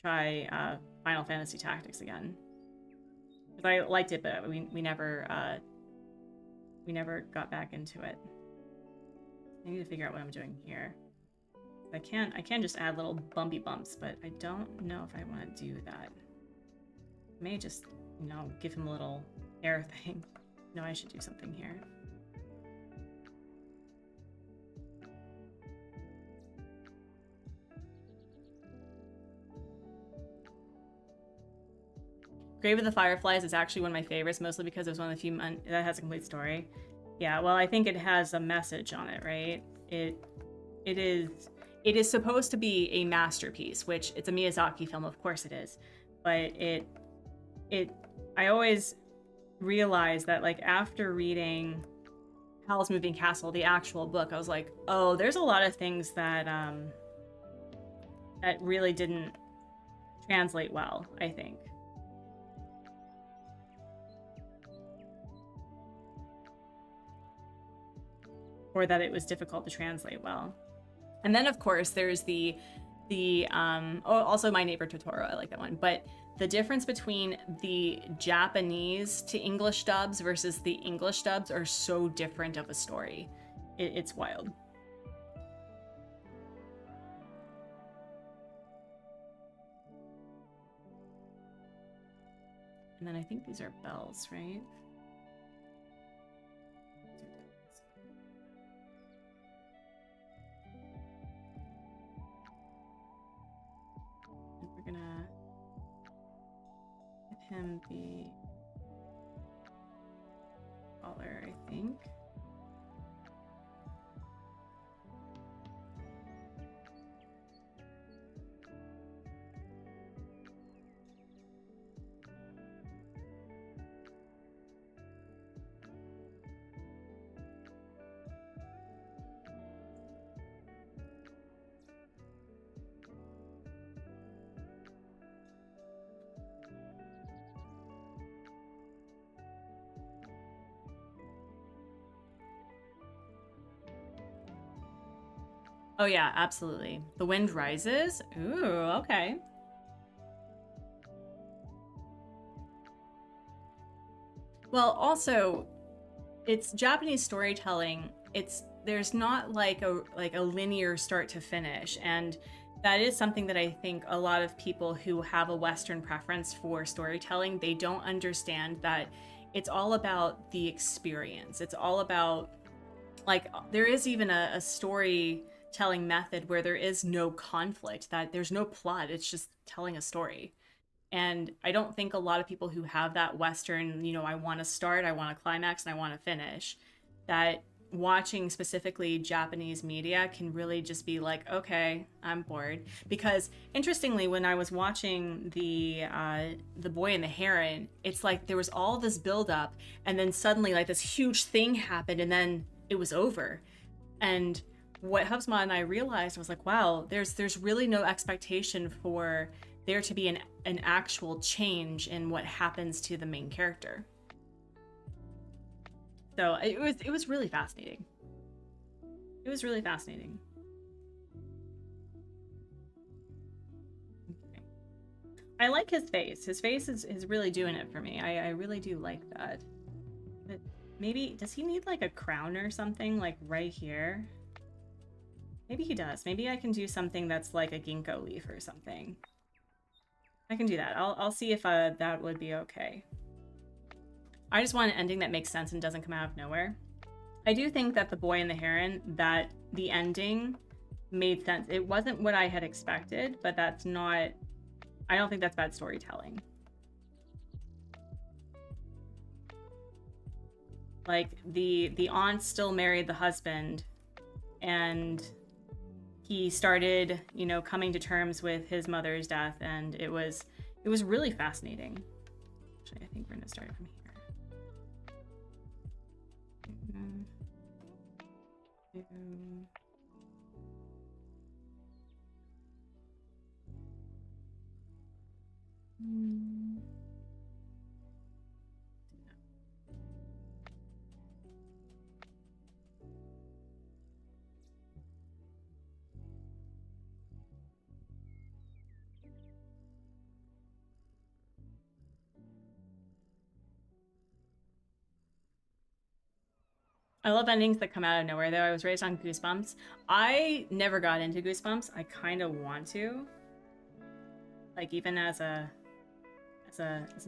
try Final Fantasy Tactics again. Because I liked it, but we never got back into it. I need to figure out what I'm doing here. I can just add little bumpy bumps, but I don't know if I want to do that. I may just, you know, give him a little hair thing. No, I should do something here. Grave of the Fireflies is actually one of my favorites, mostly because it was one of the few that has a complete story. Yeah, well, I think it has a message on it, right? It is supposed to be a masterpiece, which it's a Miyazaki film, of course it is. But I always realized that, like, after reading Howl's Moving Castle, the actual book, I was like, oh, there's a lot of things that that really didn't translate well, I think. Or that it was difficult to translate well. And then, of course, there's also My Neighbor Totoro. I like that one. But the difference between the Japanese to English dubs versus the English dubs are so different of a story. It's wild. And then I think these are bells, right? And we're gonna give him the collar, I think. Oh yeah, absolutely. The wind rises. Ooh, okay. Well, also, it's Japanese storytelling. There's not like a linear start to finish, and that is something that I think a lot of people who have a Western preference for storytelling, they don't understand that it's all about the experience. It's all about, like, there is even a storytelling method where there is no conflict, that there's no plot, it's just telling a story. And I don't think a lot of people who have that Western, I want to start, I want to climax, and I want to finish, that watching specifically Japanese media can really just be like, okay, I'm bored. Because interestingly, when I was watching the Boy and the Heron, it's like there was all this buildup, and then suddenly like this huge thing happened, and then it was over. And what Hubsma and I realized was like, wow, there's really no expectation for there to be an actual change in what happens to the main character. So it was really fascinating. It was really fascinating. Okay. I like his face. His face is really doing it for me. I really do like that. But maybe, does he need like a crown or something, like right here? Maybe he does. Maybe I can do something that's like a ginkgo leaf or something. I can do that. I'll see if that would be okay. I just want an ending that makes sense and doesn't come out of nowhere. I do think that The Boy and the Heron, that the ending made sense. It wasn't what I had expected, but that's not, I don't think that's bad storytelling. Like the aunt still married the husband, and he started, coming to terms with his mother's death, and it was really fascinating. Actually, I think we're gonna start from here. I love endings that come out of nowhere, though. I was raised on Goosebumps. I never got into Goosebumps. I kind of want to. Like, even as an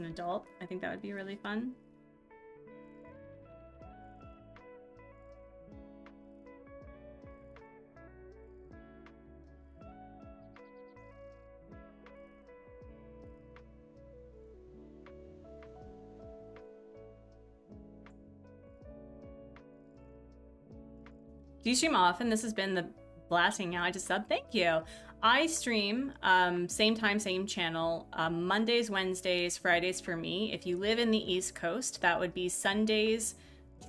adult, I think that would be really fun. Do you stream often? This has been the blasting out. I just sub. Thank you. I stream same time, same channel, Mondays, Wednesdays, Fridays for me. If you live in the East Coast, that would be Sundays,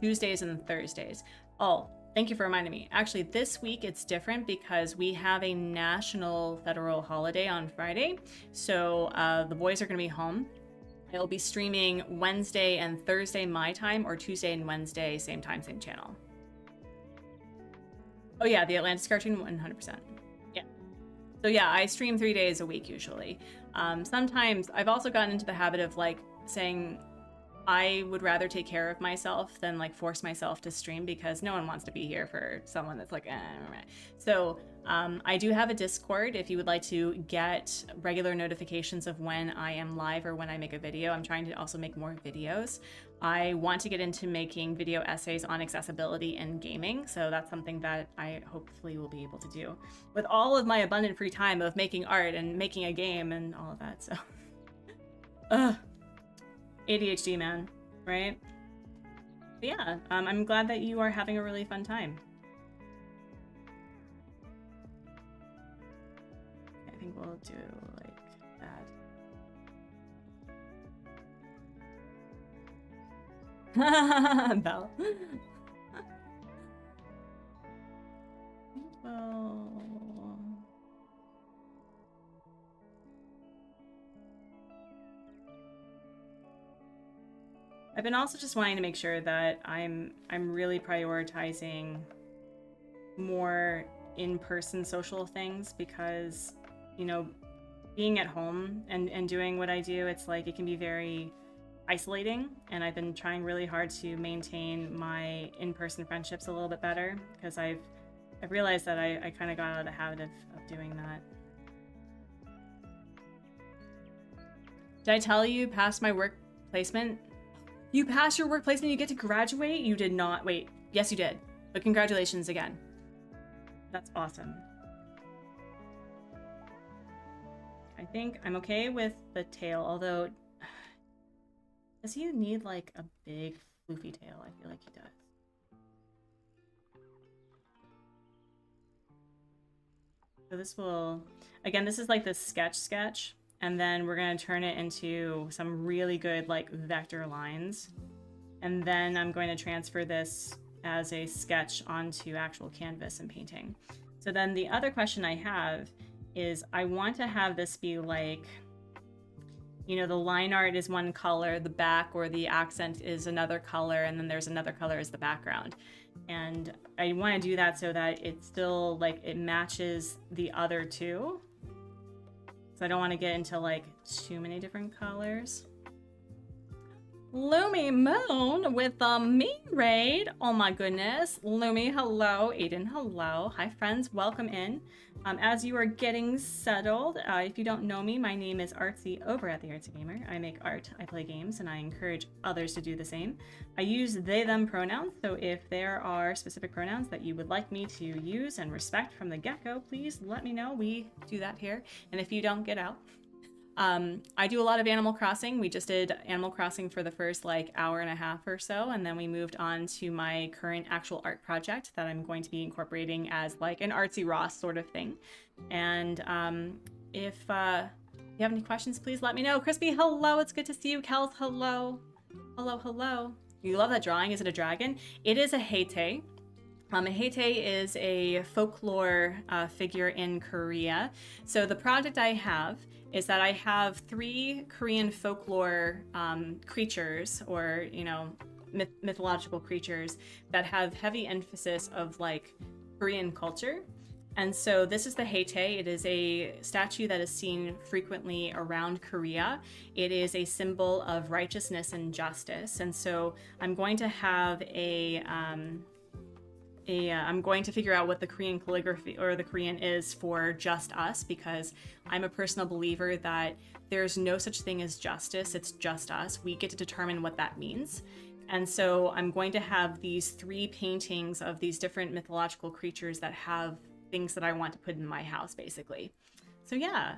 Tuesdays, and Thursdays. Oh, thank you for reminding me. Actually, this week it's different because we have a national federal holiday on Friday. So the boys are going to be home. I'll be streaming Wednesday and Thursday my time, or Tuesday and Wednesday, same time, same channel. Oh yeah, the Atlantis cartoon, 100%. Yeah. So yeah, I stream 3 days a week usually. Sometimes I've also gotten into the habit of like saying I would rather take care of myself than like force myself to stream because no one wants to be here for someone that's like, So I do have a Discord if you would like to get regular notifications of when I am live or when I make a video. I'm trying to also make more videos. I want to get into making video essays on accessibility in gaming, so that's something that I hopefully will be able to do with all of my abundant free time of making art and making a game and all of that. So, ADHD, man, right? But yeah, I'm glad that you are having a really fun time. I think we'll do like that. Belle. Well... I've been also just wanting to make sure that I'm really prioritizing more in-person social things because, you know, being at home and doing what I do, it's like it can be very isolating, and I've been trying really hard to maintain my in-person friendships a little bit better because I've realized that I kind of got out of the habit of doing that. Did I tell you past my work placement? You passed your work placement, you get to graduate? You did not. Wait, yes you did. But congratulations again. That's awesome. I think I'm okay with the tail, although... Does he need like a big floofy tail? I feel like he does. So this will... Again, this is like the sketch. And then we're going to turn it into some really good like vector lines. And then I'm going to transfer this as a sketch onto actual canvas and painting. So then the other question I have is I want to have this be like, you know, the line art is one color, the back or the accent is another color, and then there's another color as the background. And I want to do that so that it's still like it matches the other two. So I don't want to get into like too many different colors. Lumi Moon with the me raid. Oh my goodness. Lumi, hello. Aiden, hello. Hi friends, welcome in. As you are getting settled, if you don't know me, my name is Artsy over at the Artsy Gamer. I make art, I play games, and I encourage others to do the same. I use they, them pronouns, so if there are specific pronouns that you would like me to use and respect from the get-go, please let me know. We do that here. And if you don't, get out. I do a lot of Animal Crossing. We just did Animal Crossing for the first like hour and a half or so, and then we moved on to my current actual art project that I'm going to be incorporating as like an artsy Ross sort of thing. And if you have any questions, please let me know. Crispy, hello, it's good to see you. Kels, hello. Hello. You love that drawing. Is it a dragon? It is a Heite. A Heite is a folklore figure in Korea. So the project I have is that I have 3 Korean folklore creatures, or, you know, mythological creatures that have heavy emphasis of like Korean culture. And so this is the Heite. It is a statue that is seen frequently around Korea. It is a symbol of righteousness and justice. And so I'm going to have I'm going to figure out what the Korean calligraphy or the Korean is for just us, because I'm a personal believer that there's no such thing as justice. It's just us. We get to determine what that means. And so I'm going to have these 3 paintings of these different mythological creatures that have things that I want to put in my house, basically. So yeah.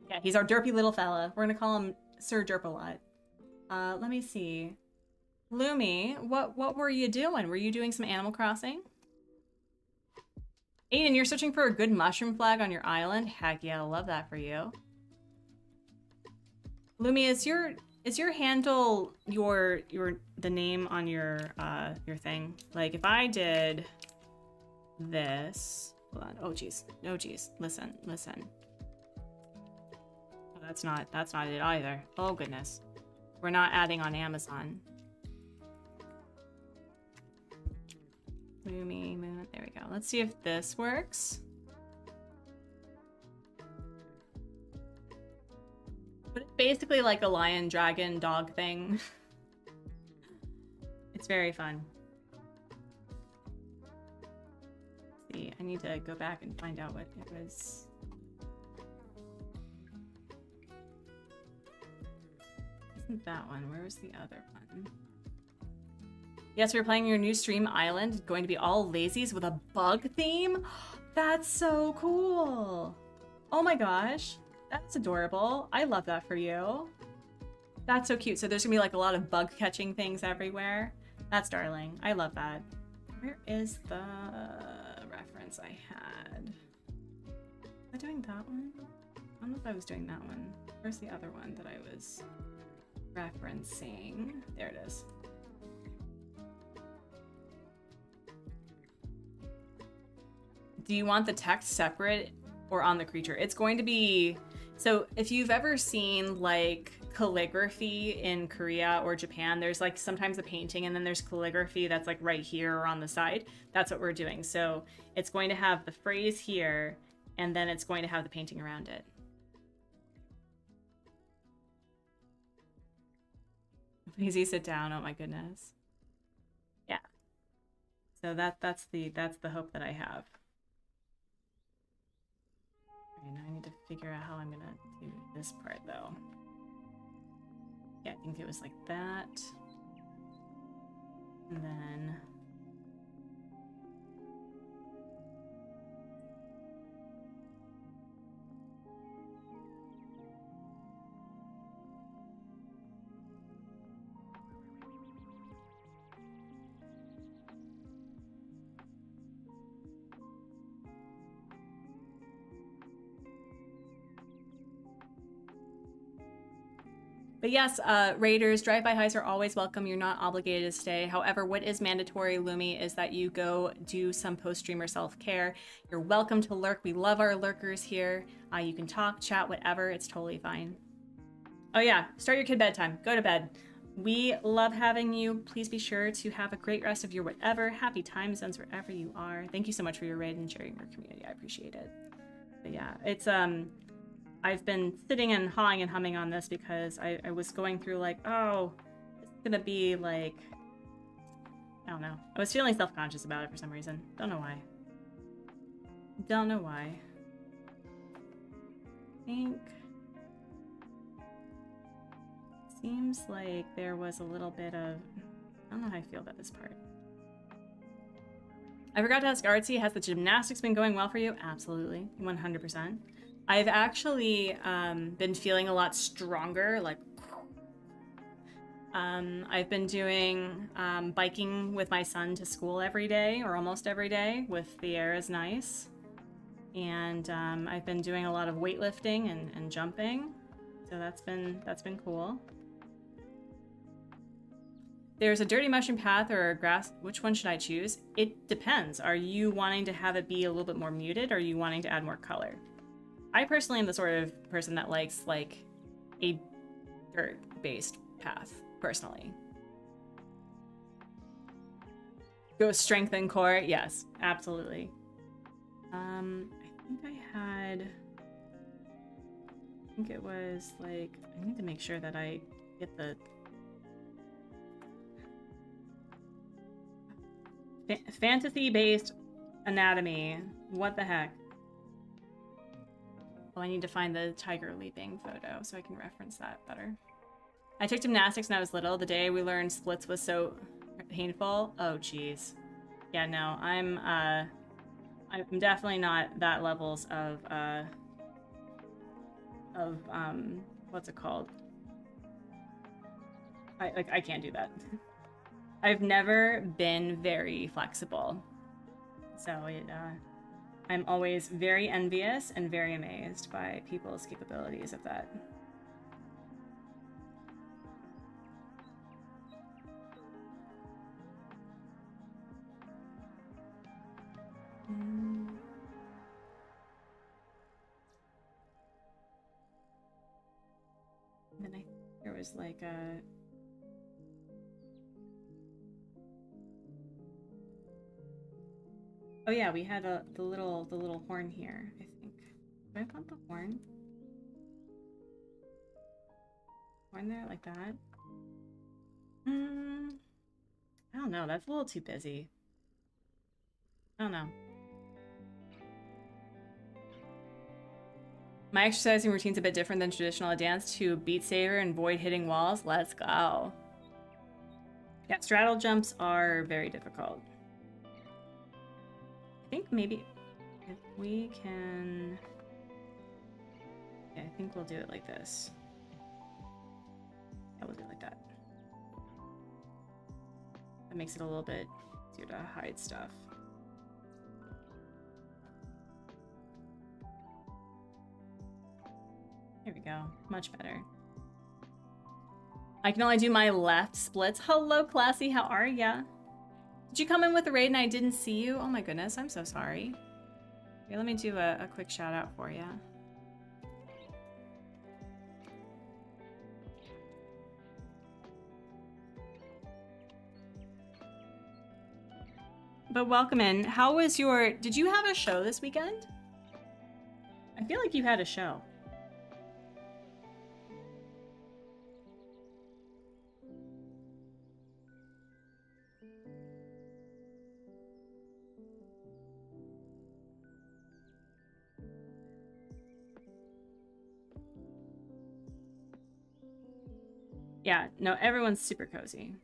Yeah, he's our derpy little fella. We're gonna call him Sir Derp a lot. Let me see. Lumi, what were you doing? Were you doing some Animal Crossing? Aiden, you're searching for a good mushroom flag on your island? Heck yeah, I love that for you. Lumi, is your handle the name on your thing? Like if I did this, hold on. Oh geez. Listen. Oh, that's not it either. Oh goodness. We're not adding on Amazon. Lumi, there we go. Let's see if this works. basically like a lion, dragon, dog thing. It's very fun. Let's see, I need to go back and find out what it was. Isn't that one? Where was the other one? Yes, we're playing your new stream island. Going to be all lazies with a bug theme. That's so cool. Oh my gosh. That's adorable. I love that for you. That's so cute. So there's gonna be like a lot of bug catching things everywhere. That's darling. I love that. Where is the reference I had? Was I doing that one? I don't know if I was doing that one. Where's the other one that I was referencing? There it is. Do you want the text separate or on the creature? It's going to be, so if you've ever seen like calligraphy in Korea or Japan, there's like sometimes a painting and then there's calligraphy that's like right here or on the side. That's what we're doing. So it's going to have the phrase here and then it's going to have the painting around it. Easy, sit down. Oh my goodness. Yeah. So that's the hope that I have. Okay, now I need to figure out how I'm gonna do this part though. Yeah, I think it was like that. And then but yes, raiders, drive-by highs are always welcome. You're not obligated to stay. However, what is mandatory, Lumi, is that you go do some post-streamer self-care. You're welcome to lurk. We love our lurkers here. You can talk, chat, whatever. It's totally fine. Oh yeah, start your kid bedtime. Go to bed. We love having you. Please be sure to have a great rest of your whatever. Happy time zones wherever you are. Thank you so much for your raid and sharing your community. I appreciate it. But yeah, it's I've been sitting and hawing and humming on this because I was going through like, oh, it's gonna be like, I don't know. I was feeling self-conscious about it for some reason. Don't know why. Don't know why. I think seems like there was a little bit of, I don't know how I feel about this part. I forgot to ask Artsy, has the gymnastics been going well for you? Absolutely, 100%. I've actually been feeling a lot stronger, like I've been doing biking with my son to school every day, or almost every day, with the air is nice. And I've been doing a lot of weightlifting and jumping, so that's been cool. There's a dirty mushroom path or a grass. Which one should I choose? It depends. Are you wanting to have it be a little bit more muted, or are you wanting to add more color? I personally am the sort of person that likes like a dirt-based path, personally. Go strengthen core, yes, absolutely. I think it was like, I need to make sure that I get the fantasy-based anatomy. What the heck? Oh, I need to find the tiger leaping photo so I can reference that better. I took gymnastics when I was little. The day we learned splits was so painful. Oh, geez. Yeah, no, I'm definitely not that levels of what's it called? I can't do that. I've never been very flexible. So I'm always very envious and very amazed by people's capabilities of that. And then I think there was like a... Oh yeah, we had the little horn here, I think. Do I want the horn? in there like that. I don't know. That's a little too busy. I don't know. My exercising routine's a bit different than traditional dance to Beat Saber and avoid hitting walls. Let's go. Yeah, straddle jumps are very difficult. I think maybe if we can... Yeah, I think we'll do it like this. Yeah, we'll do it like that. That makes it a little bit easier to hide stuff. Here we go. Much better. I can only do my left splits. Hello, Classy. How are ya? Did you come in with the raid and I didn't see you? Oh my goodness. I'm so sorry. Here, let me do a quick shout out for you. But welcome in. How was your... Did you have a show this weekend? I feel like you had a show. Yeah, no, everyone's super cozy.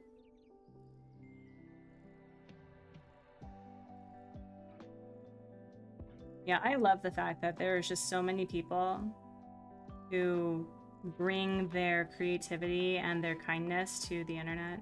Yeah, I love the fact that there's just so many people who bring their creativity and their kindness to the internet.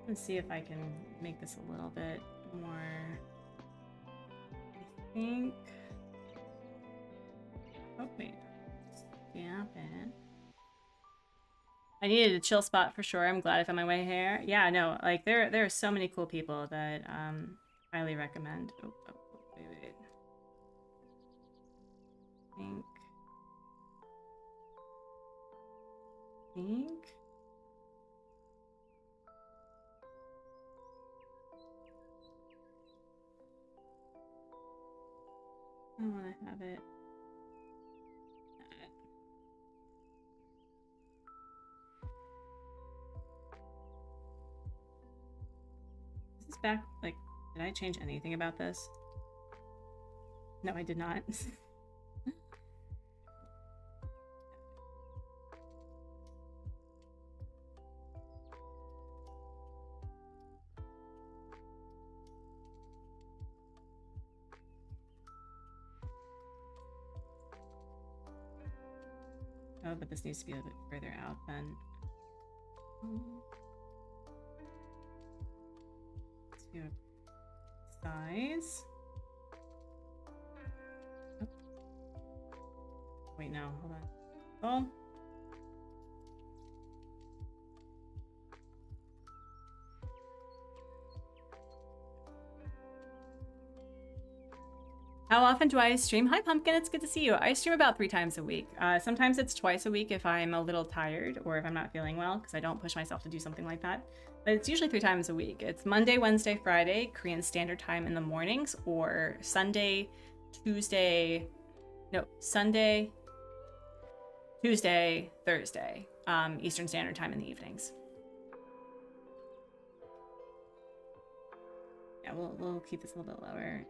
Let's see if I can make this a little bit more, I think. Oh, wait. Stamp it. I needed a chill spot for sure. I'm glad I found my way here. Yeah, no, like there are so many cool people that highly recommend. Oh, wait. Think. I want to have it. Is this back? Like, did I change anything about this? No, I did not. Oh, but this needs to be a little bit further out then. Let's do a size. Oh. Wait, no, hold on. Oh. How often do I stream? Hi, Pumpkin. It's good to see you. I stream about 3 times a week. Sometimes it's twice a week if I'm a little tired or if I'm not feeling well, because I don't push myself to do something like that. But it's usually 3 times a week. It's Monday, Wednesday, Friday, Korean Standard Time in the mornings, or Sunday, Tuesday, Thursday, Eastern Standard Time in the evenings. Yeah, we'll keep this a little bit lower.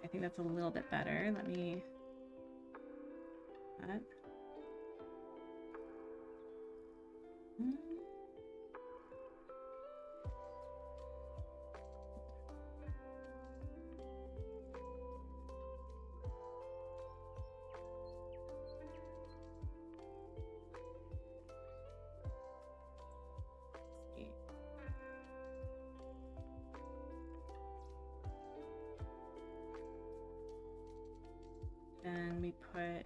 I think that's a little bit better. Let me... That. Then we put...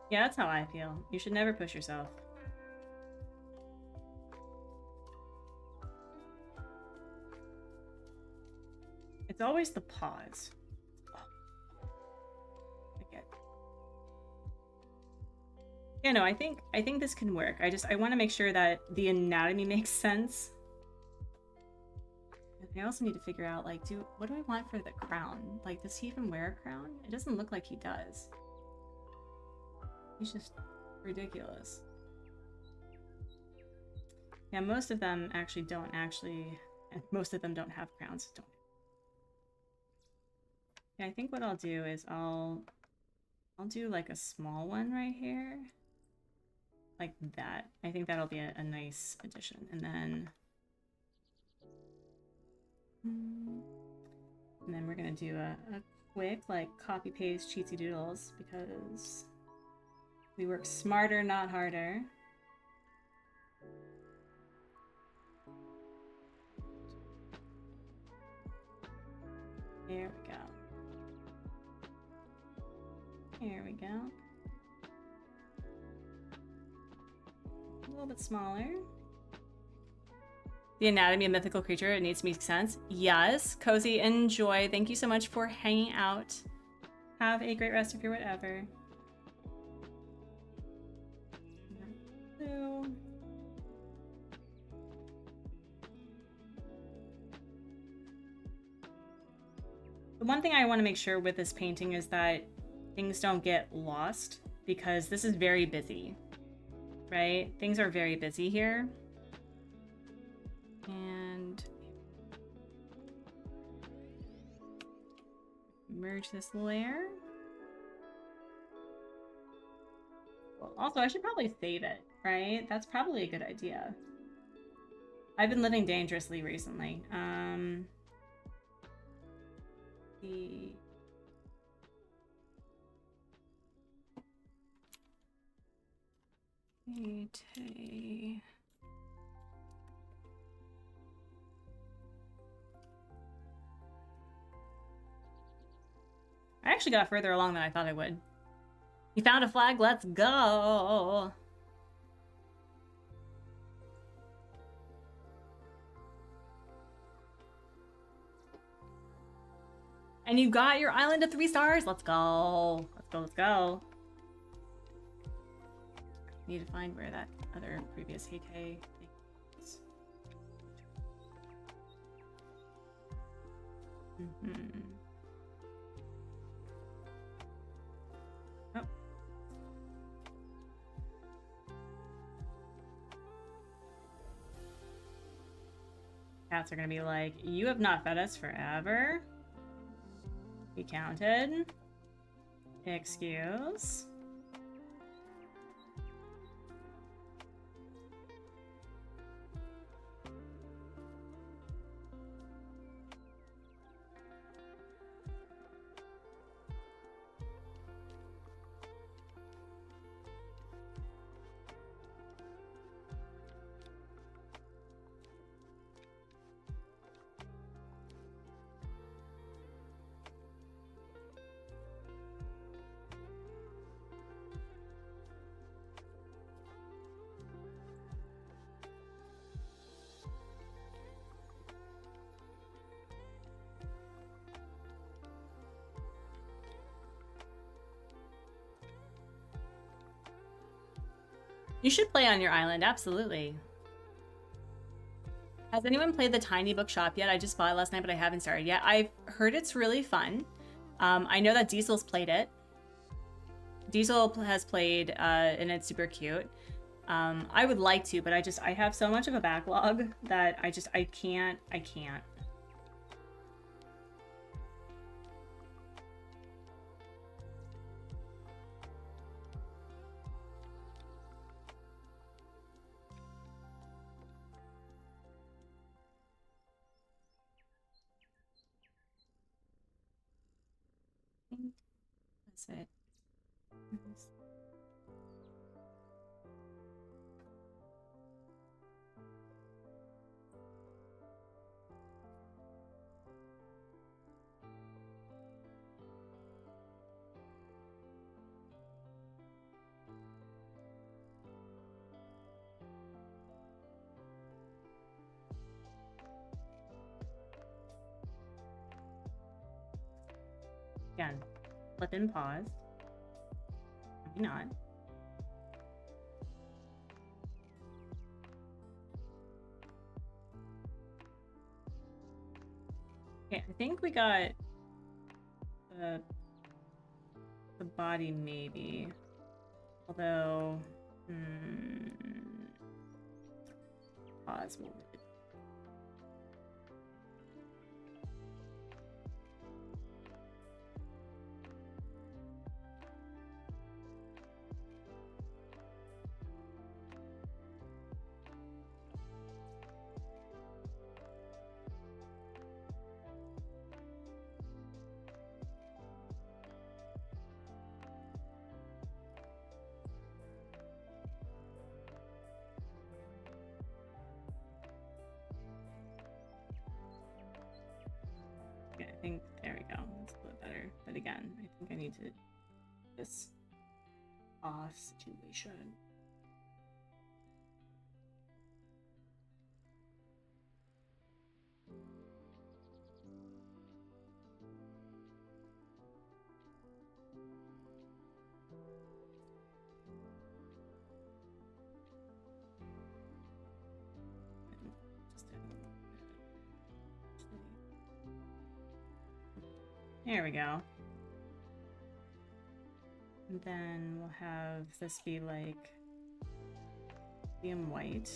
Yeah, that's how I feel. You should never push yourself. It's always the pause. Yeah, no, I think this can work. I want to make sure that the anatomy makes sense. I also need to figure out, like, what do I want for the crown? Like, does he even wear a crown? It doesn't look like he does. He's just ridiculous. Yeah, most of them actually don't most of them don't have crowns. Yeah, I think what I'll do is I'll do like a small one right here. Like that. I think that'll be a nice addition. And then we're gonna do a quick, like, copy paste cheatsy doodles because we work smarter, not harder. There we go. Here we go. A little bit smaller. The anatomy of mythical creature, it needs to make sense. Yes. Cozy, enjoy. Thank you so much for hanging out. Have a great rest of your whatever. The one thing I want to make sure with this painting is that things don't get lost because this is very busy, right? Things are very busy here. And merge this layer. Well, also, I should probably save it, right? That's probably a good idea. I've been living dangerously recently. I actually got further along than I thought I would. You found a flag, let's go! And you got your island to 3 stars? Let's go. Let's go, let's go. Need to find where that other previous Hey thing is. Oh. Cats are gonna be like, you have not fed us forever. Be counted. Excuse. You should play on your island, absolutely. Has anyone played the Tiny Bookshop yet? I just bought it last night, but I haven't started yet. I've heard it's really fun. I know that Diesel's played it. Diesel has played, and it's super cute. I would like to, but I have so much of a backlog that I can't. That's it. Again, flip and pause. Maybe not. Okay, I think we got the body maybe. Although, pause moment. I think there we go. That's a little better. But again, I think I need to this off situation. There we go. And then we'll have this be like medium white.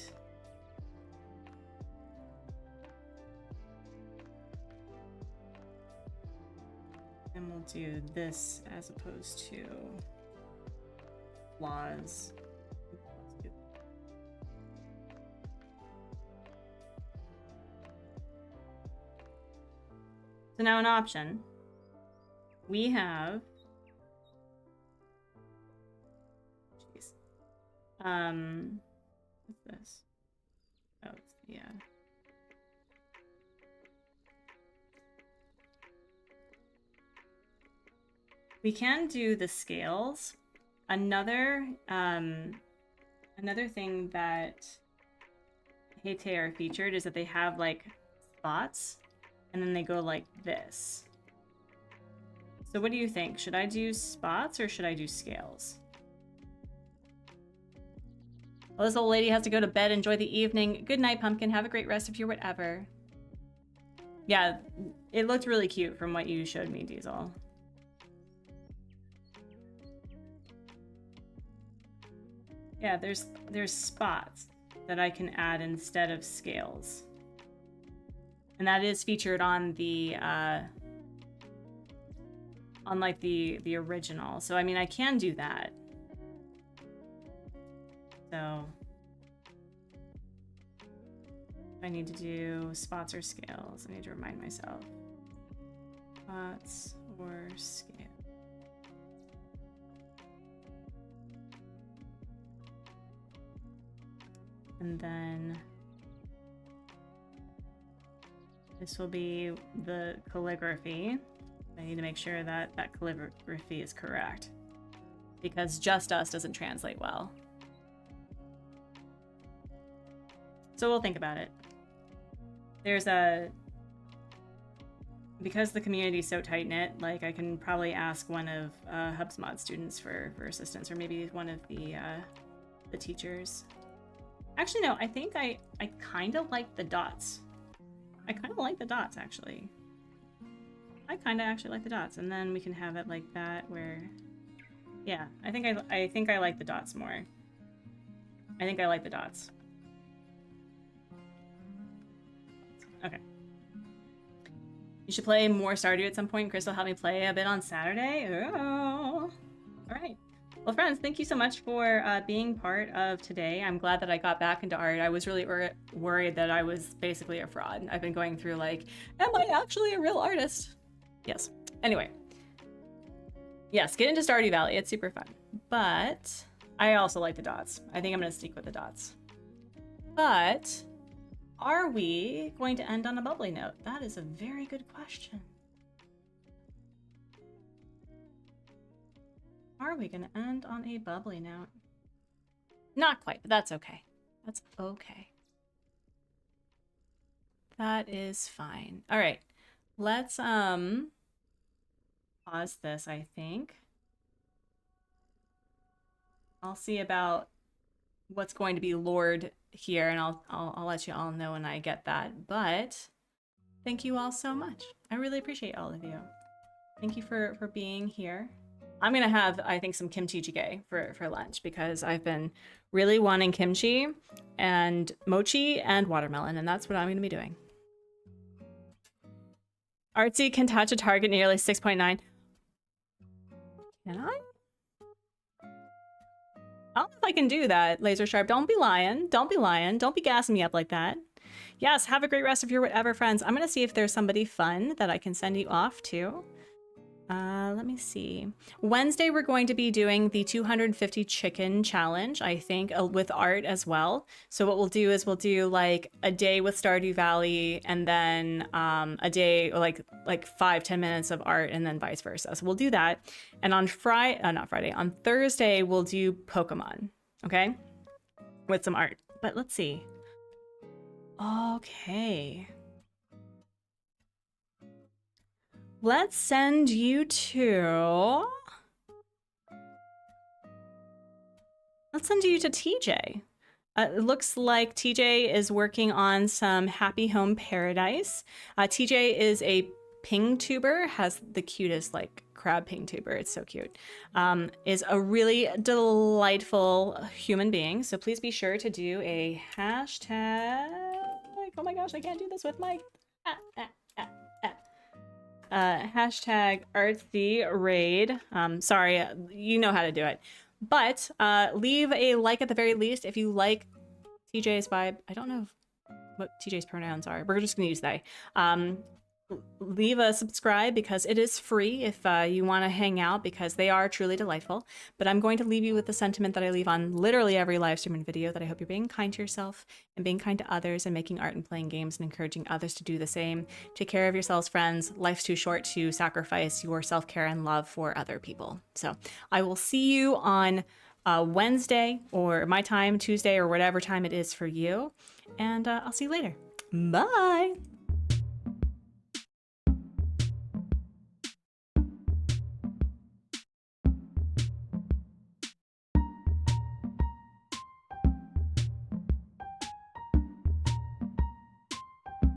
And we'll do this as opposed to flaws. So now an option. We have, jeez, what's this? Oh, yeah. We can do the scales. Another thing that Hate are featured is that they have like spots, and then they go like this. So what do you think? Should I do spots or should I do scales? Well, this old lady has to go to bed. Enjoy the evening. Good night, Pumpkin. Have a great rest of your whatever. Yeah, it looked really cute from what you showed me, Diesel. Yeah, there's spots that I can add instead of scales. And that is featured on the on like the original. So I mean, I can do that. So I need to do spots or scales. I need to remind myself. Spots or scale. And then this will be the calligraphy. I need to make sure that that calligraphy is correct because just us doesn't translate well. So we'll think about it. There's because the community is so tight-knit, like I can probably ask one of HubSpot students for assistance, or maybe one of the teachers. Actually, no, I think I kind of like the dots. I kind of like the dots, actually. I kind of actually like the dots, and then we can have it like that, where, yeah, I think I like the dots more. I think I like the dots. Okay. You should play more Stardew at some point. Crystal helped me play a bit on Saturday. Oh, all right. Well, friends, thank you so much for being part of today. I'm glad that I got back into art. I was really worried that I was basically a fraud. I've been going through like, am I actually a real artist? Yes. Anyway. Yes, get into Stardew Valley. It's super fun. But I also like the dots. I think I'm going to stick with the dots. But are we going to end on a bubbly note? That is a very good question. Are we going to end on a bubbly note? Not quite, but that's okay. That's okay. That is fine. All right. Let's pause this, I think. I'll see about what's going to be lured here, and I'll let you all know when I get that. But thank you all so much. I really appreciate all of you. Thank you for being here. I'm gonna have, I think, some kimchi jjigae for lunch because I've been really wanting kimchi and mochi and watermelon, and that's what I'm gonna be doing. Artsy can touch a target nearly 6.9. Can I? I don't know if I can do that, Laser Sharp. Don't be lying. Don't be lying. Don't be gassing me up like that. Yes, have a great rest of your whatever, friends. I'm gonna see if there's somebody fun that I can send you off to. Let me see. Wednesday, we're going to be doing the 250 chicken challenge, I think, with art as well. So what we'll do is we'll do like a day with Stardew Valley and then a day, like 5-10 minutes of art and then vice versa. So we'll do that. And on on Thursday, we'll do Pokemon, okay? With some art. But let's see. Okay. Let's send you to... Let's send you to TJ. It looks like TJ is working on some Happy Home Paradise. TJ is a ping tuber, has the cutest like crab ping tuber. It's so cute. Is a really delightful human being. So please be sure to do a hashtag. Oh my gosh, I can't do this with my... hashtag Artsy raid. Sorry, you know how to do it. But leave a like at the very least if you like TJ's vibe. I don't know what TJ's pronouns are. We're just gonna use they. Leave a subscribe because it is free if you want to hang out because they are truly delightful. But I'm going to leave you with the sentiment that I leave on literally every live stream and video, that I hope you're being kind to yourself and being kind to others and making art and playing games and encouraging others to do the same. Take care of yourselves, friends. Life's too short to sacrifice your self-care and love for other people. So I will see you on Wednesday or my time, Tuesday, or whatever time it is for you. And I'll see you later. Bye.